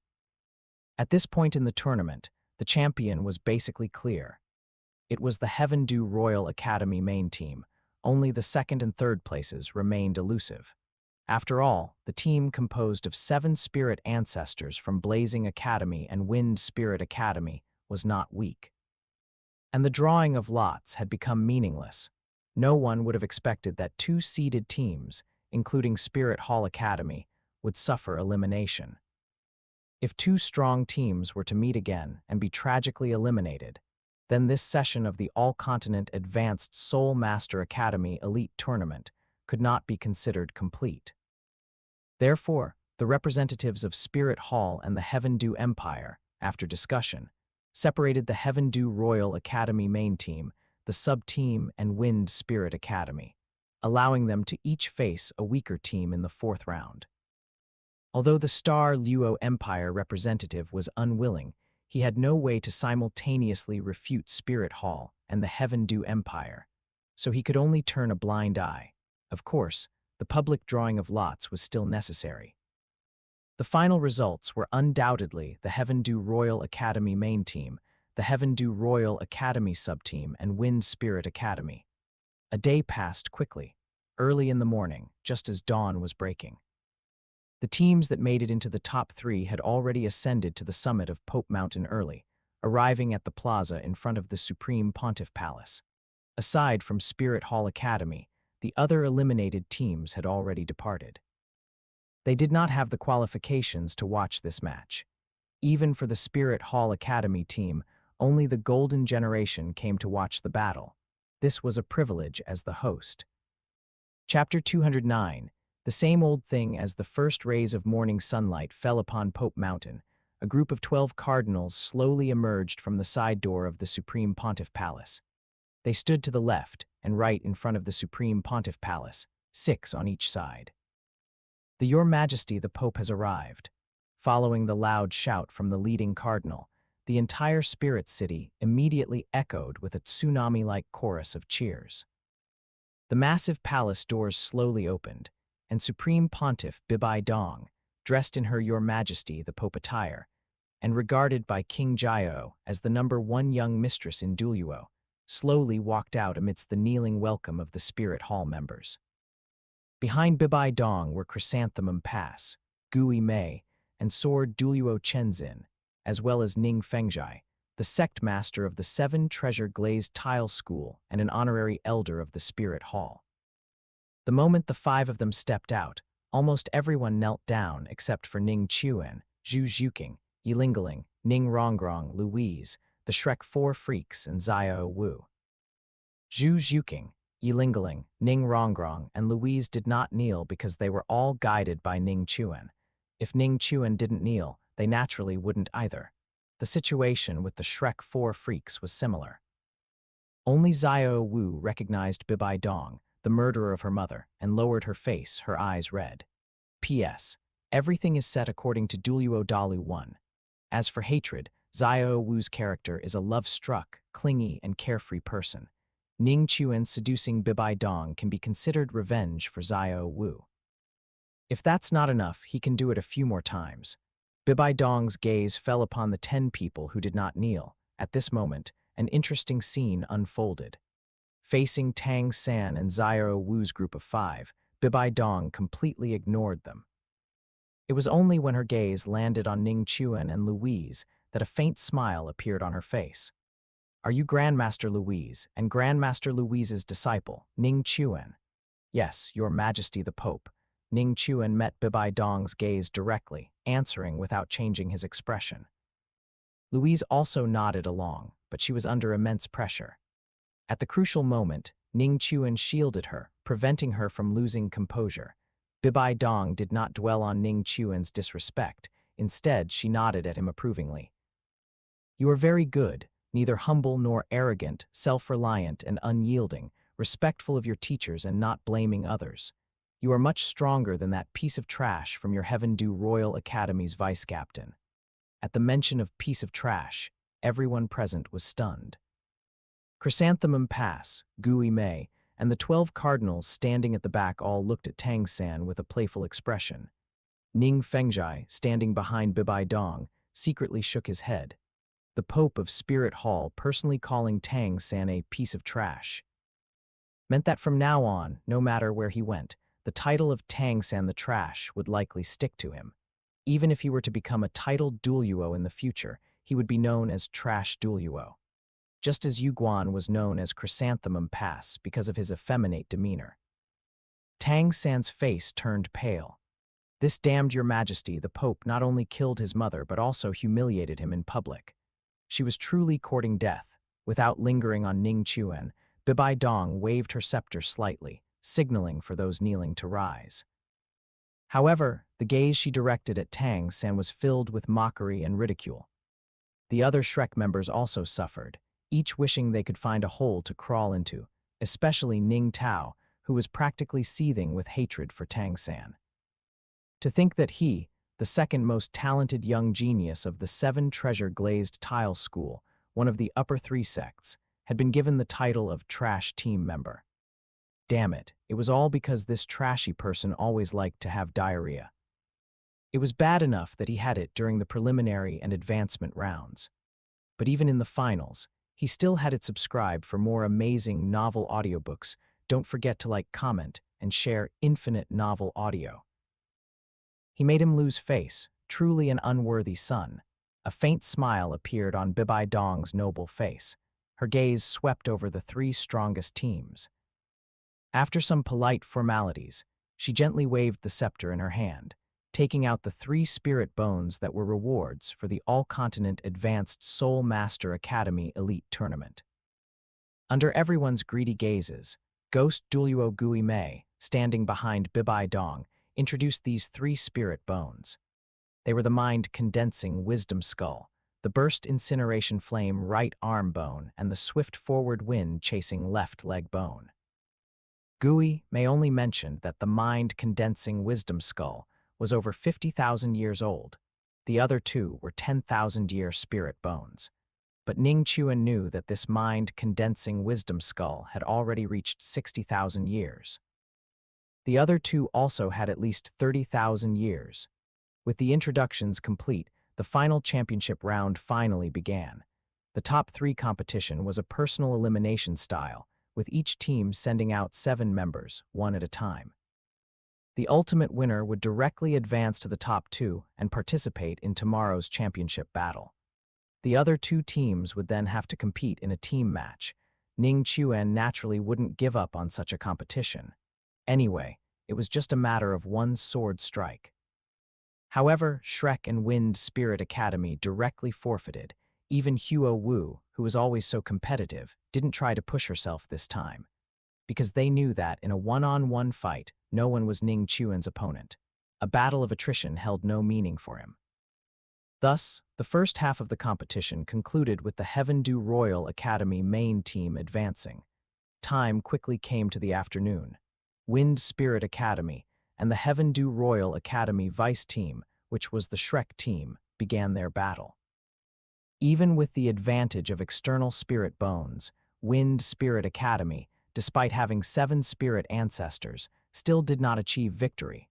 At this point in the tournament, the champion was basically clear. It was the Heaven Dew Royal Academy main team. Only the second and third places remained elusive. After all, the team composed of 7 spirit ancestors from Blazing Academy and Wind Spirit Academy was not weak. And the drawing of lots had become meaningless. No one would have expected that 2 seeded teams, including Spirit Hall Academy, would suffer elimination. If 2 strong teams were to meet again and be tragically eliminated, then this session of the All-Continent Advanced Soul Master Academy Elite Tournament could not be considered complete. Therefore, the representatives of Spirit Hall and the Heaven Dew Empire, after discussion, separated the Heaven Dew Royal Academy main team, the sub-team, and Wind Spirit Academy, allowing them to each face a weaker team in the 4th round. Although the Star Luo Empire representative was unwilling, he had no way to simultaneously refute Spirit Hall and the Heaven Dew Empire, so he could only turn a blind eye. Of course, the public drawing of lots was still necessary. The final results were undoubtedly the Heaven Dew Royal Academy main team, the Heaven Dew Royal Academy sub-team, and Wind Spirit Academy. A day passed quickly, early in the morning, just as dawn was breaking. The teams that made it into the top 3 had already ascended to the summit of Pope Mountain early, arriving at the plaza in front of the Supreme Pontiff Palace. Aside from Spirit Hall Academy, the other eliminated teams had already departed. They did not have the qualifications to watch this match. Even for the Spirit Hall Academy team, only the Golden Generation came to watch the battle. This was a privilege as the host. Chapter 209. The same old thing as the first rays of morning sunlight fell upon Pope Mountain. A group of 12 cardinals slowly emerged from the side door of the Supreme Pontiff Palace. They stood to the left and right in front of the Supreme Pontiff Palace, 6 on each side. Your Majesty, the Pope has arrived. Following the loud shout from the leading cardinal, the entire spirit city immediately echoed with a tsunami-like chorus of cheers. The massive palace doors slowly opened, and Supreme Pontiff Bibai Dong, dressed in her Your Majesty the Pope attire, and regarded by King Jiao as the #1 young mistress in Douluo, slowly walked out amidst the kneeling welcome of the Spirit Hall members. Behind Bibai Dong were Chrysanthemum Pass, Gui Mei, and Sword Douluo Chenzin, as well as Ning Fengjai, the sect master of the 7 Treasure Glazed Tile School and an honorary elder of the Spirit Hall. The moment the 5 of them stepped out, almost everyone knelt down except for Ning Chuan, Zhu Zhuking, Yilingaling, Ning Rongrong, Louise, the Shrek 4 Freaks, and Xiao Wu. Zhu Zhuking, Yilingaling, Ning Rongrong, and Louise did not kneel because they were all guided by Ning Chuan. If Ning Chuan didn't kneel, they naturally wouldn't either. The situation with the Shrek 4 Freaks was similar. Only Xiao Wu recognized Bibai Dong, the murderer of her mother, and lowered her face, her eyes red. P.S. Everything is set according to Douluo Dalu 1. As for hatred, Xiao Wu's character is a love-struck, clingy, and carefree person. Ning Chuan seducing Bibai Dong can be considered revenge for Xiao Wu. If that's not enough, he can do it a few more times. Bibai Dong's gaze fell upon the 10 people who did not kneel. At this moment, an interesting scene unfolded. Facing Tang San and Xiao Wu's group of 5, Bibai Dong completely ignored them. It was only when her gaze landed on Ning Chuan and Louise that a faint smile appeared on her face. Are you Grandmaster Louise and Grandmaster Louise's disciple, Ning Chuan? Yes, Your Majesty the Pope. Ning Chuan met Bibai Dong's gaze directly, answering without changing his expression. Louise also nodded along, but she was under immense pressure. At the crucial moment, Ning Chuan shielded her, preventing her from losing composure. Bibai Dong did not dwell on Ning Chuan's disrespect. Instead, she nodded at him approvingly. You are very good, neither humble nor arrogant, self-reliant and unyielding, respectful of your teachers and not blaming others. You are much stronger than that piece of trash from your Heaven-Due Royal Academy's vice-captain. At the mention of piece of trash, everyone present was stunned. Chrysanthemum Pass, Gui Mei, and the 12 cardinals standing at the back all looked at Tang San with a playful expression. Ning Fengzhai, standing behind Bibai Dong, secretly shook his head. The Pope of Spirit Hall personally calling Tang San a piece of trash meant that from now on, no matter where he went, the title of Tang San the Trash would likely stick to him. Even if he were to become a titled Douluo in the future, he would be known as Trash Douluo. Just as Yu Guan was known as Chrysanthemum Pass because of his effeminate demeanor. Tang San's face turned pale. This damned Your Majesty, the Pope not only killed his mother but also humiliated him in public. She was truly courting death. Without lingering on Ning Chuan, Bibai Dong waved her scepter slightly, signaling for those kneeling to rise. However, the gaze she directed at Tang San was filled with mockery and ridicule. The other Shrek members also suffered, each wishing they could find a hole to crawl into, especially Ning Tao, who was practically seething with hatred for Tang San. To think that he, the second most talented young genius of the 7 Treasure Glazed Tile School, one of the upper 3 sects, had been given the title of Trash Team Member. Damn it, it was all because this trashy person always liked to have diarrhea. It was bad enough that he had it during the preliminary and advancement rounds. But even in the finals, he still had it. Subscribe for more amazing novel audiobooks. Don't forget to like, comment, and share Infinite Novel Audio. He made him lose face, truly an unworthy son. A faint smile appeared on Bibai Dong's noble face. Her gaze swept over the 3 strongest teams. After some polite formalities, she gently waved the scepter in her hand, taking out the 3 spirit bones that were rewards for the All-Continent Advanced Soul Master Academy Elite Tournament. Under everyone's greedy gazes, Ghost Douluo Gui Mei, standing behind Bibai Dong, introduced these 3 spirit bones. They were the mind-condensing wisdom skull, the burst incineration flame right arm bone, and the swift forward wind chasing left leg bone. Gui Mei only mentioned that the mind-condensing wisdom skull was over 50,000 years old. The other 2 were 10,000-year spirit bones. But Ning Chuan knew that this mind-condensing wisdom skull had already reached 60,000 years. The other 2 also had at least 30,000 years. With the introductions complete, the final championship round finally began. The top 3 competition was a personal elimination style, with each team sending out 7 members, 1 at a time. The ultimate winner would directly advance to the top 2 and participate in tomorrow's championship battle. The other 2 teams would then have to compete in a team match. Ning Chuan naturally wouldn't give up on such a competition. Anyway, it was just a matter of 1 sword strike. However, Shrek and Wind Spirit Academy directly forfeited. Even Huo Wu, who was always so competitive, didn't try to push herself this time, because they knew that in a one-on-one fight, no one was Ning Chuan's opponent. A battle of attrition held no meaning for him. Thus, the first half of the competition concluded with the Heaven-Due Royal Academy main team advancing. Time quickly came to the afternoon. Wind Spirit Academy and the Heaven-Due Royal Academy vice team, which was the Shrek team, began their battle. Even with the advantage of external spirit bones, Wind Spirit Academy, despite having 7 spirit ancestors, still did not achieve victory.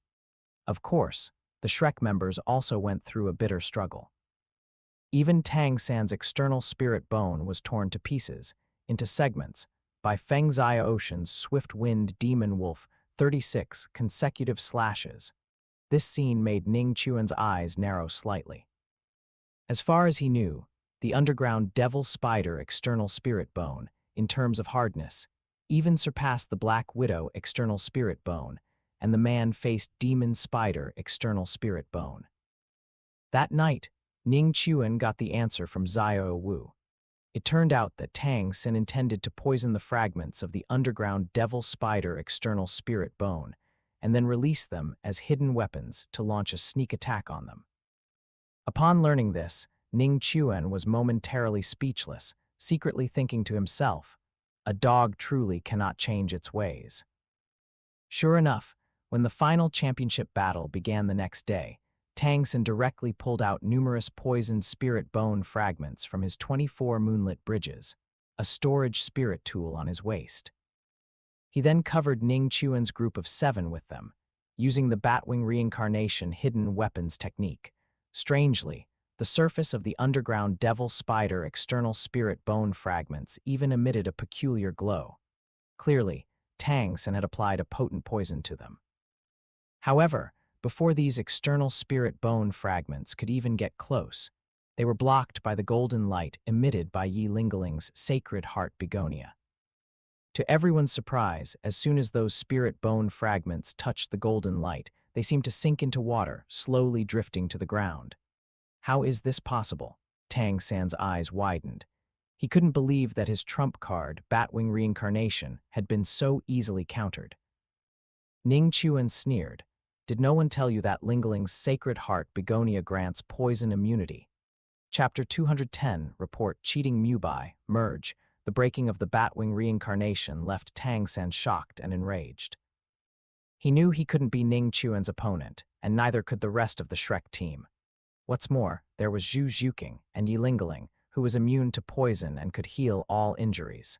Of course, the Shrek members also went through a bitter struggle. Even Tang San's external spirit bone was torn to pieces, into segments, by Feng Zia Ocean's Swift Wind Demon Wolf 36 consecutive slashes. This scene made Ning Chuan's eyes narrow slightly. As far as he knew, the underground Devil Spider external spirit bone, in terms of hardness, even surpassed the Black Widow external spirit bone, and the man-faced demon spider external spirit bone. That night, Ning Chuan got the answer from Xiao Wu. It turned out that Tang Xin intended to poison the fragments of the underground devil spider external spirit bone, and then release them as hidden weapons to launch a sneak attack on them. Upon learning this, Ning Chuan was momentarily speechless, secretly thinking to himself, "A dog truly cannot change its ways." Sure enough, when the final championship battle began the next day, Tang Xin directly pulled out numerous poisoned spirit bone fragments from his 24 moonlit bridges, a storage spirit tool on his waist. He then covered Ning Chuan's group of 7 with them, using the Batwing reincarnation hidden weapons technique. Strangely, the surface of the underground devil spider external spirit bone fragments even emitted a peculiar glow. Clearly, Tang Xin had applied a potent poison to them. However, before these external spirit bone fragments could even get close, they were blocked by the golden light emitted by Yi Lingling's sacred heart begonia. To everyone's surprise, as soon as those spirit bone fragments touched the golden light, they seemed to sink into water, slowly drifting to the ground. How is this possible? Tang Xin's eyes widened. He couldn't believe that his trump card, Batwing reincarnation, had been so easily countered. Ning Chuan sneered. Did no one tell you that Lingling's sacred heart begonia grants poison immunity? Chapter 210, Report Cheating Mubai, Merge. The breaking of the Batwing reincarnation left Tang Xin shocked and enraged. He knew he couldn't be Ning Chuan's opponent, and neither could the rest of the Shrek team. What's more, there was Zhu Zhuqing and Yi Lingling, who was immune to poison and could heal all injuries.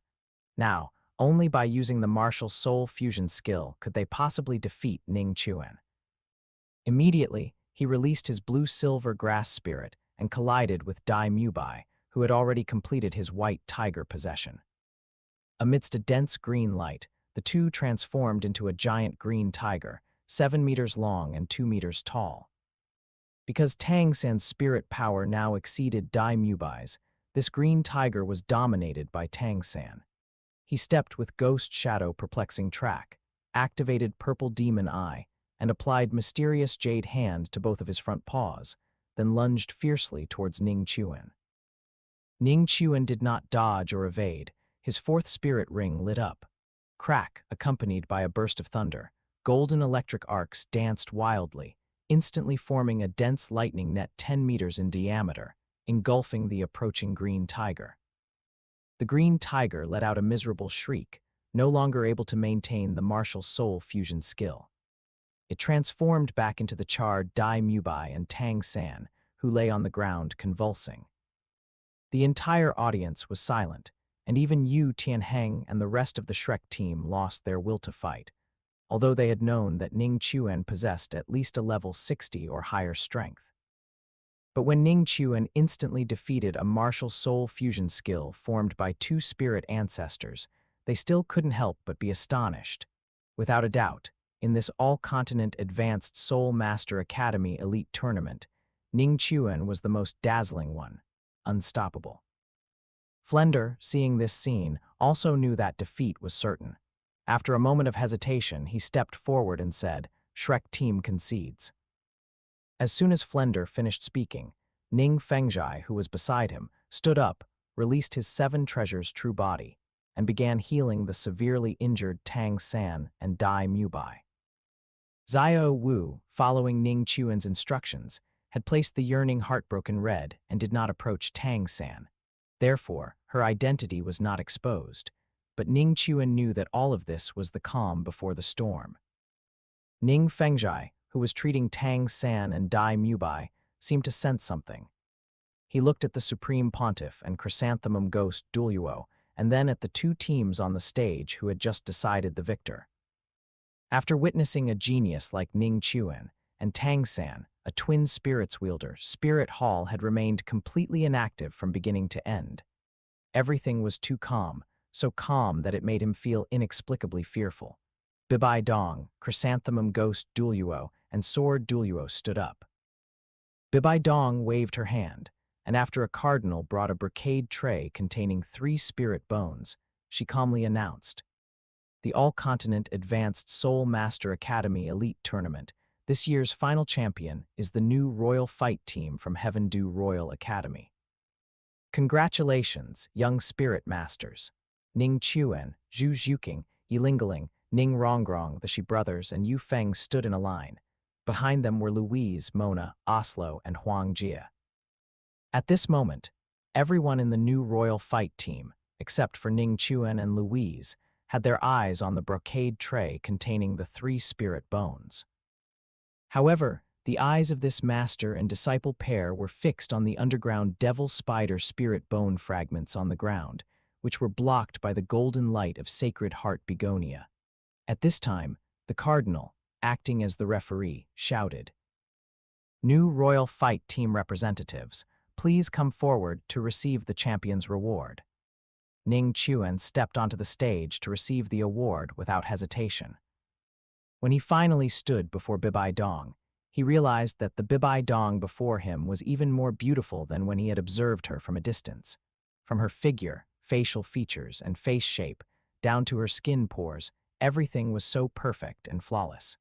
Now, only by using the martial soul fusion skill could they possibly defeat Ning Chuan. Immediately, he released his blue-silver grass spirit and collided with Dai Mubai, who had already completed his white tiger possession. Amidst a dense green light, the two transformed into a giant green tiger, 7 meters long and 2 meters tall. Because Tang Xin's spirit power now exceeded Dai Mubai's, this green tiger was dominated by Tang Xin. He stepped with Ghost Shadow Perplexing Track, activated Purple Demon Eye, and applied Mysterious Jade Hand to both of his front paws, then lunged fiercely towards Ning Chuan. Ning Chuan did not dodge or evade. His fourth spirit ring lit up. Crack, accompanied by a burst of thunder, golden electric arcs danced wildly, instantly forming a dense lightning net 10 meters in diameter, engulfing the approaching green tiger. The green tiger let out a miserable shriek, no longer able to maintain the martial soul fusion skill. It transformed back into the charred Dai Mubai and Tang San, who lay on the ground convulsing. The entire audience was silent, and even Yu Tianheng and the rest of the Shrek team lost their will to fight, although they had known that Ning Chuan possessed at least a level 60 or higher strength. But when Ning Chuan instantly defeated a martial soul fusion skill formed by 2 spirit ancestors, they still couldn't help but be astonished. Without a doubt, in this all-continent Advanced Soul Master Academy Elite Tournament, Ning Chuan was the most dazzling one, unstoppable. Flender, seeing this scene, also knew that defeat was certain. After a moment of hesitation, he stepped forward and said, "Shrek team concedes." As soon as Flender finished speaking, Ning Fengzhai, who was beside him, stood up, released his 7 treasures true body, and began healing the severely injured Tang San and Dai Mubai. Xiao Wu, following Ning Chuan's instructions, had placed the yearning heartbroken red and did not approach Tang San. Therefore, her identity was not exposed, but Ning Chuan knew that all of this was the calm before the storm. Ning Fengzhai, who was treating Tang San and Dai Mubai, seemed to sense something. He looked at the Supreme Pontiff and Chrysanthemum Ghost Douluo, and then at the 2 teams on the stage who had just decided the victor. After witnessing a genius like Ning Chuan and Tang San, a twin spirits wielder, Spirit Hall had remained completely inactive from beginning to end. Everything was too calm, so calm that it made him feel inexplicably fearful. Bibai Dong, Chrysanthemum Ghost Douluo, and Sword Douluo stood up. Bibai Dong waved her hand, and after a cardinal brought a brocade tray containing 3 spirit bones, she calmly announced, the All-Continent Advanced Soul Master Academy Elite Tournament. This year's final champion is the new Royal Fight team from Heaven Do Royal Academy. Congratulations, young spirit masters. Ning Chuan, Zhu Zhuqing, Yilingaling, Ning Rongrong, the Shi brothers, and Yu Feng stood in a line. Behind them were Louise, Mona, Oslo, and Huang Jia. At this moment, everyone in the new Royal Fight team, except for Ning Chuan and Louise, had their eyes on the brocade tray containing the 3 spirit bones. However, the eyes of this master and disciple pair were fixed on the underground devil spider spirit bone fragments on the ground, which were blocked by the golden light of Sacred Heart Begonia. At this time, the cardinal, acting as the referee, shouted, "New Royal Fight Team representatives, please come forward to receive the champion's reward." Ning Chuan stepped onto the stage to receive the award without hesitation. When he finally stood before Bibai Dong, he realized that the Bibai Dong before him was even more beautiful than when he had observed her from a distance. From her figure, facial features, and face shape, down to her skin pores, everything was so perfect and flawless.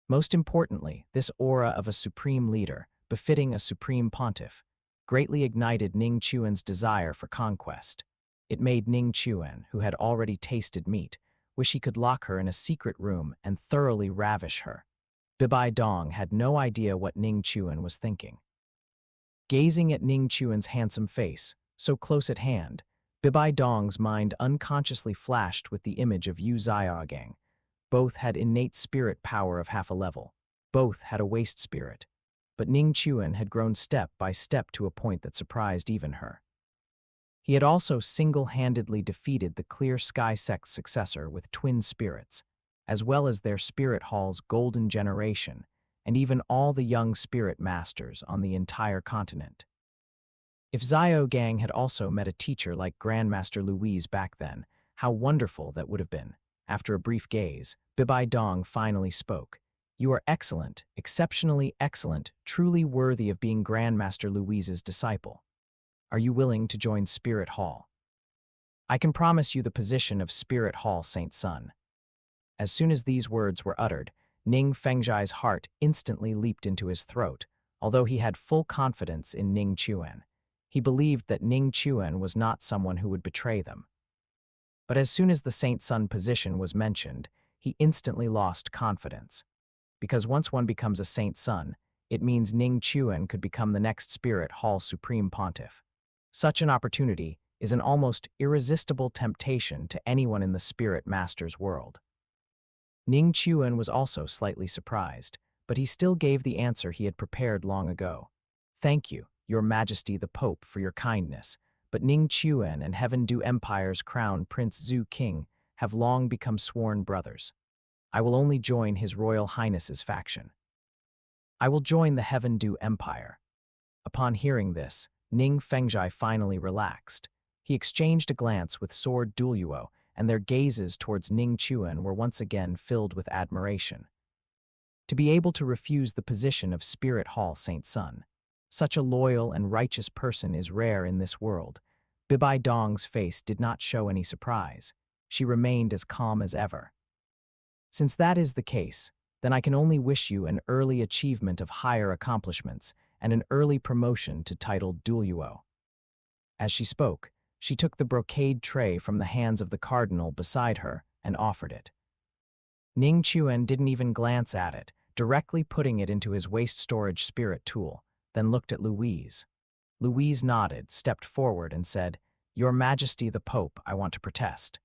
Most importantly, this aura of a supreme leader, befitting a supreme pontiff, greatly ignited Ning Chuan's desire for conquest. It made Ning Chuan, who had already tasted meat, wish he could lock her in a secret room and thoroughly ravish her. Bibai Dong had no idea what Ning Chuan was thinking. Gazing at Ning Chuan's handsome face, so close at hand, Bibai Dong's mind unconsciously flashed with the image of Yu Xiaogang. Both had innate spirit power of half a level. Both had a waste spirit. But Ning Chuan had grown step by step to a point that surprised even her. He had also single-handedly defeated the Clear Sky Sect's successor with twin spirits, as well as their spirit hall's golden generation, and even all the young spirit masters on the entire continent. If Xiaogang had also met a teacher like Grandmaster Louise back then, how wonderful that would have been. After a brief gaze, Bibai Dong finally spoke. "You are excellent, exceptionally excellent, truly worthy of being Grandmaster Louise's disciple. Are you willing to join Spirit Hall? I can promise you the position of Spirit Hall Saint Sun." As soon as these words were uttered, Ning Fengzhai's heart instantly leaped into his throat, although he had full confidence in Ning Chuan. He believed that Ning Chuan was not someone who would betray them. But as soon as the Saint Sun position was mentioned, he instantly lost confidence. Because once one becomes a Saint Sun, it means Ning Chuan could become the next Spirit Hall Supreme Pontiff. Such an opportunity is an almost irresistible temptation to anyone in the Spirit Master's world. Ning Chuan was also slightly surprised, but he still gave the answer he had prepared long ago. "Thank you, Your Majesty the Pope, for your kindness, but Ning Chuan and Heaven Do Empire's Crown Prince Zhu King have long become sworn brothers. I will only join His Royal Highness's faction. I will join the Heaven Do Empire." Upon hearing this, Ning Fengzhai finally relaxed. He exchanged a glance with Sword Douluo, and their gazes towards Ning Chuan were once again filled with admiration. To be able to refuse the position of Spirit Hall Saint Sun, such a loyal and righteous person is rare in this world. Bibai Dong's face did not show any surprise. She remained as calm as ever. "Since that is the case, then I can only wish you an early achievement of higher accomplishments and an early promotion to title Douluo." As she spoke, she took the brocade tray from the hands of the cardinal beside her and offered it. Ning Chuan didn't even glance at it, directly putting it into his waste storage spirit tool, then looked at Louise. Louise nodded, stepped forward, and said, "Your Majesty the Pope, I want to protest.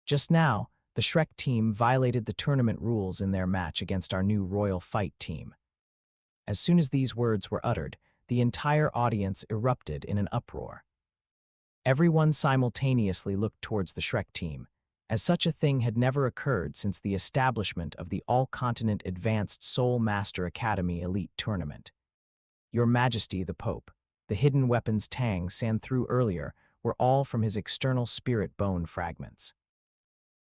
Just now, the Shrek team violated the tournament rules in their match against our new Royal Fight team." As soon as these words were uttered, the entire audience erupted in an uproar. Everyone simultaneously looked towards the Shrek team, as such a thing had never occurred since the establishment of the All-Continent Advanced Soul Master Academy Elite Tournament. "Your Majesty the Pope, the hidden weapons Tang san threw earlier were all from his external spirit bone fragments.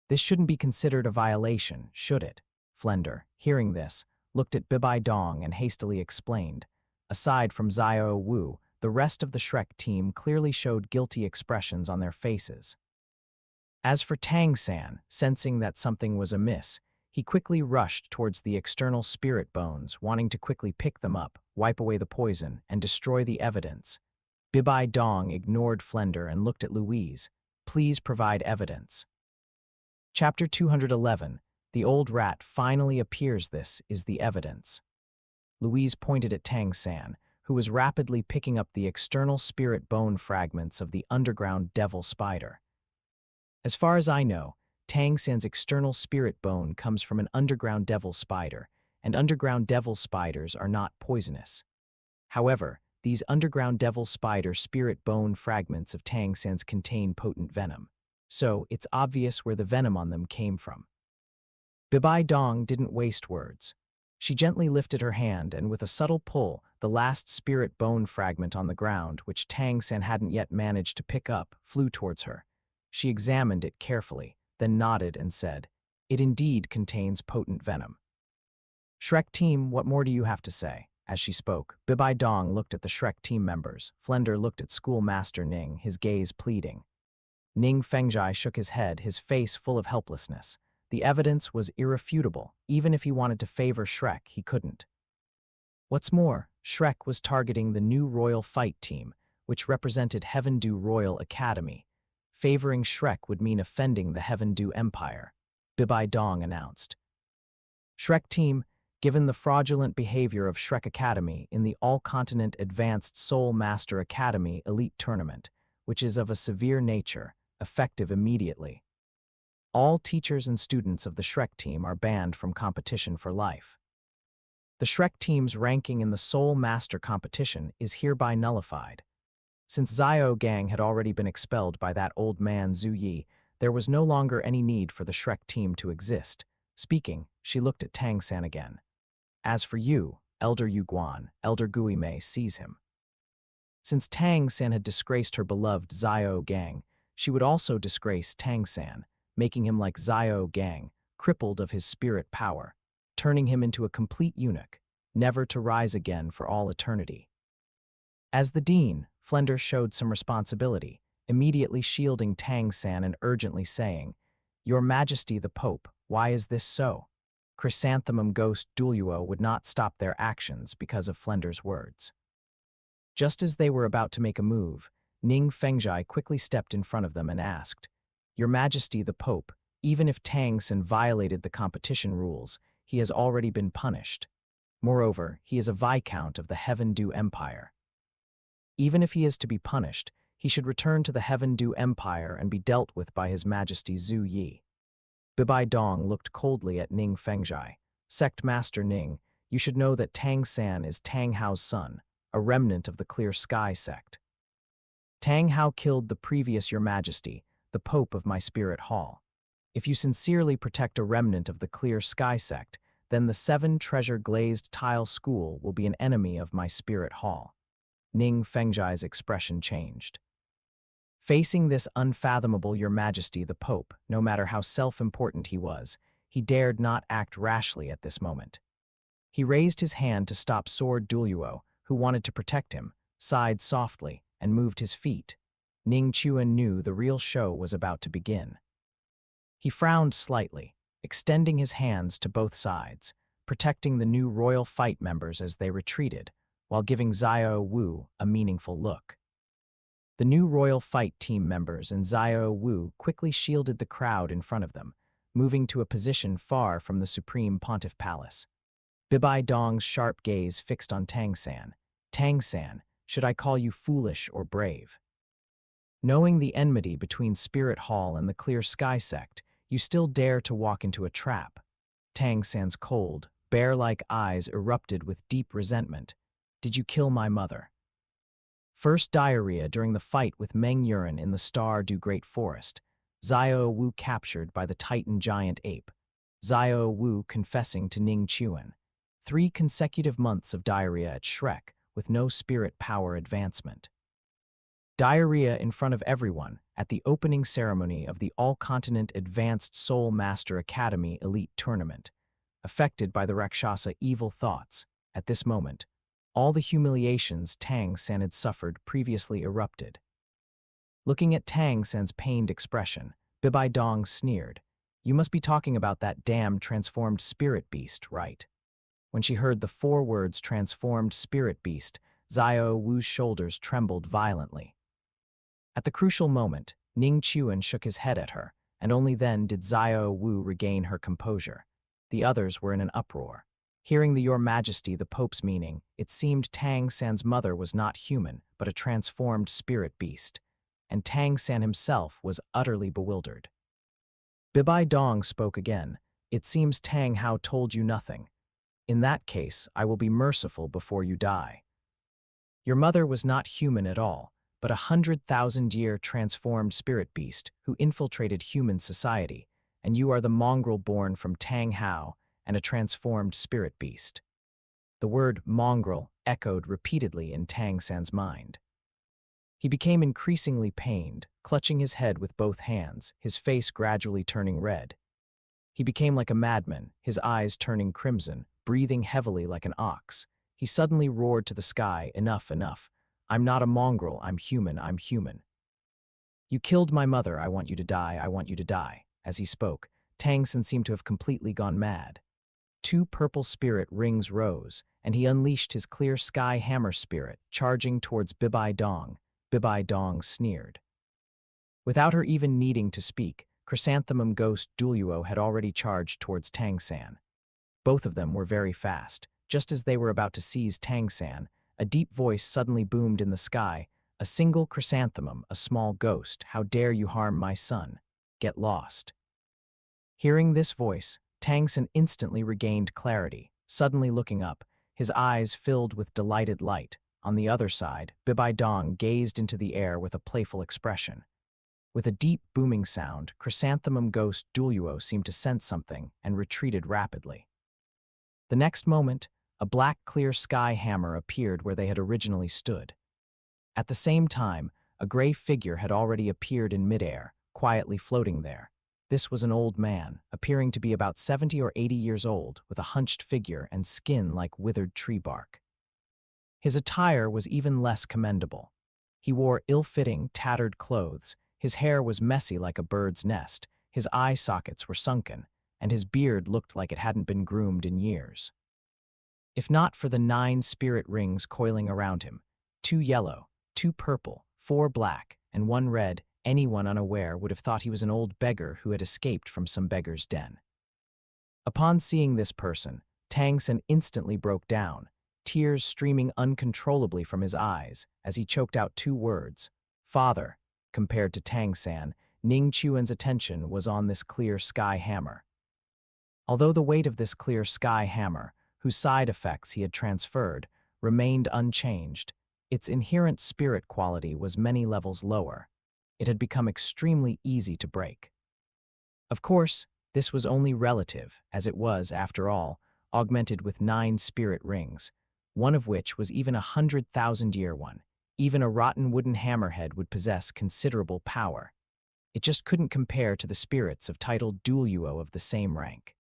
This shouldn't be considered a violation, should it?" Flender, hearing this, looked at Bibai Dong and hastily explained. Aside from Xiao Wu, the rest of the Shrek team clearly showed guilty expressions on their faces. As for Tang-san, sensing that something was amiss, he quickly rushed towards the external spirit bones, wanting to quickly pick them up, wipe away the poison, and destroy the evidence. Bibai Dong ignored Flender and looked at Louise. Please provide evidence. Chapter 211. The old rat finally appears. This is the evidence. Louise pointed at Tang-san, who was rapidly picking up the external spirit bone fragments of the underground devil spider. As far as I know, Tang-san's external spirit bone comes from an underground devil spider, and underground devil spiders are not poisonous. However, these underground devil spider spirit bone fragments of Tang-san's contain potent venom, so it's obvious where the venom on them came from. Bibai Dong didn't waste words. She gently lifted her hand and with a subtle pull, the last spirit bone fragment on the ground, which Tang-san hadn't yet managed to pick up, flew towards her. She examined it carefully, then nodded and said, "It indeed contains potent venom." Shrek team, what more do you have to say? As she spoke, Bibai Dong looked at the Shrek team members. Flender looked at schoolmaster Ning, his gaze pleading. Ning Fengjai shook his head, his face full of helplessness. The evidence was irrefutable. Even if he wanted to favor Shrek, he couldn't. What's more, Shrek was targeting the new Royal Fight Team, which represented Heavendew Royal Academy. Favoring Shrek would mean offending the Heavendew Empire, Bibai Dong announced. Shrek team, given the fraudulent behavior of Shrek Academy in the All-Continent Advanced Soul Master Academy Elite Tournament, which is of a severe nature, effective immediately. All teachers and students of the Shrek team are banned from competition for life. The Shrek team's ranking in the Soul Master competition is hereby nullified. Since Xiao Gang had already been expelled by that old man Zhu Yi, there was no longer any need for the Shrek team to exist. Speaking, she looked at Tang-san again. As for you, Elder Yu Guan, Elder Gui Mei sees him. Since Tang-san had disgraced her beloved Xiao Gang, she would also disgrace Tang-san, making him like Xiao Gang, crippled of his spirit power, turning him into a complete eunuch, never to rise again for all eternity. As the dean, Flender showed some responsibility, immediately shielding Tang-san and urgently saying, "Your Majesty the Pope, why is this so?" Chrysanthemum Ghost Douluo would not stop their actions because of Flender's words. Just as they were about to make a move, Ning Fengjai quickly stepped in front of them and asked, "Your Majesty the Pope, even if Tang-san violated the competition rules, he has already been punished. Moreover, he is a Viscount of the Heavendew Empire. Even if he is to be punished, he should return to the Heavendew Empire and be dealt with by His Majesty Zhu Yi." Bibai Dong looked coldly at Ning Fengjai. "Sect Master Ning, you should know that Tang-san is Tang Hao's son, a remnant of the Clear Sky sect. Tang Hao killed the previous Your Majesty, the Pope of my Spirit Hall. If you sincerely protect a remnant of the Clear Sky sect, then the 7 treasure glazed tile school will be an enemy of my Spirit Hall." Ning Fengjai's expression changed. Facing this unfathomable Your Majesty the Pope, no matter how self-important he was, he dared not act rashly at this moment. He raised his hand to stop Sword Douluo, who wanted to protect him, sighed softly, and moved his feet. Ning Chuan knew the real show was about to begin. He frowned slightly, extending his hands to both sides, protecting the new Royal Fight members as they retreated, while giving Xiao Wu a meaningful look. The new Royal Fight team members and Xiao Wu quickly shielded the crowd in front of them, moving to a position far from the Supreme Pontiff Palace. Bibai Dong's sharp gaze fixed on Tang-san. "Tang-san, should I call you foolish or brave? Knowing the enmity between Spirit Hall and the Clear Sky sect, you still dare to walk into a trap." Tang-san's cold, bear-like eyes erupted with deep resentment. "Did you kill my mother?" First diarrhea during the fight with Meng Yuren in the Stardew Great Forest. Xiao Wu captured by the Titan giant ape. Xiao Wu confessing to Ning Chuan. 3 consecutive months of diarrhea at Shrek with no spirit power advancement. Diarrhea in front of everyone at the opening ceremony of the All-Continent Advanced Soul Master Academy Elite Tournament. Affected by the Rakshasa evil thoughts, at this moment, all the humiliations Tang-san had suffered previously erupted. Looking at Tang-san's pained expression, Bibai Dong sneered. You must be talking about that damn transformed spirit beast, right? When she heard the 4 words transformed spirit beast, Xiao Wu's shoulders trembled violently. At the crucial moment, Ning Chuan shook his head at her, and only then did Xiao Wu regain her composure. The others were in an uproar. Hearing the Your Majesty, the Pope's meaning, it seemed Tang San's mother was not human, but a transformed spirit beast, and Tang San himself was utterly bewildered. Bibai Dong spoke again. It seems Tang Hao told you nothing. In that case, I will be merciful before you die. Your mother was not human at all, but a 100,000-year transformed spirit beast who infiltrated human society, and you are the mongrel born from Tang Hao and a transformed spirit beast. The word mongrel echoed repeatedly in Tang San's mind. He became increasingly pained, clutching his head with both hands, his face gradually turning red. He became like a madman, his eyes turning crimson, breathing heavily like an ox. He suddenly roared to the sky, enough, enough. I'm not a mongrel, I'm human, I'm human. You killed my mother, I want you to die, I want you to die. As he spoke, Tang San seemed to have completely gone mad. 2 purple spirit rings rose, and he unleashed his clear sky hammer spirit, charging towards Bibai Dong. Bibai Dong sneered. Without her even needing to speak, Chrysanthemum Ghost Douluo had already charged towards Tang San. Both of them were very fast. Just as they were about to seize Tang San, a deep voice suddenly boomed in the sky. A single chrysanthemum, a small ghost, how dare you harm my son? Get lost. Hearing this voice, Tang San instantly regained clarity. Suddenly looking up, his eyes filled with delighted light. On the other side, Bibai Dong gazed into the air with a playful expression. With a deep booming sound, Chrysanthemum Ghost Douluo seemed to sense something and retreated rapidly. The next moment, a black clear sky hammer appeared where they had originally stood. At the same time, a gray figure had already appeared in midair, quietly floating there. This was an old man, appearing to be about 70 or 80 years old, with a hunched figure and skin like withered tree bark. His attire was even less commendable. He wore ill-fitting, tattered clothes, his hair was messy like a bird's nest, his eye sockets were sunken, and his beard looked like it hadn't been groomed in years. If not for the 9 spirit rings coiling around him, 2 yellow, 2 purple, 4 black, and 1 red, anyone unaware would have thought he was an old beggar who had escaped from some beggar's den. Upon seeing this person, Tang San instantly broke down, tears streaming uncontrollably from his eyes as he choked out 2 words, "Father." Compared to Tang San, Ning Chuan's attention was on this clear sky hammer. Although the weight of this clear sky hammer, whose side effects he had transferred, remained unchanged, its inherent spirit quality was many levels lower. It had become extremely easy to break. Of course, this was only relative, as it was, after all, augmented with 9 spirit rings, one of which was even a 100,000-year one. Even a rotten wooden hammerhead would possess considerable power. It just couldn't compare to the spirits of titled Douluo of the same rank.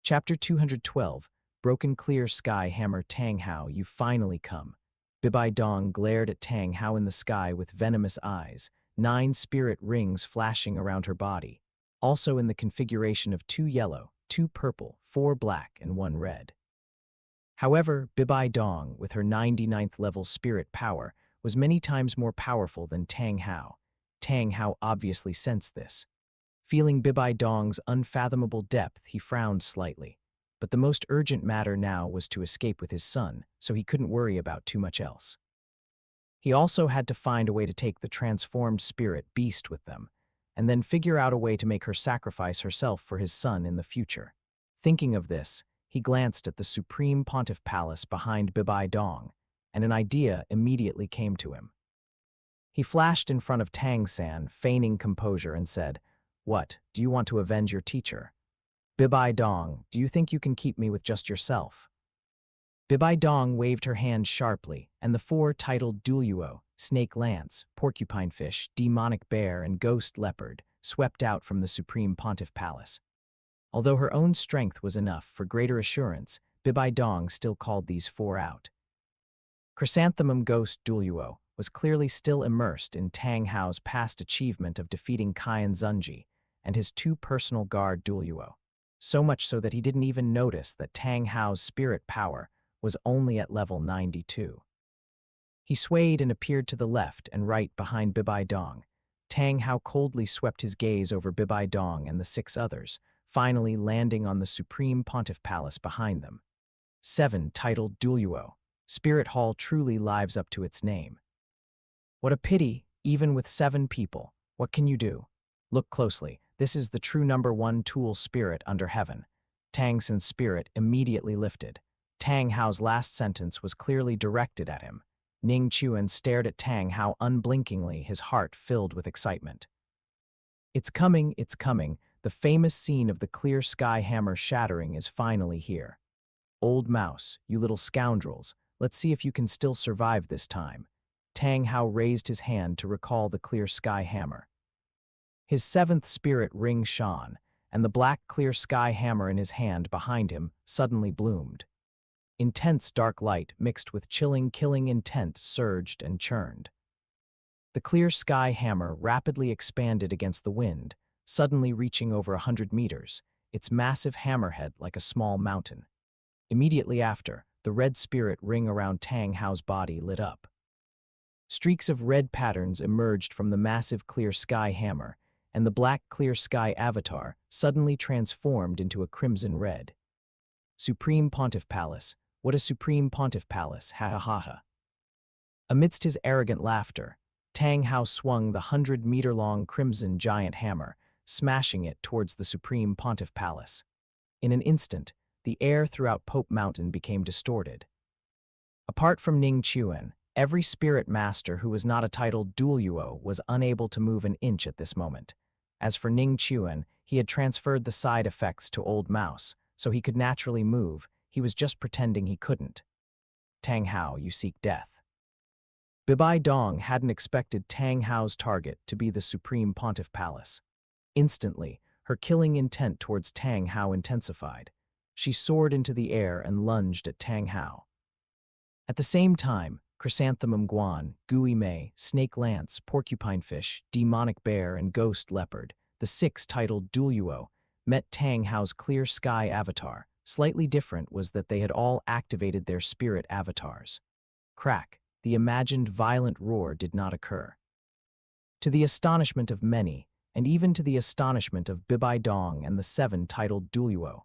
Chapter 212, Broken Clear Sky Hammer Tang Hao, you finally come. Bibai Dong glared at Tang Hao in the sky with venomous eyes, 9 spirit rings flashing around her body, also in the configuration of 2 yellow, 2 purple, 4 black, and 1 red. However, Bibai Dong, with her 99th level spirit power, was many times more powerful than Tang Hao. Tang Hao obviously sensed this. Feeling Bibai Dong's unfathomable depth, he frowned slightly. But the most urgent matter now was to escape with his son, so he couldn't worry about too much else. He also had to find a way to take the transformed spirit beast with them, and then figure out a way to make her sacrifice herself for his son in the future. Thinking of this, he glanced at the Supreme Pontiff Palace behind Bibai Dong, and an idea immediately came to him. He flashed in front of Tang San, feigning composure, and said, "What, do you want to avenge your teacher? Bibai Dong, do you think you can keep me with just yourself?" Bibai Dong waved her hand sharply, and the 4 titled Douluo, Snake Lance, Porcupine Fish, Demonic Bear, and Ghost Leopard swept out from the Supreme Pontiff Palace. Although her own strength was enough for greater assurance, Bibai Dong still called these 4 out. Chrysanthemum Ghost Douluo was clearly still immersed in Tang Hao's past achievement of defeating Qian Zunji and his two personal guard Douluo, so much so that he didn't even notice that Tang Hao's spirit power was only at level 92. He swayed and appeared to the left and right behind Bibai Dong. Tang Hao coldly swept his gaze over Bibai Dong and the 6 others, finally landing on the Supreme Pontiff Palace behind them. 7, titled Douluo. Spirit Hall truly lives up to its name. What a pity, even with 7 people. What can you do? Look closely. This is the true #1 tool spirit under heaven. Tang Xin's spirit immediately lifted. Tang Hao's last sentence was clearly directed at him. Ning Chuan stared at Tang Hao unblinkingly, his heart filled with excitement. It's coming, it's coming. The famous scene of the clear sky hammer shattering is finally here. Old mouse, you little scoundrels, let's see if you can still survive this time. Tang Hao raised his hand to recall the clear sky hammer. His 7th spirit ring shone, and the black clear sky hammer in his hand behind him suddenly bloomed. Intense dark light mixed with chilling, killing intent surged and churned. The clear sky hammer rapidly expanded against the wind, suddenly reaching over 100 meters, its massive hammerhead like a small mountain. Immediately after, the red spirit ring around Tang Hao's body lit up. Streaks of red patterns emerged from the massive clear sky hammer, and the black clear sky avatar suddenly transformed into a crimson red. Supreme Pontiff Palace. What a Supreme Pontiff Palace, ha ha ha ha. Amidst his arrogant laughter, Tang Hao swung the 100-meter-long crimson giant hammer, smashing it towards the Supreme Pontiff Palace. In an instant, the air throughout Pope Mountain became distorted. Apart from Ning Chuan, every spirit master who was not a titled Douluo was unable to move an inch at this moment. As for Ning Chuan, he had transferred the side effects to Old Mouse, so he could naturally move. He was just pretending he couldn't. Tang Hao, you seek death. Bibai Dong hadn't expected Tang Hao's target to be the Supreme Pontiff Palace. Instantly, her killing intent towards Tang Hao intensified. She soared into the air and lunged at Tang Hao. At the same time, Chrysanthemum Guan, Gui Mei, Snake Lance, Porcupine Fish, Demonic Bear, and Ghost Leopard, the 6 titled Douluo, met Tang Hao's clear sky avatar. Slightly different was that they had all activated their spirit avatars. Crack, the imagined violent roar did not occur. To the astonishment of many, and even to the astonishment of Bibai Dong and the 7 titled Douluo,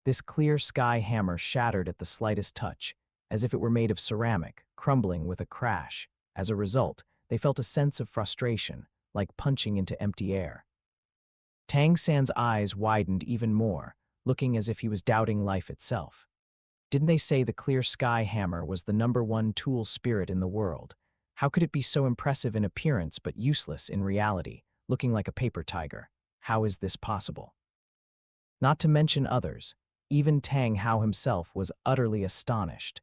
this clear sky hammer shattered at the slightest touch, as if it were made of ceramic, crumbling with a crash. As a result, they felt a sense of frustration, like punching into empty air. Tang San's eyes widened even more, looking as if he was doubting life itself. Didn't they say the clear sky hammer was the #1 tool spirit in the world? How could it be so impressive in appearance but useless in reality, looking like a paper tiger? How is this possible? Not to mention others, even Tang Hao himself was utterly astonished,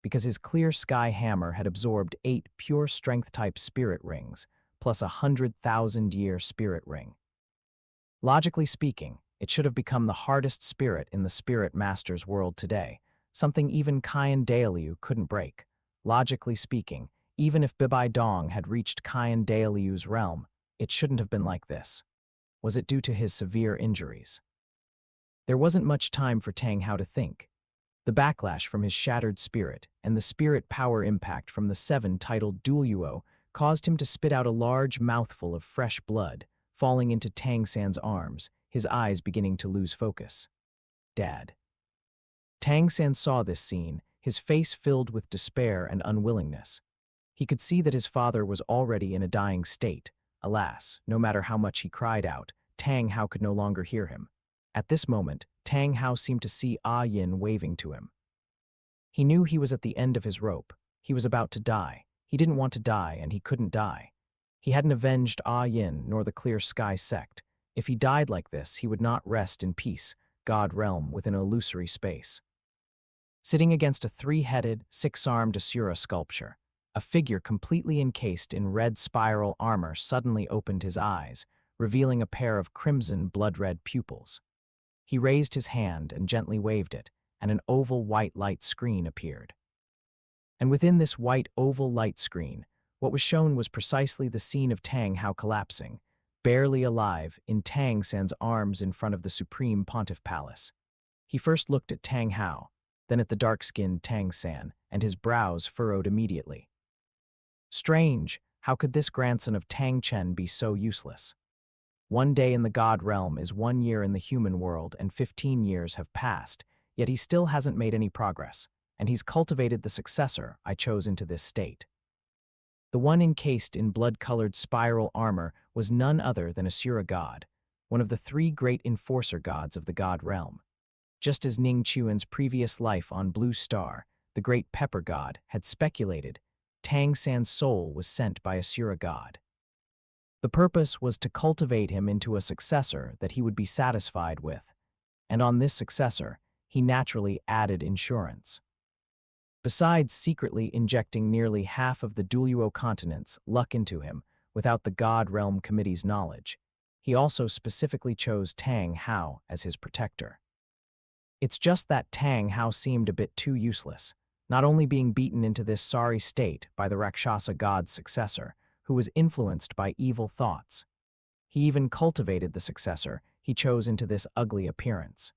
because his clear sky hammer had absorbed 8 pure strength-type spirit rings, plus a 100,000-year spirit ring. Logically speaking, it should have become the hardest spirit in the spirit master's world today, something even Qian Dalu couldn't break. Logically speaking, even if Bibai Dong had reached Qian Dalu's realm, it shouldn't have been like this. Was it due to his severe injuries? There wasn't much time for Tang Hao to think. The backlash from his shattered spirit and the spirit power impact from the 7 titled Douluo caused him to spit out a large mouthful of fresh blood, falling into Tang San's arms, his eyes beginning to lose focus. Dad. Tang San saw this scene, his face filled with despair and unwillingness. He could see that his father was already in a dying state. Alas, no matter how much he cried out, Tang Hao could no longer hear him. At this moment, Tang Hao seemed to see Ah Yin waving to him. He knew he was at the end of his rope. He was about to die. He didn't want to die, and he couldn't die. He hadn't avenged Ah Yin nor the Clear Sky sect. If he died like this, he would not rest in peace, God realm within an illusory space. Sitting against a 3-headed, 6-armed Asura sculpture, a figure completely encased in red spiral armor suddenly opened his eyes, revealing a pair of crimson blood-red pupils. He raised his hand and gently waved it, and an oval white light screen appeared. And within this white oval light screen What was shown was precisely the scene of Tang Hao collapsing, barely alive, in Tang San's arms in front of the Supreme Pontiff Palace. He first looked at Tang Hao, then at the dark-skinned Tang San, and his brows furrowed immediately. Strange, how could this grandson of Tang Chen be so useless? One day in the God realm is 1 year in the human world, and 15 years have passed, yet he still hasn't made any progress, and he's cultivated the successor I chose into this state. The one encased in blood-colored spiral armor was none other than Asura God, one of the 3 great enforcer gods of the God realm. Just as Ning Chuan's previous life on Blue Star, the great pepper god, had speculated, Tang San's soul was sent by Asura God. The purpose was to cultivate him into a successor that he would be satisfied with, and on this successor, he naturally added insurance. Besides secretly injecting nearly half of the Douluo Continent's luck into him without the God Realm Committee's knowledge, he also specifically chose Tang Hao as his protector. It's just that Tang Hao seemed a bit too useless, not only being beaten into this sorry state by the Rakshasa god's successor, who was influenced by evil thoughts. He even cultivated the successor he chose into this ugly appearance.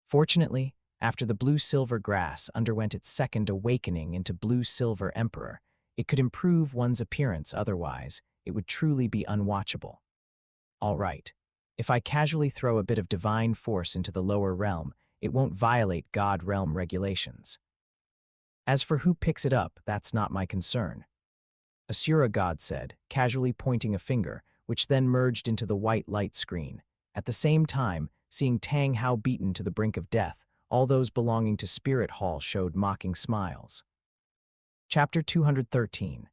Fortunately, after the blue-silver grass underwent its second awakening into blue-silver emperor, it could improve one's appearance, otherwise it would truly be unwatchable. All right, if I casually throw a bit of divine force into the lower realm, it won't violate God realm regulations. As for who picks it up, that's not my concern. Asura God said, casually pointing a finger, which then merged into the white light screen. At the same time, seeing Tang Hao beaten to the brink of death, all those belonging to Spirit Hall showed mocking smiles. Chapter 213.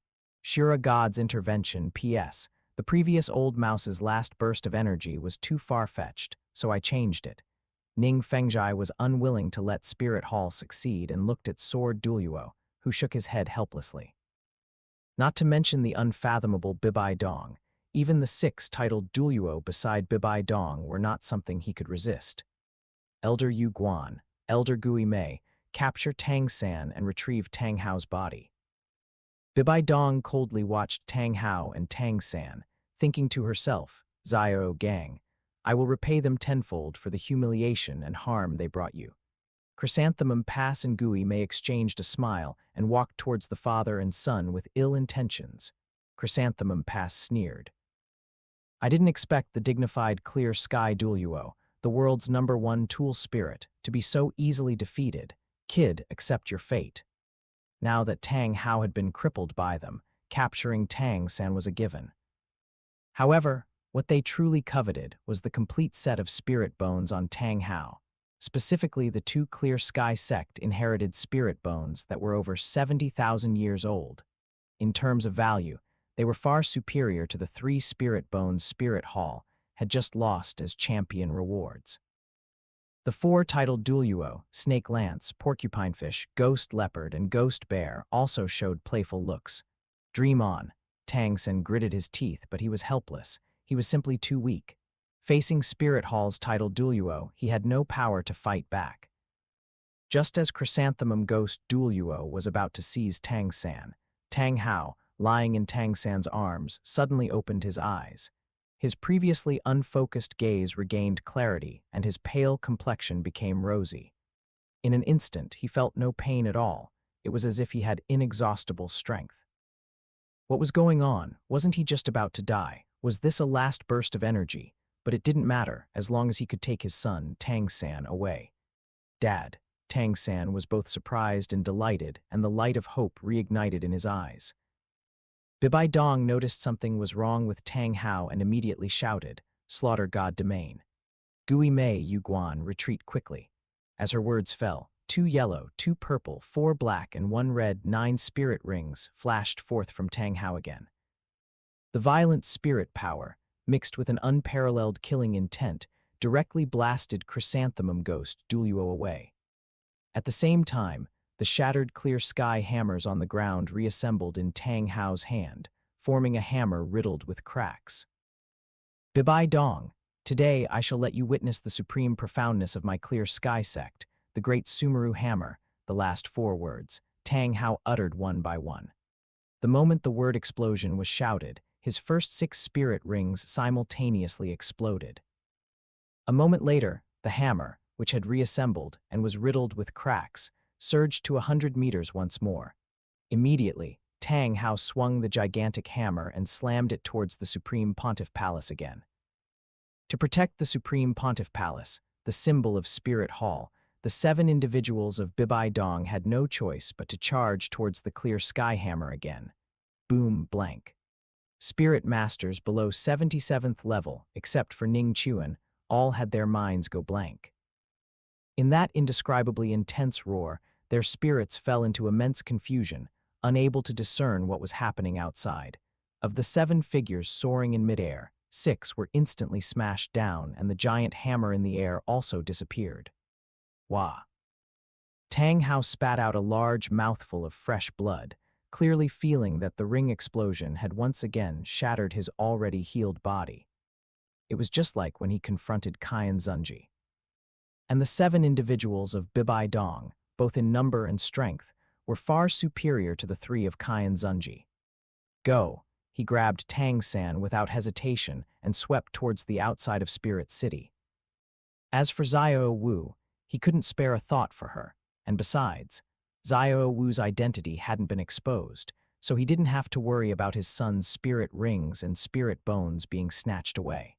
Shura God's Intervention. P.S. The previous old mouse's last burst of energy was too far-fetched, so I changed it. Ning Fengjai was unwilling to let Spirit Hall succeed and looked at Sword Douluo, who shook his head helplessly. Not to mention the unfathomable Bibai Dong, even the 6 titled Douluo beside Bibai Dong were not something he could resist. Elder Yu Guan, Elder Gui Mei, capture Tang San and retrieve Tang Hao's body. Bibai Dong coldly watched Tang Hao and Tang San, thinking to herself, Xiao Gang, I will repay them tenfold for the humiliation and harm they brought you. Chrysanthemum Pass and Gui Mei exchanged a smile and walked towards the father and son with ill intentions. Chrysanthemum Pass sneered. I didn't expect the dignified Clear Sky Douluo, the world's #1 tool spirit, to be so easily defeated. Kid, accept your fate. Now that Tang Hao had been crippled by them, capturing Tang San was a given. However, what they truly coveted was the complete set of spirit bones on Tang Hao. Specifically, the 2 Clear Sky sect inherited spirit bones that were over 70,000 years old. In terms of value, they were far superior to the 3 spirit bones Spirit Hall had just lost as champion rewards. The 4 titled Douluo, Snake Lance, Porcupine Fish, Ghost Leopard, and Ghost Bear also showed playful looks. Dream on. Tang San gritted his teeth, but he was helpless. He was simply too weak. Facing Spirit Hall's titled Douluo, he had no power to fight back. Just as Chrysanthemum Ghost Douluo was about to seize Tang San, Tang Hao, lying in Tang San's arms, suddenly opened his eyes. His previously unfocused gaze regained clarity, and his pale complexion became rosy. In an instant, he felt no pain at all. It was as if he had inexhaustible strength. What was going on? Wasn't he just about to die? Was this a last burst of energy? But it didn't matter, as long as he could take his son, Tang San, away. Dad. Tang San was both surprised and delighted, and the light of hope reignited in his eyes. Bibai Dong noticed something was wrong with Tang Hao and immediately shouted, Slaughter God Domain. Gui Mei Yu Guan, retreat quickly. As her words fell, 2 yellow, 2 purple, 4 black, and 1 red 9 spirit rings flashed forth from Tang Hao again. The violent spirit power, mixed with an unparalleled killing intent, directly blasted Chrysanthemum Ghost Douluo away. At the same time, the shattered Clear Sky hammers on the ground reassembled in Tang Hao's hand, forming a hammer riddled with cracks. Bibai Dong, today I shall let you witness the supreme profoundness of my Clear Sky sect, the great Sumeru hammer, the last 4 words, Tang Hao uttered one by one. The moment the word explosion was shouted, his first 6 spirit rings simultaneously exploded. A moment later, the hammer, which had reassembled and was riddled with cracks, surged to 100 meters once more. Immediately, Tang Hao swung the gigantic hammer and slammed it towards the Supreme Pontiff Palace again. To protect the Supreme Pontiff Palace, the symbol of Spirit Hall, the 7 individuals of Bibai Dong had no choice but to charge towards the clear sky hammer again. Boom, blank. Spirit masters below 77th level, except for Ning Chuan, all had their minds go blank. In that indescribably intense roar, their spirits fell into immense confusion, unable to discern what was happening outside. Of the 7 figures soaring in midair, 6 were instantly smashed down, and the giant hammer in the air also disappeared. Wah! Tang Hao spat out a large mouthful of fresh blood, clearly feeling that the ring explosion had once again shattered his already healed body. It was just like when he confronted Qian Zunji. And the 7 individuals of Bibai Dong, both in number and strength, were far superior to the 3 of Qian Zunji. Go! He grabbed Tang San without hesitation and swept towards the outside of Spirit City. As for Xiao Wu, he couldn't spare a thought for her, and besides, Xiao Wu's identity hadn't been exposed, so he didn't have to worry about his son's spirit rings and spirit bones being snatched away.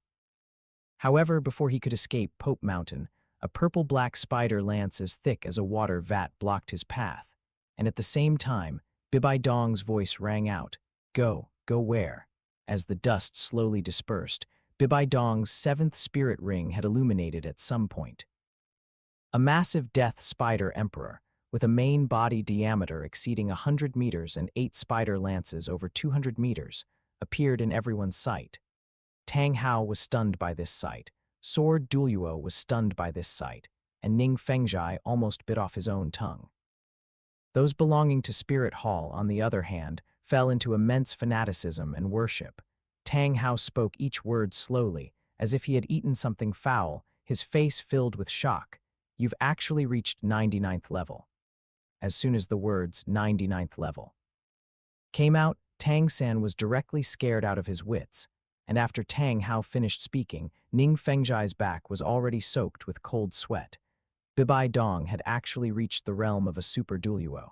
However, before he could escape Pope Mountain, a purple-black spider lance as thick as a water vat blocked his path, and at the same time, Bibai Dong's voice rang out, "Go, go where?" As the dust slowly dispersed, Bibai Dong's 7th spirit ring had illuminated at some point. A massive death spider emperor, with a main body diameter exceeding 100 meters and 8 spider lances over 200 meters, appeared in everyone's sight. Tang Hao was stunned by this sight, Sword Douluo was stunned by this sight, and Ning Fengzhai almost bit off his own tongue. Those belonging to Spirit Hall, on the other hand, fell into immense fanaticism and worship. Tang Hao spoke each word slowly, as if he had eaten something foul, his face filled with shock. "You've actually reached 99th level." As soon as the words 99th level came out, Tang San was directly scared out of his wits, and after Tang Hao finished speaking, Ning Fengzhai's back was already soaked with cold sweat. Bibai Dong had actually reached the realm of a Super Douluo.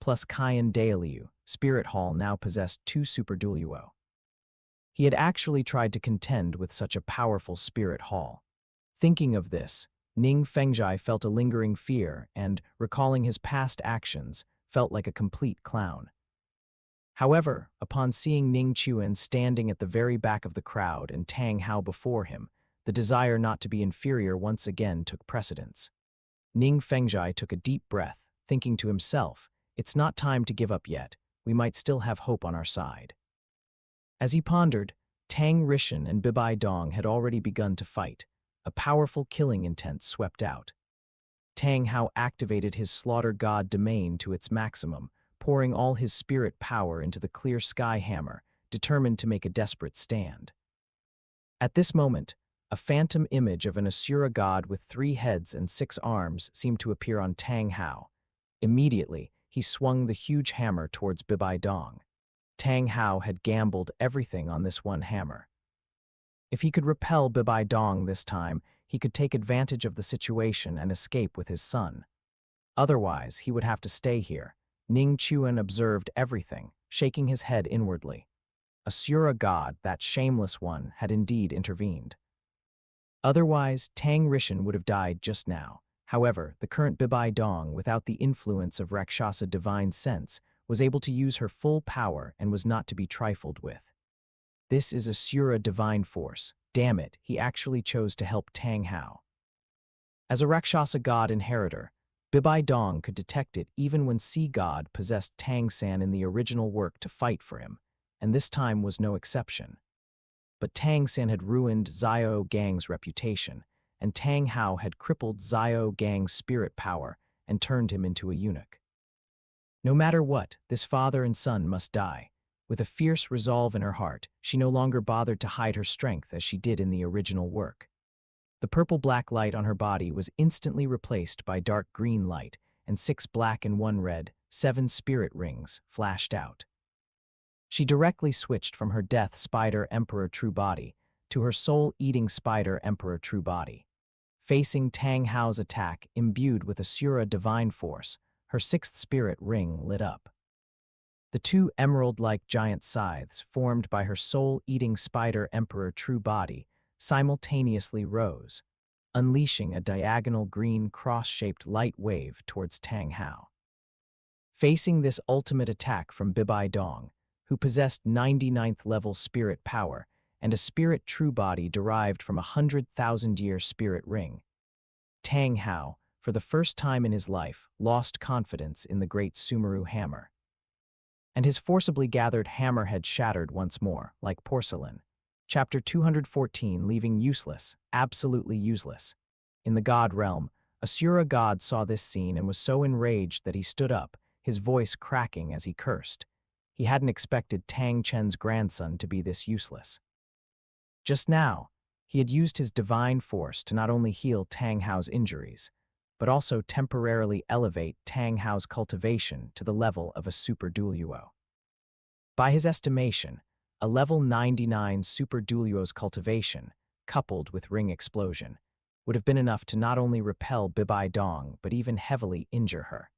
Plus Qian Dalu, Spirit Hall now possessed 2 Super Douluo. He had actually tried to contend with such a powerful Spirit Hall. Thinking of this, Ning Fengzhai felt a lingering fear and, recalling his past actions, felt like a complete clown. However, upon seeing Ning Chuan standing at the very back of the crowd and Tang Hao before him, the desire not to be inferior once again took precedence. Ning Fengzhai took a deep breath, thinking to himself, "It's not time to give up yet, we might still have hope on our side." As he pondered, Tang Rishan and Bibai Dong had already begun to fight. A powerful killing intent swept out. Tang Hao activated his slaughter god domain to its maximum, pouring all his spirit power into the clear sky hammer, determined to make a desperate stand. At this moment, a phantom image of an Asura god with 3 heads and 6 arms seemed to appear on Tang Hao. Immediately, he swung the huge hammer towards Bibai Dong. Tang Hao had gambled everything on this one hammer. If he could repel Bibai Dong this time, he could take advantage of the situation and escape with his son. Otherwise, he would have to stay here. Ning Chuan observed everything, shaking his head inwardly. Asura god, that shameless one, had indeed intervened. Otherwise, Tang Rishan would have died just now. However, the current Bibai Dong, without the influence of Rakshasa divine sense, was able to use her full power and was not to be trifled with. This is Asura divine force. Damn it, he actually chose to help Tang Hao. As a Rakshasa god inheritor, Bibai Dong could detect it even when Sea God possessed Tang San in the original work to fight for him, and this time was no exception. But Tang San had ruined Xiao Gang's reputation, and Tang Hao had crippled Xiao Gang's spirit power and turned him into a eunuch. No matter what, this father and son must die. With a fierce resolve in her heart, she no longer bothered to hide her strength as she did in the original work. The purple-black light on her body was instantly replaced by dark green light, and 6 black and 1 red, 7 spirit rings flashed out. She directly switched from her death spider emperor true body to her soul-eating spider emperor true body. Facing Tang Hao's attack, imbued with Asura divine force, her sixth spirit ring lit up. The two emerald-like giant scythes formed by her soul-eating spider emperor true body simultaneously rose, unleashing a diagonal green cross-shaped light wave towards Tang Hao. Facing this ultimate attack from Bibai Dong, who possessed 99th level spirit power and a spirit true body derived from a 100,000-year spirit ring, Tang Hao, for the first time in his life, lost confidence in the great Sumeru hammer. And his forcibly gathered hammerhead shattered once more, like porcelain. Chapter 214, leaving useless, absolutely useless. In the god realm, Asura god saw this scene and was so enraged that he stood up, his voice cracking as he cursed. He hadn't expected Tang Chen's grandson to be this useless. Just now, he had used his divine force to not only heal Tang Hao's injuries, but also temporarily elevate Tang Hao's cultivation to the level of a super Douluo. By his estimation, a level 99 super Douluo's cultivation, coupled with ring explosion, would have been enough to not only repel Bibai Dong but even heavily injure her.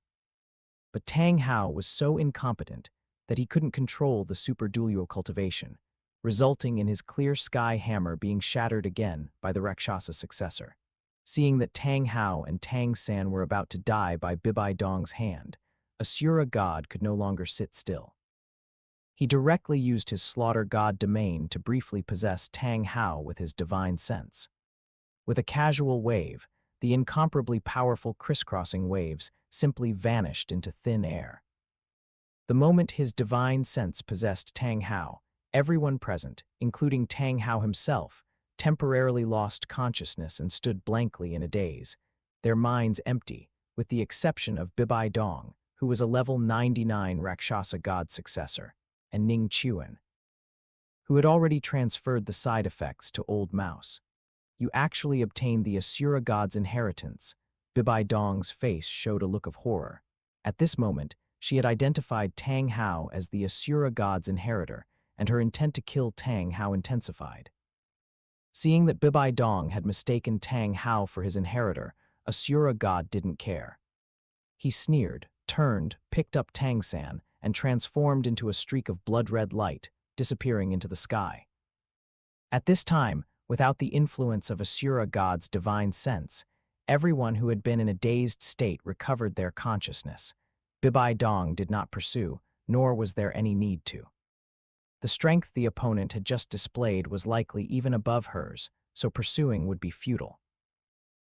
But Tang Hao was so incompetent that he couldn't control the super Douluo cultivation, resulting in his clear sky hammer being shattered again by the Rakshasa successor. Seeing that Tang Hao and Tang San were about to die by Bibai Dong's hand, Asura god could no longer sit still. He directly used his slaughter god domain to briefly possess Tang Hao with his divine sense. With a casual wave, the incomparably powerful crisscrossing waves simply vanished into thin air. The moment his divine sense possessed Tang Hao, everyone present, including Tang Hao himself, temporarily lost consciousness and stood blankly in a daze, their minds empty, with the exception of Bibai Dong, who was a level 99 Rakshasa god successor, and Ning Chuan, who had already transferred the side effects to Old Mouse. You actually obtained the Asura god's inheritance. Bibai Dong's face showed a look of horror. At this moment, she had identified Tang Hao as the Asura god's inheritor, and her intent to kill Tang Hao intensified. Seeing that Bibai Dong had mistaken Tang Hao for his inheritor, Asura god didn't care. He sneered, turned, picked up Tang San, and transformed into a streak of blood-red light, disappearing into the sky. At this time, without the influence of Asura god's divine sense, everyone who had been in a dazed state recovered their consciousness. Bibai Dong did not pursue, nor was there any need to. The strength the opponent had just displayed was likely even above hers, so pursuing would be futile.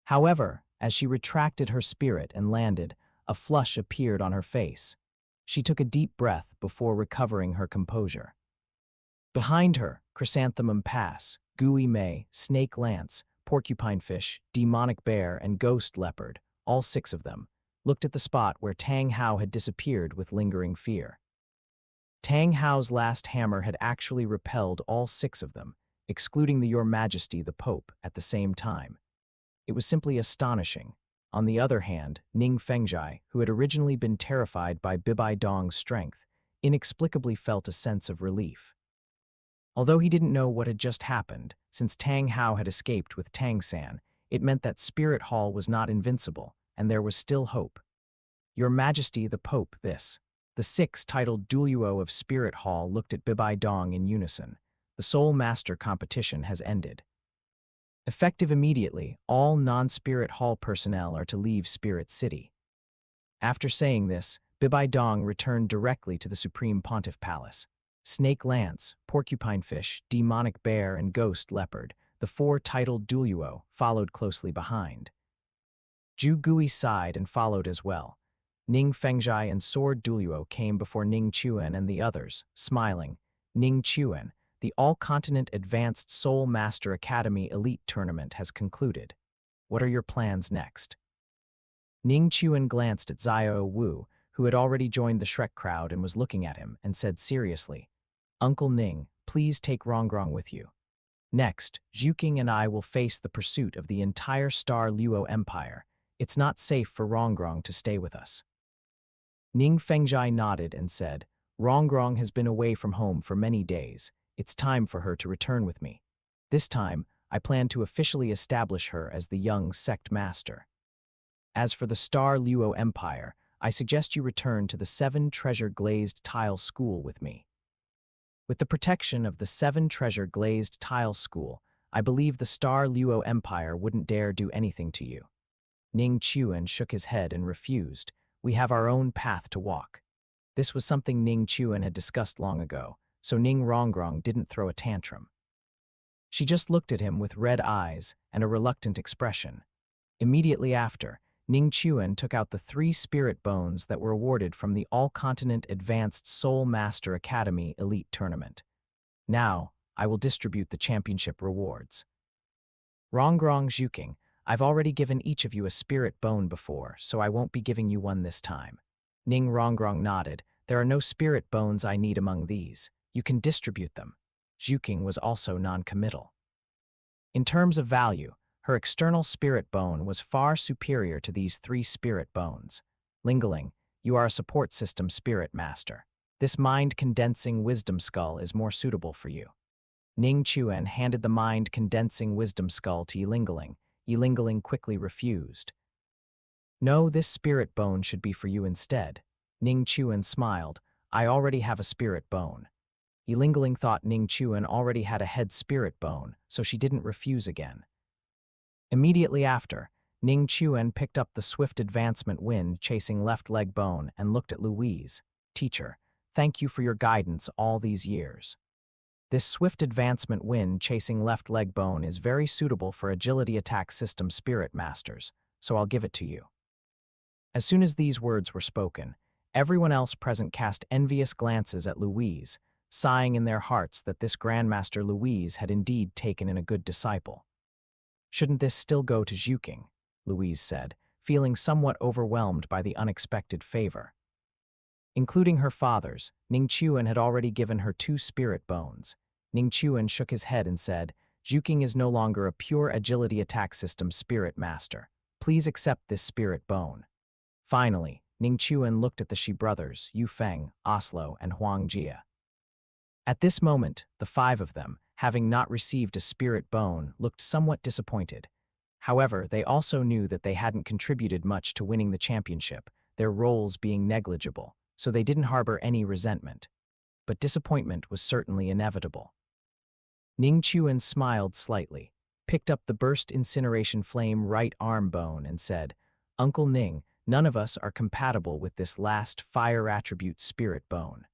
However, as she retracted her spirit and landed, a flush appeared on her face. She took a deep breath before recovering her composure. Behind her, Chrysanthemum Pass, Gooey May, Snake Lance, Porcupine Fish, Demonic Bear, and Ghost Leopard, all 6 of them, looked at the spot where Tang Hao had disappeared with lingering fear. Tang Hao's last hammer had actually repelled all 6 of them, excluding the Your Majesty the Pope at the same time. It was simply astonishing. On the other hand, Ning Fengjai, who had originally been terrified by Bibai Dong's strength, inexplicably felt a sense of relief. Although he didn't know what had just happened, since Tang Hao had escaped with Tang San, it meant that Spirit Hall was not invincible, and there was still hope. Your Majesty the Pope, this. The 6 titled Douluo of Spirit Hall looked at Bibai Dong in unison. The Soul Master competition has ended. Effective immediately, all non-Spirit Hall personnel are to leave Spirit City. After saying this, Bibai Dong returned directly to the Supreme Pontiff Palace. Snake Lance, Porcupine Fish, Demonic Bear, and Ghost Leopard, the 4 titled Douluo, followed closely behind. Ju Gui sighed and followed as well. Ning Fengjai and Sword Douluo came before Ning Chuan and the others, smiling. Ning Chuan, the All-Continent Advanced Soul Master Academy Elite Tournament has concluded. What are your plans next? Ning Chuan glanced at Xiao Wu, who had already joined the Shrek crowd and was looking at him, and said seriously, Uncle Ning, please take Rongrong with you. Next, Zhuking and I will face the pursuit of the entire Star Luo Empire. It's not safe for Rongrong to stay with us. Ning Fengjai nodded and said, Rongrong has been away from home for many days. It's time for her to return with me. This time, I plan to officially establish her as the young sect master. As for the Star Luo Empire, I suggest you return to the 7 treasure glazed tile school with me. With the protection of the 7 treasure glazed tile school, I believe the Star Luo Empire wouldn't dare do anything to you. Ning Chuan shook his head and refused. We have our own path to walk. This was something Ning Chuan had discussed long ago, so Ning Rongrong didn't throw a tantrum. She just looked at him with red eyes and a reluctant expression. Immediately after, Ning Chuan took out the 3 spirit bones that were awarded from the All-Continent Advanced Soul Master Academy Elite Tournament. Now, I will distribute the championship rewards. Rongrong Zhuking, I've already given each of you a spirit bone before, so I won't be giving you one this time. Ning Rongrong nodded. There are no spirit bones I need among these. You can distribute them. Zhuking was also non-committal. In terms of value, her external spirit bone was far superior to these 3 spirit bones. Lingling, you are a support system spirit master. This mind-condensing wisdom skull is more suitable for you. Ning Chuan handed the mind-condensing wisdom skull to Yilingling. Yilingling quickly refused. No, this spirit bone should be for you instead. Ning Chuan smiled. I already have a spirit bone. Yilingling thought Ning Chuan already had a head spirit bone, so she didn't refuse again. Immediately after, Ning Chuan picked up the swift advancement wind chasing left leg bone and looked at Louise. Teacher, thank you for your guidance all these years. This swift advancement wind chasing left leg bone is very suitable for agility attack system spirit masters, so I'll give it to you. As soon as these words were spoken, everyone else present cast envious glances at Louise, sighing in their hearts that this Grandmaster Louise had indeed taken in a good disciple. Shouldn't this still go to Zhuking? Louise said, feeling somewhat overwhelmed by the unexpected favor. Including her father's, Ning Chuan had already given her 2 spirit bones. Ning Chuan shook his head and said, Zhuking is no longer a pure agility attack system spirit master. Please accept this spirit bone. Finally, Ning Chuan looked at the Shi brothers, Yu Feng, Oslo, and Huang Jia. At this moment, the 5 of them, having not received a spirit bone, looked somewhat disappointed. However, they also knew that they hadn't contributed much to winning the championship, their roles being negligible, so they didn't harbor any resentment. But disappointment was certainly inevitable. Ning Chuan smiled slightly, picked up the burst incineration flame right arm bone and said, Uncle Ning, none of us are compatible with this last fire attribute spirit bone.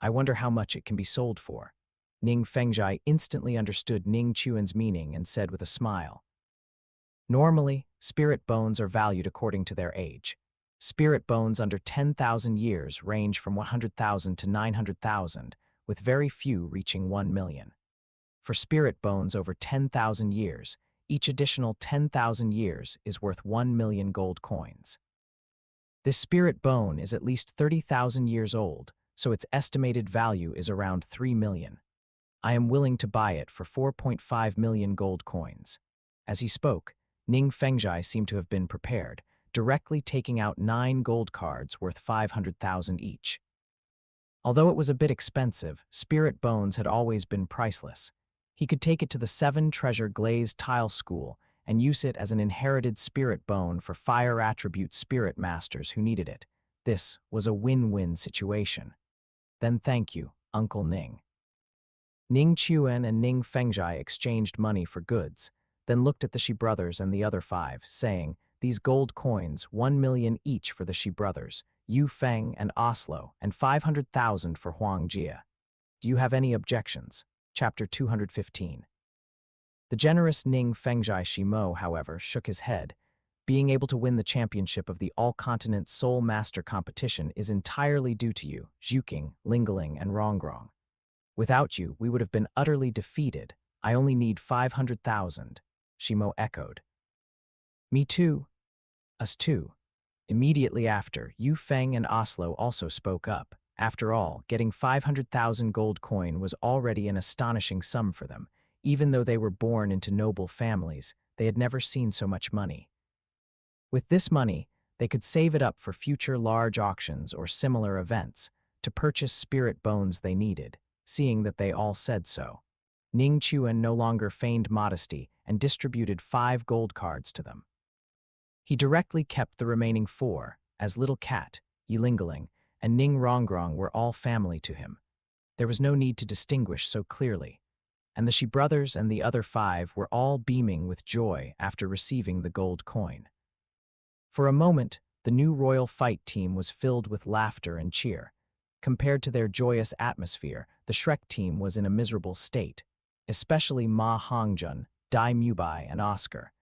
I wonder how much it can be sold for. Ning Fengjai instantly understood Ning Chuan's meaning and said with a smile, Normally, spirit bones are valued according to their age. Spirit bones under 10,000 years range from 100,000 to 900,000, with very few reaching 1 million. For spirit bones over 10,000 years, each additional 10,000 years is worth 1 million gold coins. This spirit bone is at least 30,000 years old, so its estimated value is around 3 million. I am willing to buy it for 4.5 million gold coins. As he spoke, Ning Fengjai seemed to have been prepared, directly taking out 9 gold cards worth 500,000 each. Although it was a bit expensive, spirit bones had always been priceless. He could take it to the 7 treasure glazed tile school and use it as an inherited spirit bone for fire attribute spirit masters who needed it. This was a win-win situation. Then thank you, Uncle Ning. Ning Chuan and Ning Fengjai exchanged money for goods, then looked at the Shi brothers and the other 5, saying, These gold coins, 1 million each for the Shi brothers, Yu Feng and Oslo, and 500,000 for Huang Jia. Do you have any objections? Chapter 215. The generous Ning Fengjai Shimo, however, shook his head. Being able to win the championship of the All-Continent Soul Master competition is entirely due to you, Zhuking, Lingling, and Rongrong. Without you, we would have been utterly defeated. I only need 500,000. Shimo echoed. Me too. Us too. Immediately after, Yu Feng and Oslo also spoke up. After all, getting 500,000 gold coin was already an astonishing sum for them. Even though they were born into noble families, they had never seen so much money. With this money, they could save it up for future large auctions or similar events, to purchase spirit bones they needed, seeing that they all said so. Ning Chuan no longer feigned modesty and distributed 5 gold cards to them. He directly kept the remaining 4, as Little Cat, Yilingaling, and Ning Rongrong were all family to him. There was no need to distinguish so clearly, and the Shi brothers and the other 5 were all beaming with joy after receiving the gold coin. For a moment, the new royal fight team was filled with laughter and cheer. Compared to their joyous atmosphere, the Shrek team was in a miserable state, especially Ma Hongjun, Dai Mubai, and Oscar.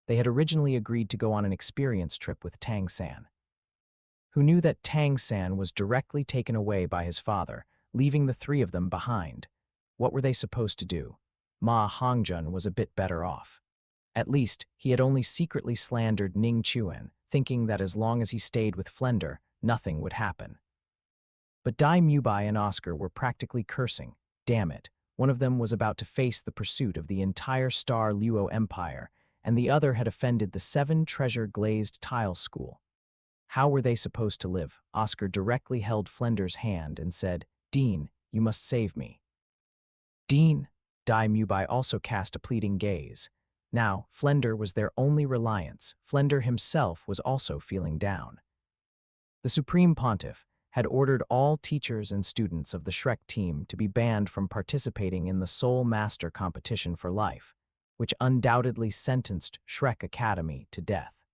They had originally agreed to go on an experience trip with Tang San, who knew that Tang San was directly taken away by his father, leaving the 3 of them behind. What were they supposed to do? Ma Hongjun was a bit better off. At least, he had only secretly slandered Ning Chuan, thinking that as long as he stayed with Flender, nothing would happen. But Dai Mubai and Oscar were practically cursing. Damn it, one of them was about to face the pursuit of the entire Star Luo Empire, and the other had offended the 7 treasure glazed tile school. How were they supposed to live? Oscar directly held Flender's hand and said, "Dean, you must save me." "Dean," Dai Mubai also cast a pleading gaze. Now, Flender was their only reliance. Flender himself was also feeling down. The Supreme Pontiff had ordered all teachers and students of the Shrek team to be banned from participating in the Soul Master competition for life, which undoubtedly sentenced Shrek Academy to death.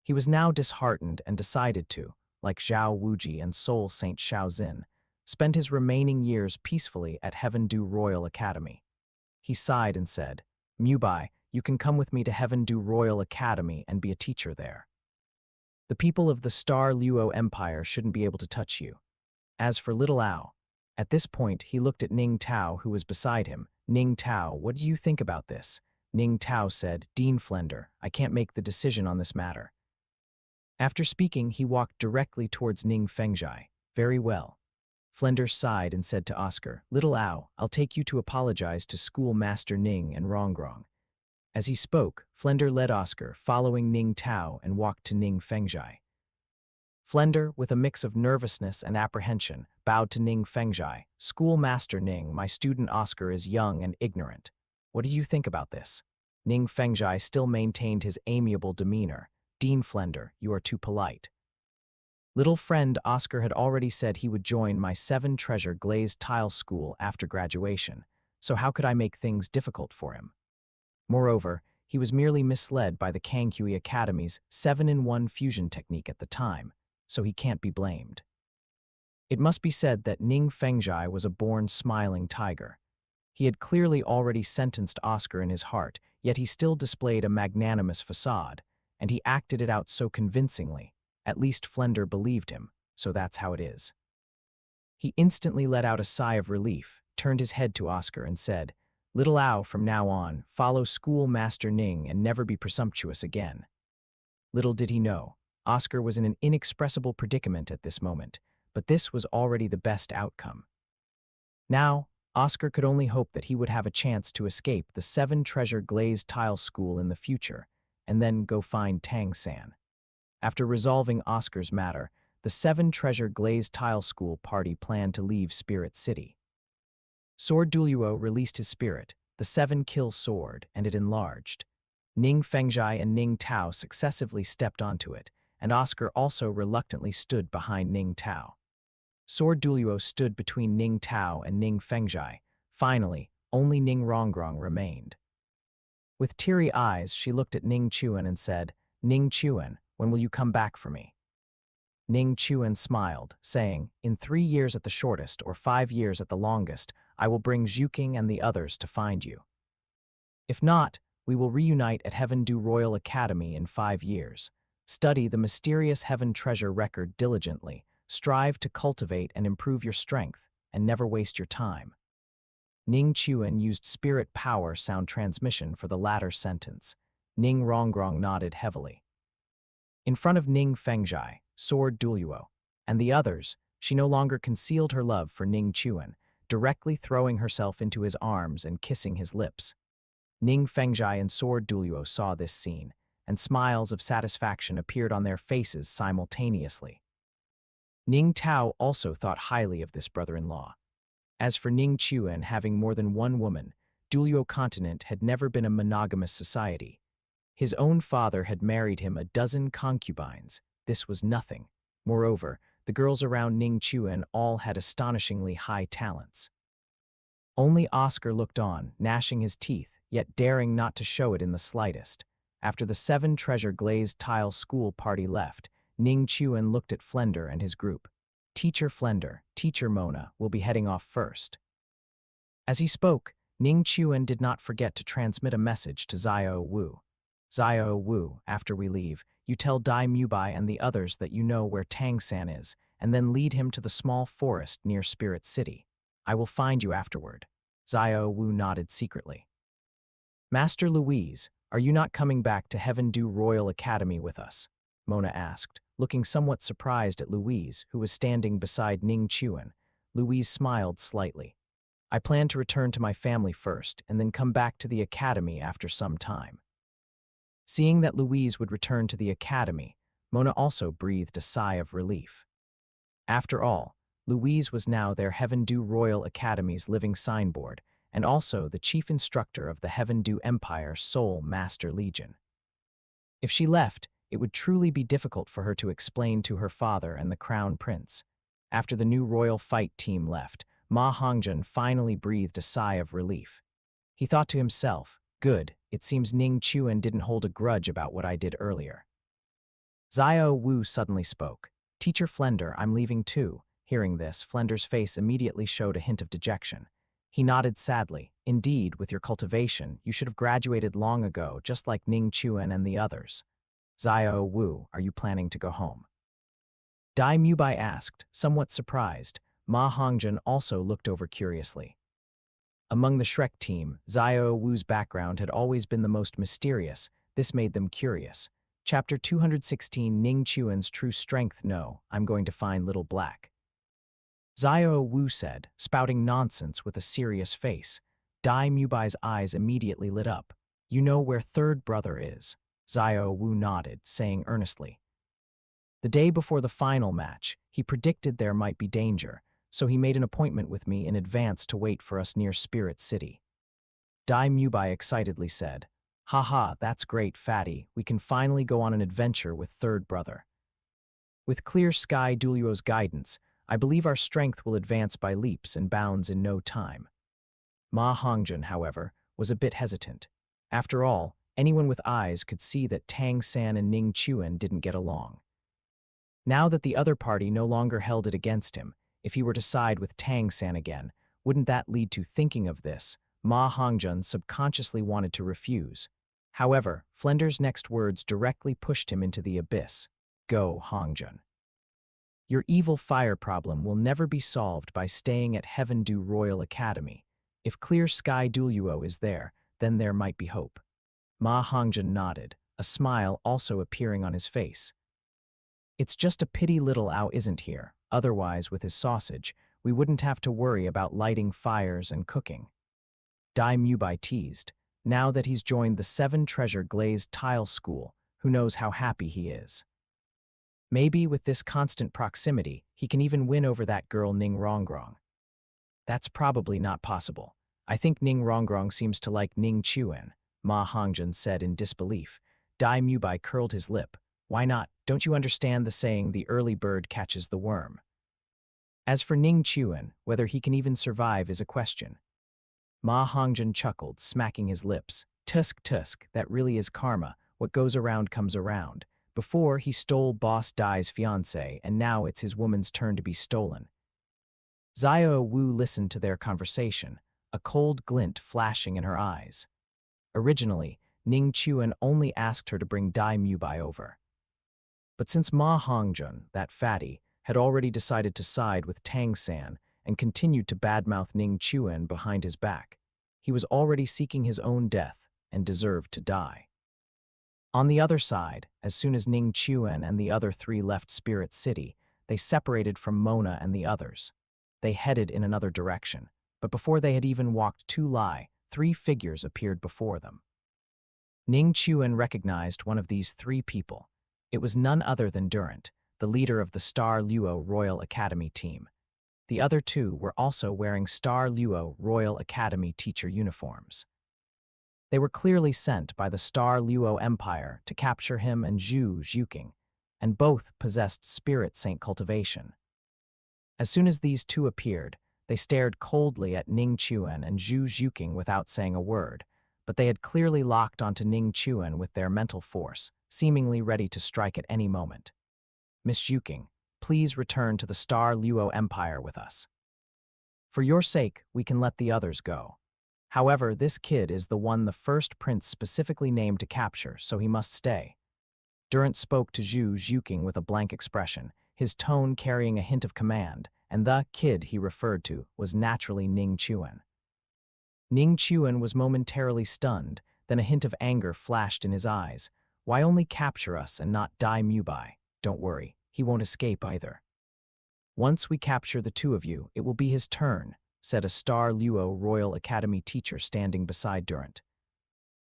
He was now disheartened and decided to, like Zhao Wuji and Soul Saint Shaozin, spend his remaining years peacefully at Heaven Du Royal Academy. He sighed and said, "Mubai, you can come with me to Heaven Du Royal Academy and be a teacher there. The people of the Star Luo Empire shouldn't be able to touch you." As for Little Ao, at this point he looked at Ning Tao, who was beside him. "Ning Tao, what do you think about this?" Ning Tao said, "Dean Flender, I can't make the decision on this matter." After speaking, he walked directly towards Ning Fengjai. "Very well." Flender sighed and said to Oscar, "Little Ao, I'll take you to apologize to School Master Ning and Rongrong." As he spoke, Flender led Oscar, following Ning Tao, and walked to Ning Fengjai. Flender, with a mix of nervousness and apprehension, bowed to Ning Fengjai. "Schoolmaster Ning, my student Oscar is young and ignorant. What do you think about this?" Ning Fengjai still maintained his amiable demeanor. "Dean Flender, you are too polite. Little friend Oscar had already said he would join my 7 treasure glazed tile school after graduation, so how could I make things difficult for him? Moreover, he was merely misled by the Kanghui Academy's 7-in-1 fusion technique at the time, so he can't be blamed." It must be said that Ning Fengjai was a born smiling tiger. He had clearly already sentenced Oscar in his heart, yet he still displayed a magnanimous facade, and he acted it out so convincingly. At least Flender believed him, so that's how it is. He instantly let out a sigh of relief, turned his head to Oscar and said, "Little Ao, from now on, follow School Master Ning and never be presumptuous again." Little did he know, Oscar was in an inexpressible predicament at this moment, but this was already the best outcome. Now, Oscar could only hope that he would have a chance to escape the 7 treasure glazed tile school in the future, and then go find Tang San. After resolving Oscar's matter, the 7 treasure glazed tile school party planned to leave Spirit City. Sword Douluo released his spirit, the 7-kill sword, and it enlarged. Ning Fengjai and Ning Tao successively stepped onto it, and Oscar also reluctantly stood behind Ning Tao. Sword Douluo stood between Ning Tao and Ning Fengjai. Finally, only Ning Rongrong remained. With teary eyes, she looked at Ning Chuan and said, "Ning Chuan, when will you come back for me?" Ning Chuan smiled, saying, "In 3 years at the shortest, or 5 years at the longest, I will bring Zhuking and the others to find you. If not, we will reunite at Heaven Du Royal Academy in 5 years. Study the mysterious Heaven Treasure record diligently, strive to cultivate and improve your strength, and never waste your time." Ning Chuan used spirit power sound transmission for the latter sentence. Ning Rongrong nodded heavily. In front of Ning Fengjai, Sword Douluo, and the others, she no longer concealed her love for Ning Chuan, directly throwing herself into his arms and kissing his lips. Ning Fengjai and Sword Douluo saw this scene, and smiles of satisfaction appeared on their faces simultaneously. Ning Tao also thought highly of this brother-in-law. As for Ning Chuan having more than one woman, Douluo Continent had never been a monogamous society. His own father had married him a dozen concubines. This was nothing. Moreover, the girls around Ning Chuan all had astonishingly high talents. Only Oscar looked on, gnashing his teeth, yet daring not to show it in the slightest. After the 7 treasure glazed tile school party left, Ning Chuan looked at Flender and his group. Teacher Flender, Teacher Mona will be heading off first. As he spoke, Ning Chuan did not forget to transmit a message to Xiao Wu. Xiao Wu, after we leave, you tell Dai Mubai and the others that you know where Tang San is, and then lead him to the small forest near Spirit City. I will find you afterward. Xiao Wu nodded secretly. Master Louise, are you not coming back to Heaven Du Royal Academy with us? Mona asked, looking somewhat surprised at Louise, who was standing beside Ning Chuan. Louise smiled slightly. I plan to return to my family first, and then come back to the academy after some time. Seeing that Louise would return to the academy, Mona also breathed a sigh of relief. After all, Louise was now their Heaven Du Royal Academy's living signboard, and also the chief instructor of the Heaven Du Empire Soul Master Legion. If she left, it would truly be difficult for her to explain to her father and the Crown Prince. After the new royal fight team left, Ma Hongjun finally breathed a sigh of relief. He thought to himself, good, it seems Ning Chuan didn't hold a grudge about what I did earlier. Xiao Wu suddenly spoke. Teacher Flender, I'm leaving too. Hearing this, Flender's face immediately showed a hint of dejection. He nodded sadly. Indeed, with your cultivation, you should have graduated long ago, just like Ning Chuan and the others. Xiao Wu, are you planning to go home? Dai Mubai asked, somewhat surprised. Ma Hongjun also looked over curiously. Among the Shrek team, Xiao Wu's background had always been the most mysterious. This made them curious. Chapter 216, Ning Chuan's True Strength. No, I'm going to find Little Black. Xiao Wu said, spouting nonsense with a serious face. Dai Mubai's eyes immediately lit up. You know where third brother is. Xiao Wu nodded, saying earnestly. The day before the final match, he predicted there might be danger, so he made an appointment with me in advance to wait for us near Spirit City. Dai Mubai excitedly said, haha, that's great, Fatty. We can finally go on an adventure with third brother. With Clear Sky Douluo's guidance, I believe our strength will advance by leaps and bounds in no time. Ma Hongjun, however, was a bit hesitant. After all, anyone with eyes could see that Tang San and Ning Chuan didn't get along. Now that the other party no longer held it against him, if he were to side with Tang San again, wouldn't that lead to thinking of this? Ma Hongjun subconsciously wanted to refuse. However, Flender's next words directly pushed him into the abyss. Go, Hongjun. Your evil fire problem will never be solved by staying at Heaven Du Royal Academy. If Clear Sky Douluo is there, then there might be hope. Ma Hongjun nodded, a smile also appearing on his face. It's just a pity little Ao isn't here. Otherwise, with his sausage, we wouldn't have to worry about lighting fires and cooking. Dai Mubai teased. Now that he's joined the 7 treasure glazed tile school, who knows how happy he is. Maybe with this constant proximity, he can even win over that girl Ning Rongrong. That's probably not possible. I think Ning Rongrong seems to like Ning Chuan, Ma Hongjun said in disbelief. Dai Mubai curled his lip. Why not? Don't you understand the saying, the early bird catches the worm? As for Ning Chuan, whether he can even survive is a question. Ma Hongjun chuckled, smacking his lips. Tusk, that really is karma. What goes around comes around. Before, he stole Boss Dai's fiancée, and now it's his woman's turn to be stolen. Xiao Wu listened to their conversation, a cold glint flashing in her eyes. Originally, Ning Chuan only asked her to bring Dai Mubai over. But since Ma Hongjun, that fatty, had already decided to side with Tang San and continued to badmouth Ning Chuan behind his back, he was already seeking his own death and deserved to die. On the other side, as soon as Ning Chuan and the other 3 left Spirit City, they separated from Mona and the others. They headed in another direction, but before they had even walked 2 li, 3 figures appeared before them. Ning Chuan recognized one of these 3 people. It was none other than Durant, the leader of the Star Luo Royal Academy team. The other two were also wearing Star Luo Royal Academy teacher uniforms. They were clearly sent by the Star Luo Empire to capture him and Zhu Zhuqing, and both possessed spirit saint cultivation. As soon as these two appeared, they stared coldly at Ning Chuan and Zhu Zhuqing without saying a word, but they had clearly locked onto Ning Chuan with their mental force, seemingly ready to strike at any moment. Miss Zhuqing, please return to the Star Luo Empire with us. For your sake, we can let the others go. However, this kid is the one the first prince specifically named to capture, so he must stay. Durant spoke to Zhu Zhuqing with a blank expression, his tone carrying a hint of command, and the kid he referred to was naturally Ning Chuan. Ning Chuan was momentarily stunned, then a hint of anger flashed in his eyes. Why only capture us and not die Mubai? Don't worry, he won't escape either. Once we capture the two of you, it will be his turn, said a Star Luo Royal Academy teacher standing beside Durant.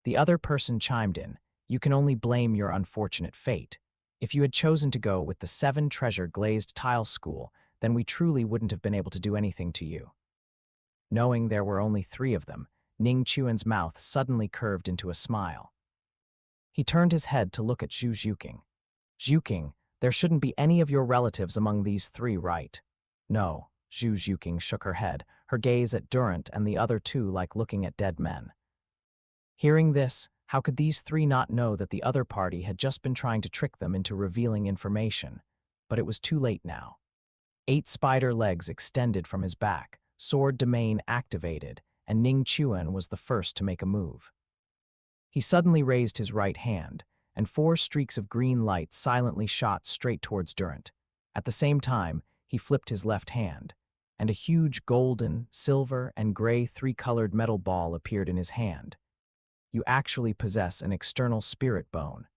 The other person chimed in, you can only blame your unfortunate fate. If you had chosen to go with the 7 treasure glazed tile school, then we truly wouldn't have been able to do anything to you. Knowing there were only 3 of them, Ning Chuan's mouth suddenly curved into a smile. He turned his head to look at Zhu Zhuqing. Zhuqing, there shouldn't be any of your relatives among these 3, right? No, Zhu Zhuqing shook her head, her gaze at Durant and the other 2 like looking at dead men. Hearing this, how could these 3 not know that the other party had just been trying to trick them into revealing information? But it was too late now. 8 spider legs extended from his back, sword domain activated, and Ning Chuan was the first to make a move. He suddenly raised his right hand, and 4 streaks of green light silently shot straight towards Durant. At the same time, he flipped his left hand, and a huge golden, silver, and gray 3-colored metal ball appeared in his hand. You actually possess an external spirit bone.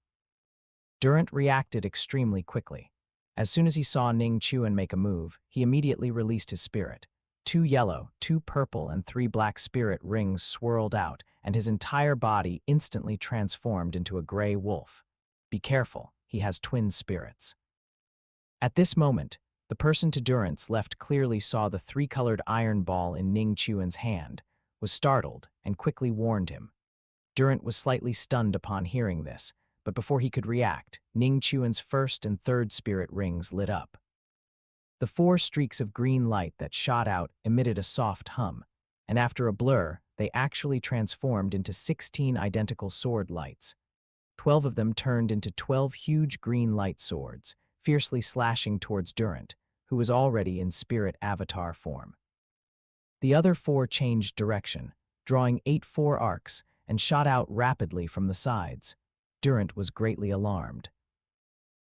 Durant reacted extremely quickly. As soon as he saw Ning Chuan make a move, he immediately released his spirit. 2 yellow, 2 purple, and 3 black spirit rings swirled out, and his entire body instantly transformed into a gray wolf. Be careful, he has twin spirits. At this moment, the person to Durant's left clearly saw the 3-colored iron ball in Ning Chuan's hand, was startled, and quickly warned him. Durant was slightly stunned upon hearing this, but before he could react, Ning Chuan's 1st and 3rd spirit rings lit up. The 4 streaks of green light that shot out emitted a soft hum, and after a blur, they actually transformed into 16 identical sword lights. 12 of them turned into 12 huge green light swords, fiercely slashing towards Durant, who was already in spirit avatar form. The other 4 changed direction, drawing 8 arcs, and shot out rapidly from the sides. Durant was greatly alarmed.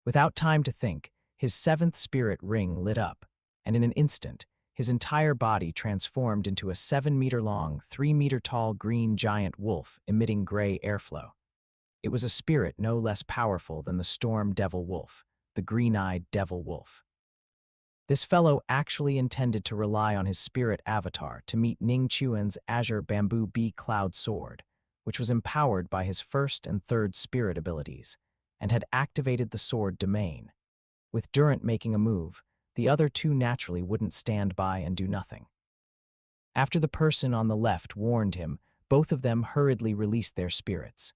Without time to think, his 7th spirit ring lit up, and in an instant, his entire body transformed into a 7-meter-long, 3-meter-tall green giant wolf emitting gray airflow. It was a spirit no less powerful than the storm devil wolf, the green-eyed devil wolf. This fellow actually intended to rely on his spirit avatar to meet Ning Chuan's azure bamboo bee cloud sword, which was empowered by his 1st and 3rd spirit abilities, and had activated the sword domain. With Durant making a move, the other 2 naturally wouldn't stand by and do nothing. After the person on the left warned him, both of them hurriedly released their spirits.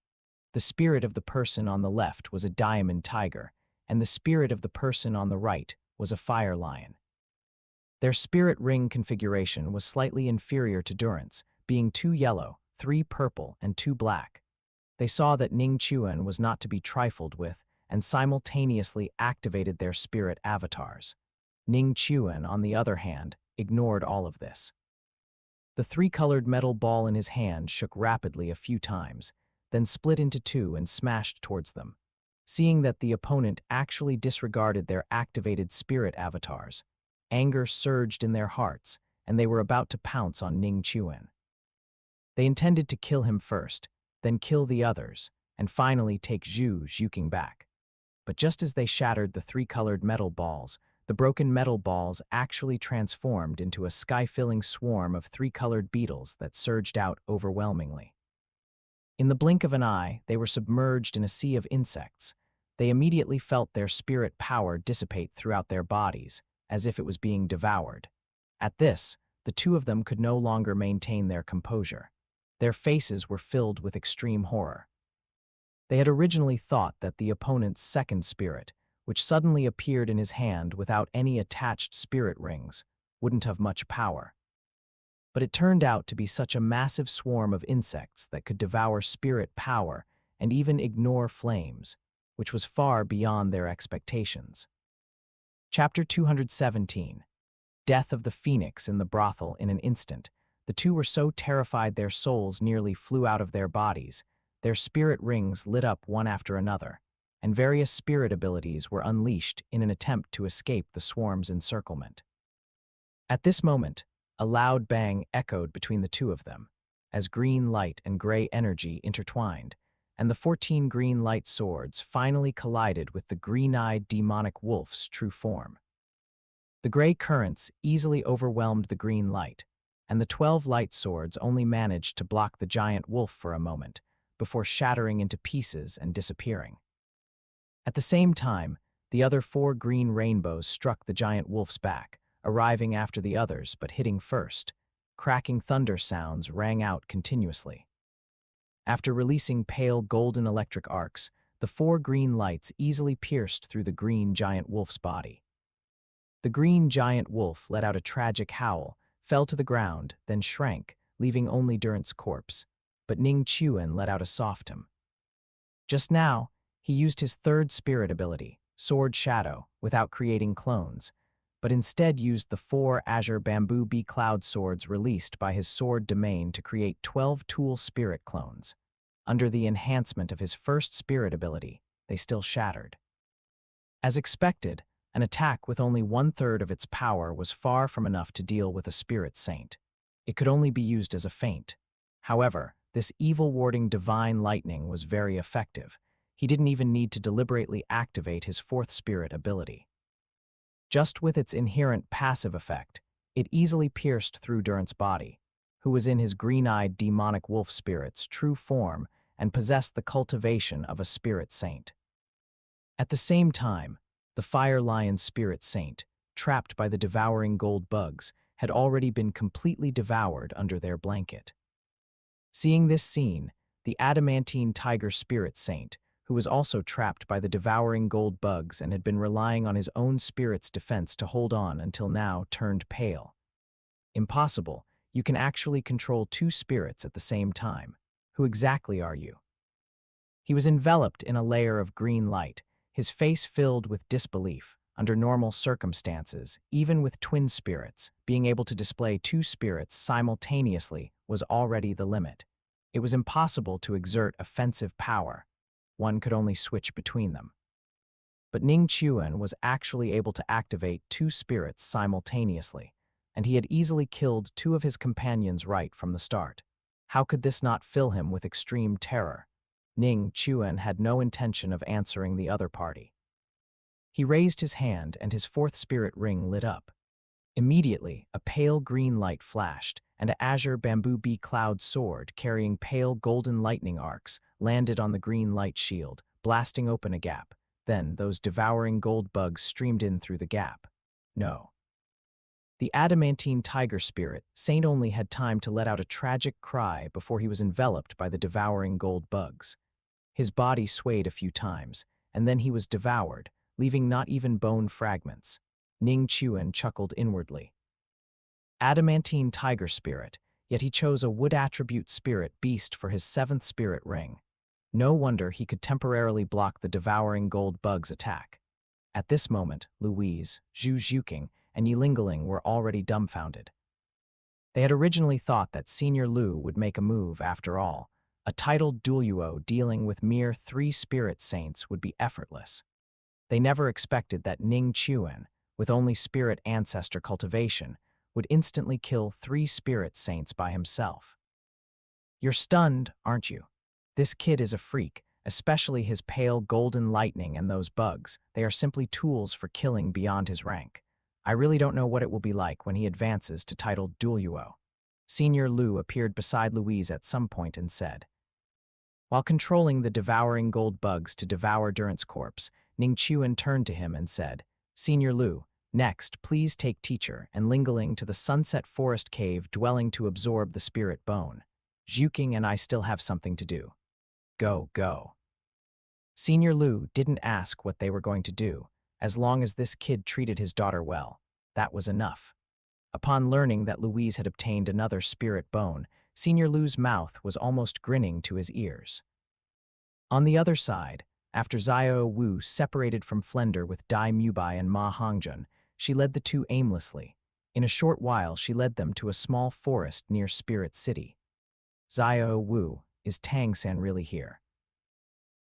The spirit of the person on the left was a diamond tiger, and the spirit of the person on the right was a fire lion. Their spirit ring configuration was slightly inferior to Durant's, being 2 yellow, 3 purple, and 2 black. They saw that Ning Chuan was not to be trifled with, and simultaneously activated their spirit avatars. Ning Chuan, on the other hand, ignored all of this. The 3-colored metal ball in his hand shook rapidly a few times, then split into 2 and smashed towards them. Seeing that the opponent actually disregarded their activated spirit avatars, anger surged in their hearts, and they were about to pounce on Ning Chuan. They intended to kill him first, then kill the others, and finally take Zhu Zhuqing back. But just as they shattered the 3-colored metal balls, the broken metal balls actually transformed into a sky-filling swarm of 3-colored beetles that surged out overwhelmingly. In the blink of an eye, they were submerged in a sea of insects. they immediately felt their spirit power dissipate throughout their bodies, as if it was being devoured. At this, the two of them could no longer maintain their composure. Their faces were filled with extreme horror. They had originally thought that the opponent's second spirit, which suddenly appeared in his hand without any attached spirit rings, wouldn't have much power. But it turned out to be such a massive swarm of insects that could devour spirit power and even ignore flames, which was far beyond their expectations. Chapter 217. Death of the Phoenix in the Brothel in an instant. The two were so terrified their souls nearly flew out of their bodies. Their spirit rings lit up one after another, and various spirit abilities were unleashed in an attempt to escape the swarm's encirclement. At this moment, a loud bang echoed between the two of them, as green light and gray energy intertwined, and the 14 green light swords finally collided with the green-eyed demonic wolf's true form. The gray currents easily overwhelmed the green light, and the 12 light swords only managed to block the giant wolf for a moment, before shattering into pieces and disappearing. At the same time, the other 4 green rainbows struck the giant wolf's back, arriving after the others but hitting first. Cracking thunder sounds rang out continuously. After releasing pale golden electric arcs, the 4 green lights easily pierced through the green giant wolf's body. The green giant wolf let out a tragic howl, fell to the ground, then shrank, leaving only Durant's corpse, but Ning Chuan let out a soft hum. Just now, he used his third spirit ability, Sword Shadow, without creating clones, but instead used the 4 Azure Bamboo Bee Cloud swords released by his sword domain to create 12 Tool spirit clones. Under the enhancement of his first spirit ability, they still shattered. As expected, an attack with only 1/3 of its power was far from enough to deal with a spirit saint. It could only be used as a feint. However, this evil-warding divine lightning was very effective. He didn't even need to deliberately activate his 4th spirit ability. Just with its inherent passive effect, it easily pierced through Durant's body, who was in his green-eyed demonic wolf spirit's true form and possessed the cultivation of a spirit saint. At the same time, the Fire Lion spirit saint, trapped by the devouring gold bugs, had already been completely devoured under their blanket. Seeing this scene, the adamantine tiger spirit saint, who was also trapped by the devouring gold bugs and had been relying on his own spirit's defense to hold on until now, turned pale. Impossible, you can actually control 2 spirits at the same time. Who exactly are you? He was enveloped in a layer of green light, his face filled with disbelief. Under normal circumstances, even with twin spirits, being able to display 2 spirits simultaneously was already the limit. It was impossible to exert offensive power. One could only switch between them. But Ning Chuan was actually able to activate 2 spirits simultaneously, and he had easily killed 2 of his companions right from the start. How could this not fill him with extreme terror? Ning Chuan had no intention of answering the other party. He raised his hand and his 4th spirit ring lit up. Immediately, a pale green light flashed, and an Azure Bamboo Bee Cloud sword carrying pale golden lightning arcs landed on the green light shield, blasting open a gap. Then those devouring gold bugs streamed in through the gap. No. The adamantine tiger spirit saint only had time to let out a tragic cry before he was enveloped by the devouring gold bugs. His body swayed a few times, and then he was devoured, leaving not even bone fragments. Ning Chuan chuckled inwardly. Adamantine tiger spirit, yet he chose a wood attribute spirit beast for his 7th spirit ring. No wonder he could temporarily block the devouring gold bug's attack. At this moment, Louise, Zhu Zhuqing, and Yilingling were already dumbfounded. They had originally thought that Senior Lu would make a move after all. A titled Douluo dealing with mere 3 spirit saints would be effortless. They never expected that Ning Chuan, with only spirit ancestor cultivation, would instantly kill 3 spirit saints by himself. You're stunned, aren't you? This kid is a freak, especially his pale golden lightning and those bugs. They are simply tools for killing beyond his rank. I really don't know what it will be like when he advances to titled Douluo. Senior Lu appeared beside Louise at some point and said, While controlling the devouring gold bugs to devour Durant's corpse, Ning Chuan turned to him and said, Senior Lu, next, please take teacher and Lingling to the Sunset Forest Cave dwelling to absorb the spirit bone. Zhuking and I still have something to do. Go, go. Senior Lu didn't ask what they were going to do. As long as this kid treated his daughter well, that was enough. Upon learning that Louise had obtained another spirit bone, Senior Lu's mouth was almost grinning to his ears. On the other side, after Xiao Wu separated from Flender with Dai Mubai and Ma Hongjun, she led the two aimlessly. In a short while, she led them to a small forest near Spirit City. Xiao Wu, is Tang-san really here?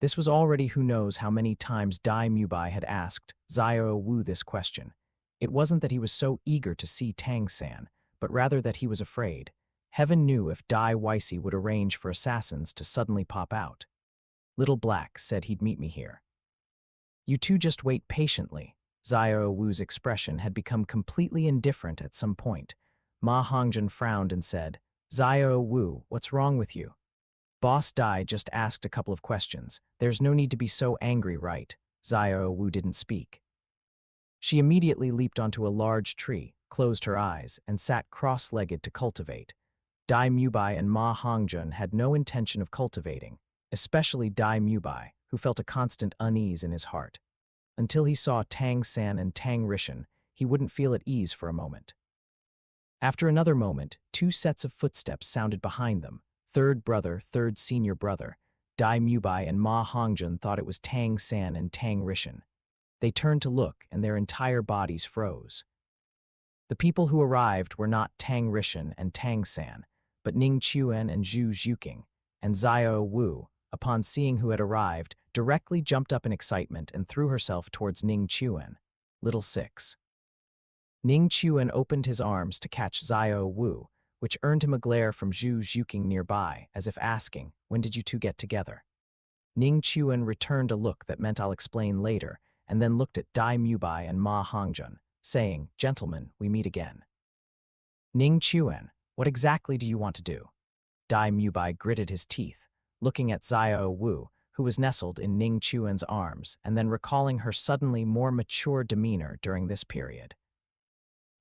This was already who knows how many times Dai Mubai had asked Xiao Wu this question. It wasn't that he was so eager to see Tang-san, but rather that he was afraid. Heaven knew if Dai Weisi would arrange for assassins to suddenly pop out. Little Black said he'd meet me here. You two just wait patiently. Xiao Wu's expression had become completely indifferent at some point. Ma Hongjun frowned and said, Xiao Wu, what's wrong with you? Boss Dai just asked a couple of questions. There's no need to be so angry, right? Xiao Wu didn't speak. She immediately leaped onto a large tree, closed her eyes, and sat cross-legged to cultivate. Dai Mubai and Ma Hongjun had no intention of cultivating, especially Dai Mubai, who felt a constant unease in his heart. Until he saw Tang-san and Tang Rishan, he wouldn't feel at ease for a moment. After another moment, two sets of footsteps sounded behind them. Third brother, third senior brother. Dai Mubai and Ma Hongjun thought it was Tang-san and Tang Rishan. They turned to look, and their entire bodies froze. The people who arrived were not Tang Rishan and Tang-san, but Ning Chuan and Zhu Zhuking, and Xiao Wu, upon seeing who had arrived, directly jumped up in excitement and threw herself towards Ning Chuan. Little 6. Ning Chuan opened his arms to catch Xiao Wu, which earned him a glare from Zhu Zhuking nearby, as if asking, when did you two get together? Ning Chuan returned a look that meant I'll explain later, and then looked at Dai Mubai and Ma Hongjun, saying, Gentlemen, we meet again. Ning Chuan, what exactly do you want to do? Dai Mubai gritted his teeth, looking at Xiao Wu, who was nestled in Ning Chuan's arms, and then recalling her suddenly more mature demeanor during this period.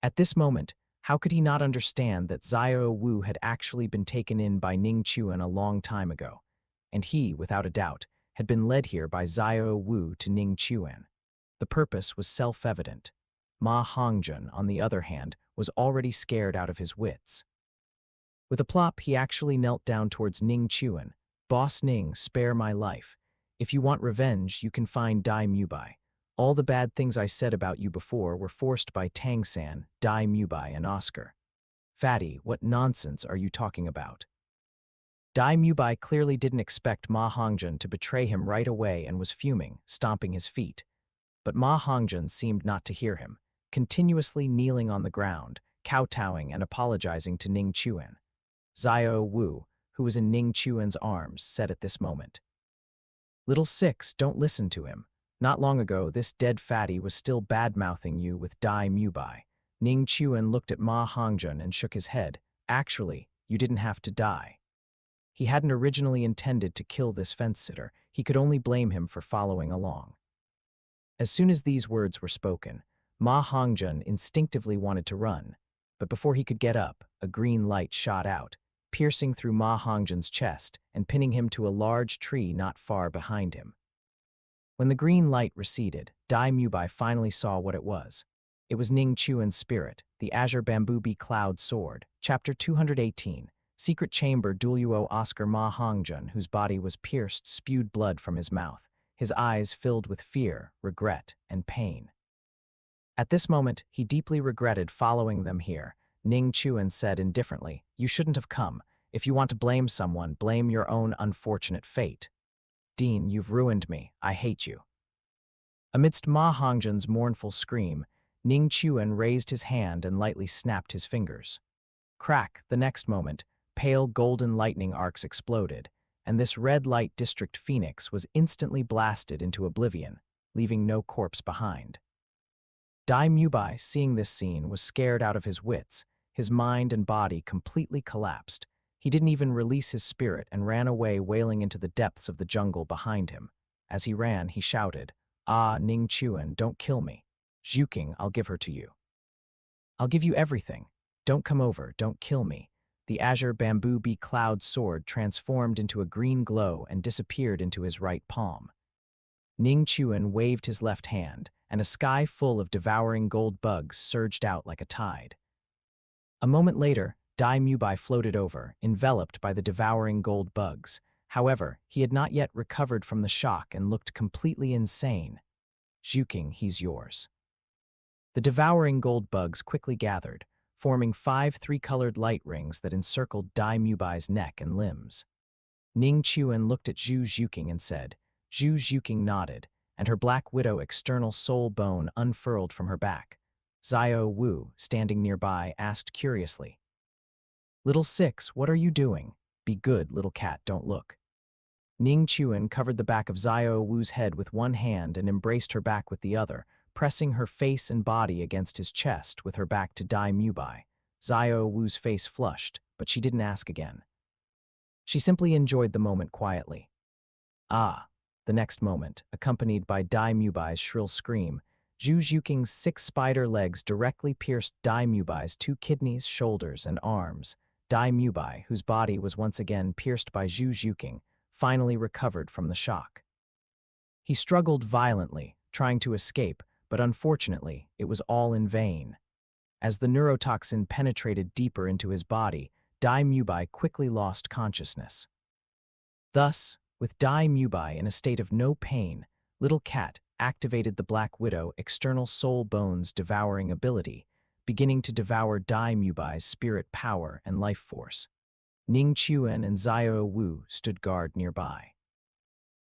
At this moment, how could he not understand that Xiao Wu had actually been taken in by Ning Chuan a long time ago, and he, without a doubt, had been led here by Xiao Wu to Ning Chuan. The purpose was self-evident. Ma Hongjun, on the other hand, was already scared out of his wits. With a plop, he actually knelt down towards Ning Chuan. Boss Ning, spare my life. If you want revenge, you can find Dai Mubai. All the bad things I said about you before were forced by Tang-san, Dai Mubai, and Oscar. Fatty, what nonsense are you talking about? Dai Mubai clearly didn't expect Ma Hongjun to betray him right away and was fuming, stomping his feet. But Ma Hongjun seemed not to hear him, continuously kneeling on the ground, kowtowing and apologizing to Ning Chuan. Xiao Wu, who was in Ning Chuan's arms, said at this moment, Little 6, don't listen to him. Not long ago, this dead fatty was still bad-mouthing you with Dai Mubai. Ning Chuan looked at Ma Hongjun and shook his head. Actually, you didn't have to die. He hadn't originally intended to kill this fence-sitter. He could only blame him for following along. As soon as these words were spoken, Ma Hongjun instinctively wanted to run, but before he could get up, a green light shot out, piercing through Ma Hongjun's chest and pinning him to a large tree not far behind him. When the green light receded, Dai Mubai finally saw what it was. It was Ning Chuan's spirit, the Azure Bamboo Bee Cloud Sword. Chapter 218, Secret Chamber. Douluo Oscar Ma Hongjun, whose body was pierced, spewed blood from his mouth, his eyes filled with fear, regret, and pain. At this moment, he deeply regretted following them here. Ning Chuan said indifferently, You shouldn't have come. If you want to blame someone, blame your own unfortunate fate. Dean, you've ruined me. I hate you. Amidst Ma Hongjun's mournful scream, Ning Chuan raised his hand and lightly snapped his fingers. Crack, the next moment, pale golden lightning arcs exploded, and this red light district phoenix was instantly blasted into oblivion, leaving no corpse behind. Dai Mubai, seeing this scene, was scared out of his wits. His mind and body completely collapsed. He didn't even release his spirit and ran away, wailing into the depths of the jungle behind him. As he ran, he shouted, "Ah, Ning Chuan, don't kill me. Zhuking, I'll give her to you. I'll give you everything. Don't come over, don't kill me." The azure bamboo bee cloud sword transformed into a green glow and disappeared into his right palm. Ning Chuan waved his left hand, and a sky full of devouring gold bugs surged out like a tide. A moment later, Dai Mubai floated over, enveloped by the devouring gold bugs. However, he had not yet recovered from the shock and looked completely insane. "Zhuking, he's yours." The devouring gold bugs quickly gathered, forming 5 three-colored light rings that encircled Dai Mubai's neck and limbs. Ning Chuan looked at Zhu Zhuking and said. Zhu Zhuking nodded, and her black widow external soul bone unfurled from her back. Xiao Wu, standing nearby, asked curiously, "Little Six, what are you doing? Be good, little cat, don't look." Ning Chuan covered the back of Xiao Wu's head with one hand and embraced her back with the other, pressing her face and body against his chest with her back to Dai Mubai. Xiao Wu's face flushed, but she didn't ask again. She simply enjoyed the moment quietly. Ah! The next moment, accompanied by Dai Mubai's shrill scream, Zhu Zhuking's 6 spider legs directly pierced Dai Mubai's 2 kidneys, shoulders, and arms. Dai Mubai, whose body was once again pierced by Zhu Zhuking, finally recovered from the shock. He struggled violently, trying to escape, but unfortunately, it was all in vain. As the neurotoxin penetrated deeper into his body, Dai Mubai quickly lost consciousness. Thus, with Dai Mubai in a state of no pain, Little Cat activated the Black Widow external soul bones devouring ability, beginning to devour Dai Mubai's spirit power and life force. Ning Chuan and Xiao Wu stood guard nearby.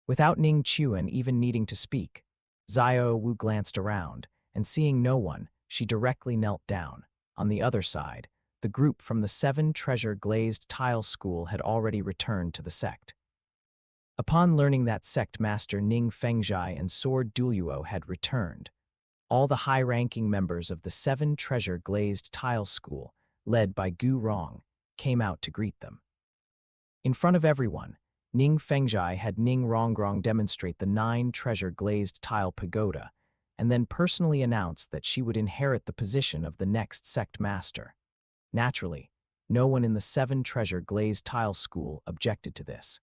Without Ning Chuan even needing to speak, Xiao Wu glanced around, and seeing no one, she directly knelt down. On the other side, the group from the 7 treasure glazed tile school had already returned to the sect. Upon learning that sect master Ning Fengzhai and Sword Douluo had returned, all the high-ranking members of the 7 treasure glazed tile school, led by Gu Rong, came out to greet them. In front of everyone, Ning Fengzhai had Ning Rongrong demonstrate the 9 treasure glazed tile pagoda, and then personally announced that she would inherit the position of the next sect master. Naturally, no one in the 7 treasure glazed tile school objected to this.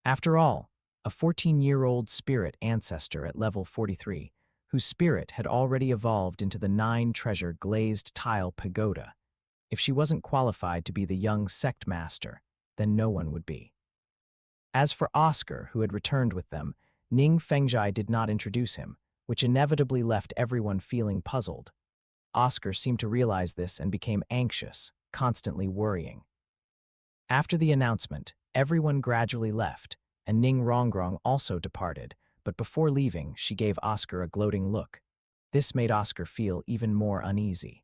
After all, a 14-year-old spirit ancestor at level 43, whose spirit had already evolved into the 9 treasure glazed tile pagoda. If she wasn't qualified to be the young sect master, then no one would be. As for Oscar, who had returned with them, Ning Fengzhai did not introduce him, which inevitably left everyone feeling puzzled. Oscar seemed to realize this and became anxious, constantly worrying. After the announcement, everyone gradually left, and Ning Rongrong also departed, but before leaving, she gave Oscar a gloating look. This made Oscar feel even more uneasy.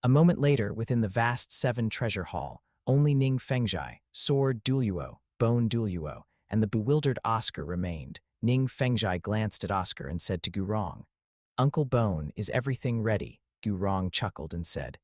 A moment later, within the vast 7 treasure hall, only Ning Fengzhai, Sword Douluo, Bone Douluo, and the bewildered Oscar remained. Ning Fengzhai glanced at Oscar and said to Gu Rong, "Uncle Bone, is everything ready?" Gu Rong chuckled and said,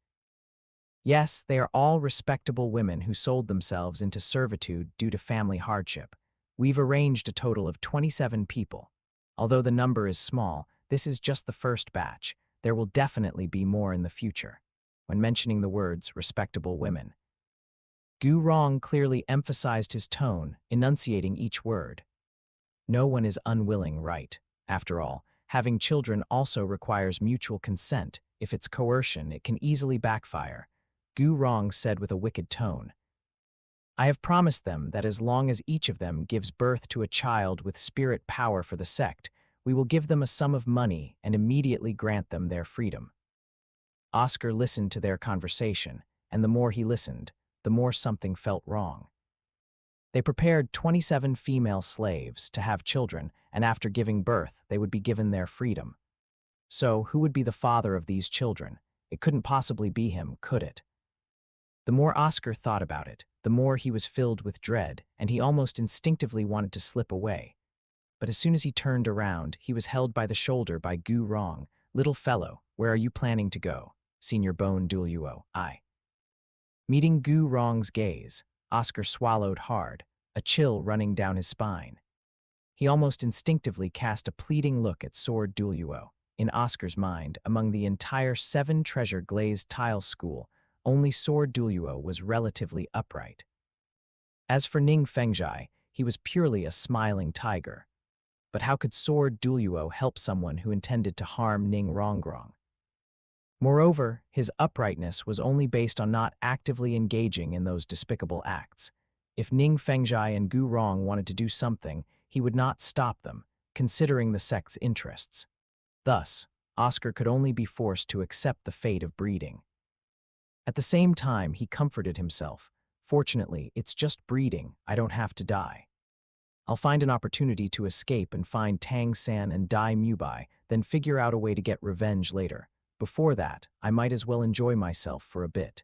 "Yes, they are all respectable women who sold themselves into servitude due to family hardship. We've arranged a total of 27 people. Although the number is small, this is just the first batch. There will definitely be more in the future." When mentioning the words respectable women, Gu Rong clearly emphasized his tone, enunciating each word. No one is unwilling, right? After all, having children also requires mutual consent. If it's coercion, it can easily backfire. Gu Rong said with a wicked tone, "I have promised them that as long as each of them gives birth to a child with spirit power for the sect, we will give them a sum of money and immediately grant them their freedom." Oscar listened to their conversation, and the more he listened, the more something felt wrong. They prepared 27 female slaves to have children, and after giving birth, they would be given their freedom. So, who would be the father of these children? It couldn't possibly be him, could it? The more Oscar thought about it, the more he was filled with dread, and he almost instinctively wanted to slip away. But as soon as he turned around, he was held by the shoulder by Gu Rong. "Little fellow, where are you planning to go?" Senior Bone Douluo, "I." Meeting Gu Rong's gaze, Oscar swallowed hard, a chill running down his spine. He almost instinctively cast a pleading look at Sword Douluo. In Oscar's mind, among the entire 7-treasure glazed tile school, only Sword Douluo was relatively upright. As for Ning Fengzhai, he was purely a smiling tiger. But how could Sword Douluo help someone who intended to harm Ning Rongrong? Moreover, his uprightness was only based on not actively engaging in those despicable acts. If Ning Fengzhai and Gu Rong wanted to do something, he would not stop them, considering the sect's interests. Thus, Oscar could only be forced to accept the fate of breeding. At the same time, he comforted himself. Fortunately, it's just breeding, I don't have to die. I'll find an opportunity to escape and find Tang San and Dai Mubai, then figure out a way to get revenge later. Before that, I might as well enjoy myself for a bit.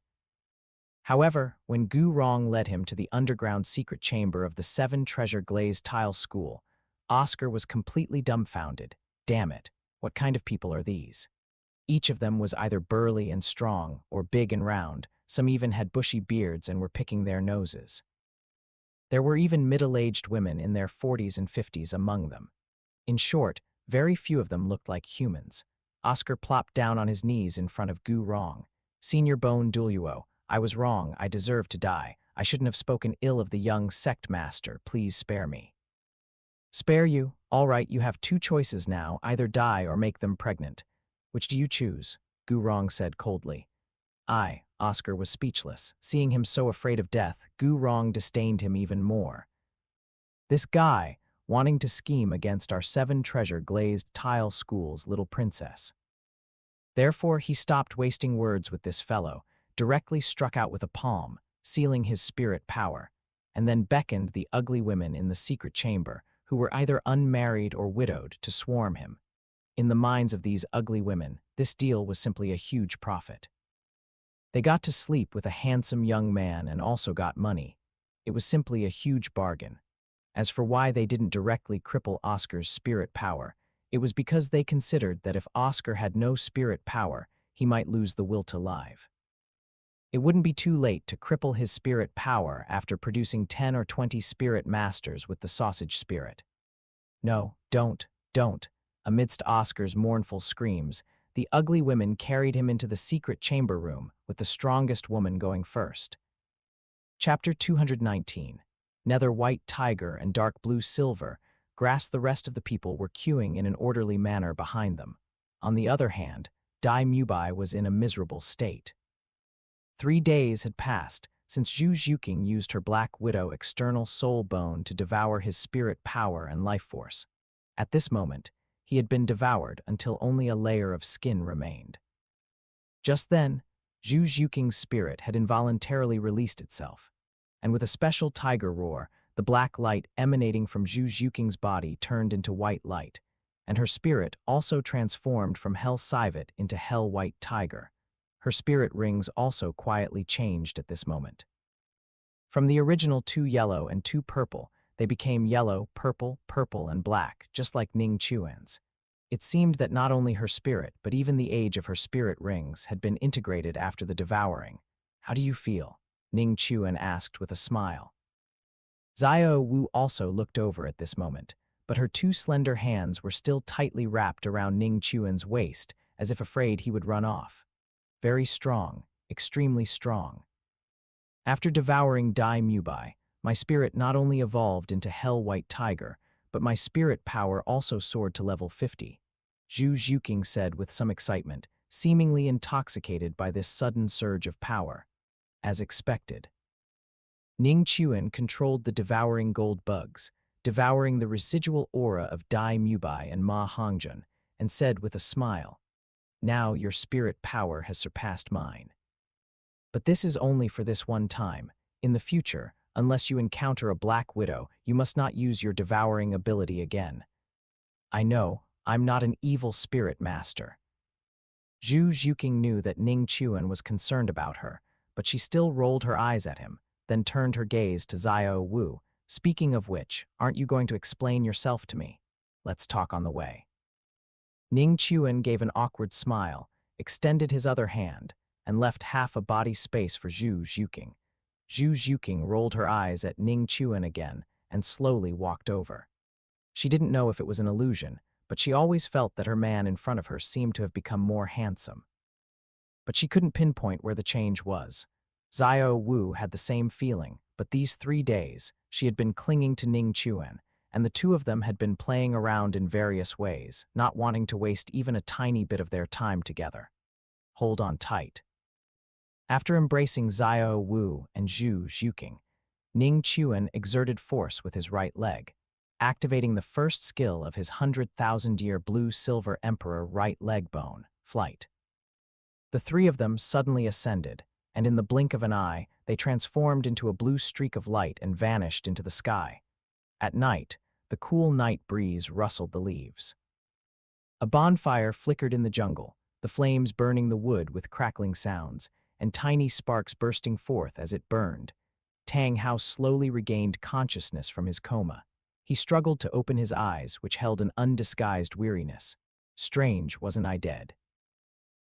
However, when Gu Rong led him to the underground secret chamber of the 7-treasure glazed tile school, Oscar was completely dumbfounded. Damn it, what kind of people are these? Each of them was either burly and strong, or big and round. Some even had bushy beards and were picking their noses. There were even middle-aged women in their 40s and 50s among them. In short, very few of them looked like humans. Oscar plopped down on his knees in front of Gu Rong. Senior Bone Douluo, I was wrong, I deserve to die. I shouldn't have spoken ill of the young sect master, please spare me. Spare you? All right, you have 2 choices now, either die or make them pregnant. Which do you choose? Gu Rong said coldly. Oscar was speechless. Seeing him so afraid of death, Gu Rong disdained him even more. This guy, wanting to scheme against our 7-treasure glazed tile school's little princess. Therefore, he stopped wasting words with this fellow, directly struck out with a palm, sealing his spirit power, and then beckoned the ugly women in the secret chamber, who were either unmarried or widowed, to swarm him. In the minds of these ugly women, this deal was simply a huge profit. They got to sleep with a handsome young man and also got money. It was simply a huge bargain. As for why they didn't directly cripple Oscar's spirit power, it was because they considered that if Oscar had no spirit power, he might lose the will to live. It wouldn't be too late to cripple his spirit power after producing 10 or 20 spirit masters with the sausage spirit. No, don't. Amidst Oscar's mournful screams, the ugly women carried him into the secret chamber room, with the strongest woman going first. Chapter 219. Nether White Tiger and Dark Blue Silver Grass. The rest of the people were queuing in an orderly manner behind them. On the other hand, Dai Mubai was in a miserable state. 3 days had passed since Zhu Zhuqing used her Black Widow external soul bone to devour his spirit power and life force. At this moment, he had been devoured until only a layer of skin remained. Just then, Zhu Zhuqing's spirit had involuntarily released itself, and with a special tiger roar, the black light emanating from Zhu Zhuqing's body turned into white light, and her spirit also transformed from Hell Sivet into Hell White Tiger. Her spirit rings also quietly changed at this moment. From the original 2 yellow and 2 purple, they became yellow, purple, and black, just like Ning Chuan's. It seemed that not only her spirit, but even the age of her spirit rings had been integrated after the devouring. How do you feel? Ning Chuan asked with a smile. Xiao Wu also looked over at this moment, but her 2 slender hands were still tightly wrapped around Ning Chuan's waist, as if afraid he would run off. Very strong, extremely strong. After devouring Dai Mubai, my spirit not only evolved into Hell White Tiger, but my spirit power also soared to level 50. Zhu Zhuqing said with some excitement, seemingly intoxicated by this sudden surge of power. As expected. Ning Chuan controlled the devouring gold bugs, devouring the residual aura of Dai Mubai and Ma Hongjun, and said with a smile, "Now your spirit power has surpassed mine. But this is only for this one time. In the future, unless you encounter a Black Widow, you must not use your devouring ability again. I know, I'm not an evil spirit master." Zhu Zhuqing knew that Ning Chuan was concerned about her, but she still rolled her eyes at him, then turned her gaze to Xiao Wu. "Speaking of which, aren't you going to explain yourself to me? Let's talk on the way." Ning Chuan gave an awkward smile, extended his other hand, and left half a body space for Zhu Zhuqing. Zhu Zhuqing rolled her eyes at Ning Chuan again and slowly walked over. She didn't know if it was an illusion, but she always felt that her man in front of her seemed to have become more handsome. But she couldn't pinpoint where the change was. Xiao Wu had the same feeling, but these 3 days, she had been clinging to Ning Chuan, and the two of them had been playing around in various ways, not wanting to waste even a tiny bit of their time together. Hold on tight. After embracing Xiao Wu and Zhu Zhuqing, Ning Chuan exerted force with his right leg, activating the first skill of his 100,000-year blue-silver emperor right leg bone, flight. The three of them suddenly ascended, and in the blink of an eye, they transformed into a blue streak of light and vanished into the sky. At night, the cool night breeze rustled the leaves. A bonfire flickered in the jungle, the flames burning the wood with crackling sounds, and tiny sparks bursting forth as it burned. Tang Hao slowly regained consciousness from his coma. He struggled to open his eyes, which held an undisguised weariness. Strange, wasn't I dead?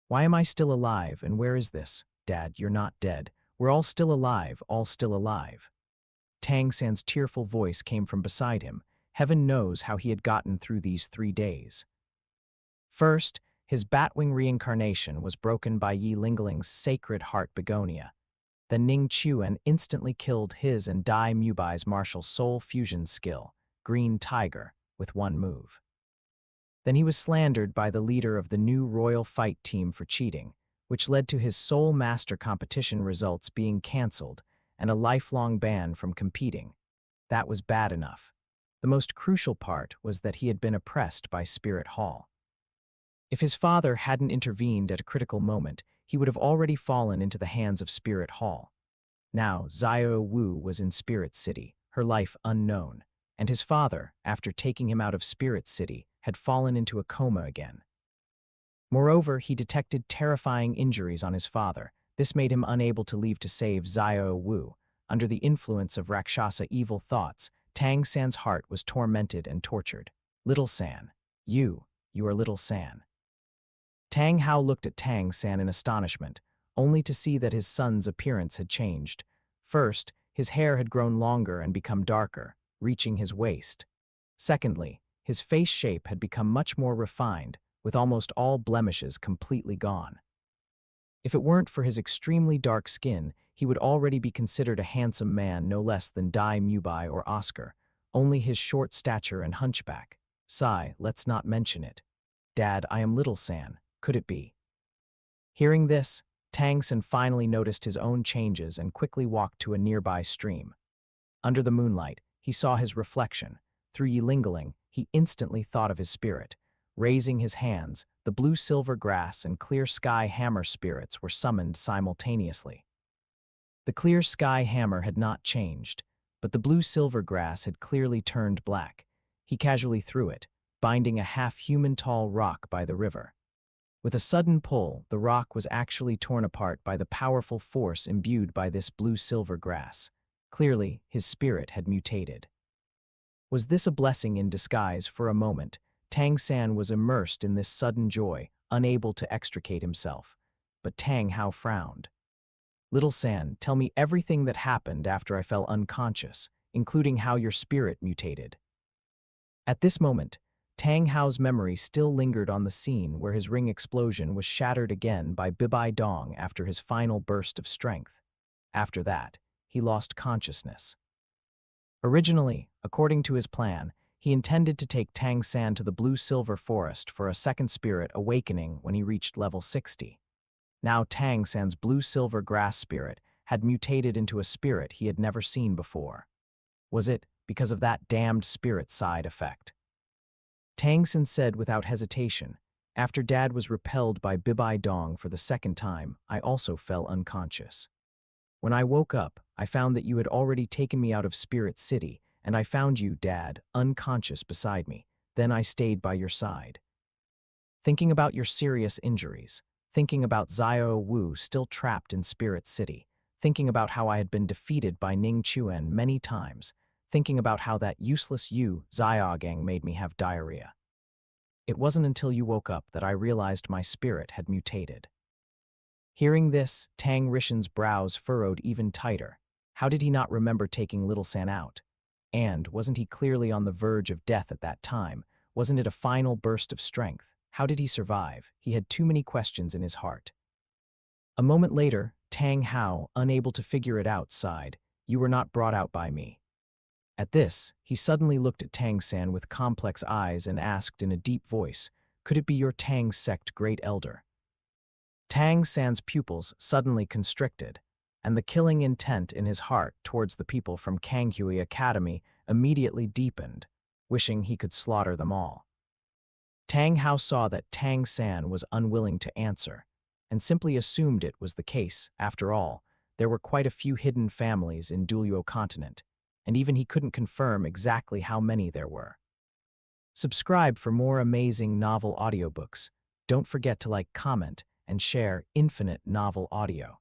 Why am I still alive, and where is this? Dad, you're not dead. We're all still alive, all still alive. Tang San's tearful voice came from beside him. Heaven knows how he had gotten through these 3 days. First, his batwing reincarnation was broken by Yi Lingling's sacred heart begonia. Then Ning Chuan instantly killed his and Dai Mubai's martial soul fusion skill, Green Tiger, with one move. Then he was slandered by the leader of the new royal fight team for cheating, which led to his Soul Master competition results being cancelled and a lifelong ban from competing. That was bad enough. The most crucial part was that he had been oppressed by Spirit Hall. If his father hadn't intervened at a critical moment, he would have already fallen into the hands of Spirit Hall. Now, Xiao Wu was in Spirit City, her life unknown, and his father, after taking him out of Spirit City, had fallen into a coma again. Moreover, he detected terrifying injuries on his father. This made him unable to leave to save Xiao Wu. Under the influence of Rakshasa evil thoughts, Tang San's heart was tormented and tortured. Little San. You are Little San. Tang Hao looked at Tang San in astonishment, only to see that his son's appearance had changed. First, his hair had grown longer and become darker, reaching his waist. Secondly, his face shape had become much more refined, with almost all blemishes completely gone. If it weren't for his extremely dark skin, he would already be considered a handsome man no less than Dai Mubai or Oscar. Only his short stature and hunchback. Sigh, let's not mention it. Dad, I am Little San. Could it be? Hearing this, Tang San finally noticed his own changes and quickly walked to a nearby stream. Under the moonlight, he saw his reflection. Through Yilingling, he instantly thought of his spirit. Raising his hands, the blue-silver grass and clear sky hammer spirits were summoned simultaneously. The clear sky hammer had not changed, but the blue-silver grass had clearly turned black. He casually threw it, binding a half-human-tall rock by the river. With a sudden pull, the rock was actually torn apart by the powerful force imbued by this blue-silver grass. Clearly, his spirit had mutated. Was this a blessing in disguise? For a moment, Tang San was immersed in this sudden joy, unable to extricate himself. But Tang Hao frowned. Little San, tell me everything that happened after I fell unconscious, including how your spirit mutated. At this moment, Tang Hao's memory still lingered on the scene where his ring explosion was shattered again by Bibai Dong after his final burst of strength. After that, he lost consciousness. Originally, according to his plan, he intended to take Tang San to the blue-silver forest for a second spirit awakening when he reached level 60. Now Tang San's blue-silver grass spirit had mutated into a spirit he had never seen before. Was it because of that damned spirit side effect? Tang San said without hesitation, after Dad was repelled by Bibai Dong for the second time, I also fell unconscious. When I woke up, I found that you had already taken me out of Spirit City, and I found you, Dad, unconscious beside me. Then I stayed by your side. Thinking about your serious injuries, thinking about Xiao Wu still trapped in Spirit City, thinking about how I had been defeated by Ning Chuan many times, thinking about how that useless Yu Xiaogang made me have diarrhea. It wasn't until you woke up that I realized my spirit had mutated. Hearing this, Tang Rishan's brows furrowed even tighter. How did he not remember taking Little San out? And wasn't he clearly on the verge of death at that time? Wasn't it a final burst of strength? How did he survive? He had too many questions in his heart. A moment later, Tang Hao, unable to figure it out, sighed, "You were not brought out by me." At this, he suddenly looked at Tang San with complex eyes and asked in a deep voice, "Could it be your Tang sect great elder?" Tang San's pupils suddenly constricted, and the killing intent in his heart towards the people from Kanghui Academy immediately deepened, wishing he could slaughter them all. Tang Hao saw that Tang San was unwilling to answer, and simply assumed it was the case. After all, there were quite a few hidden families in Douluo Continent, and even he couldn't confirm exactly how many there were. Subscribe for more amazing novel audiobooks. Don't forget to like, comment, and share Infinite Novel Audio.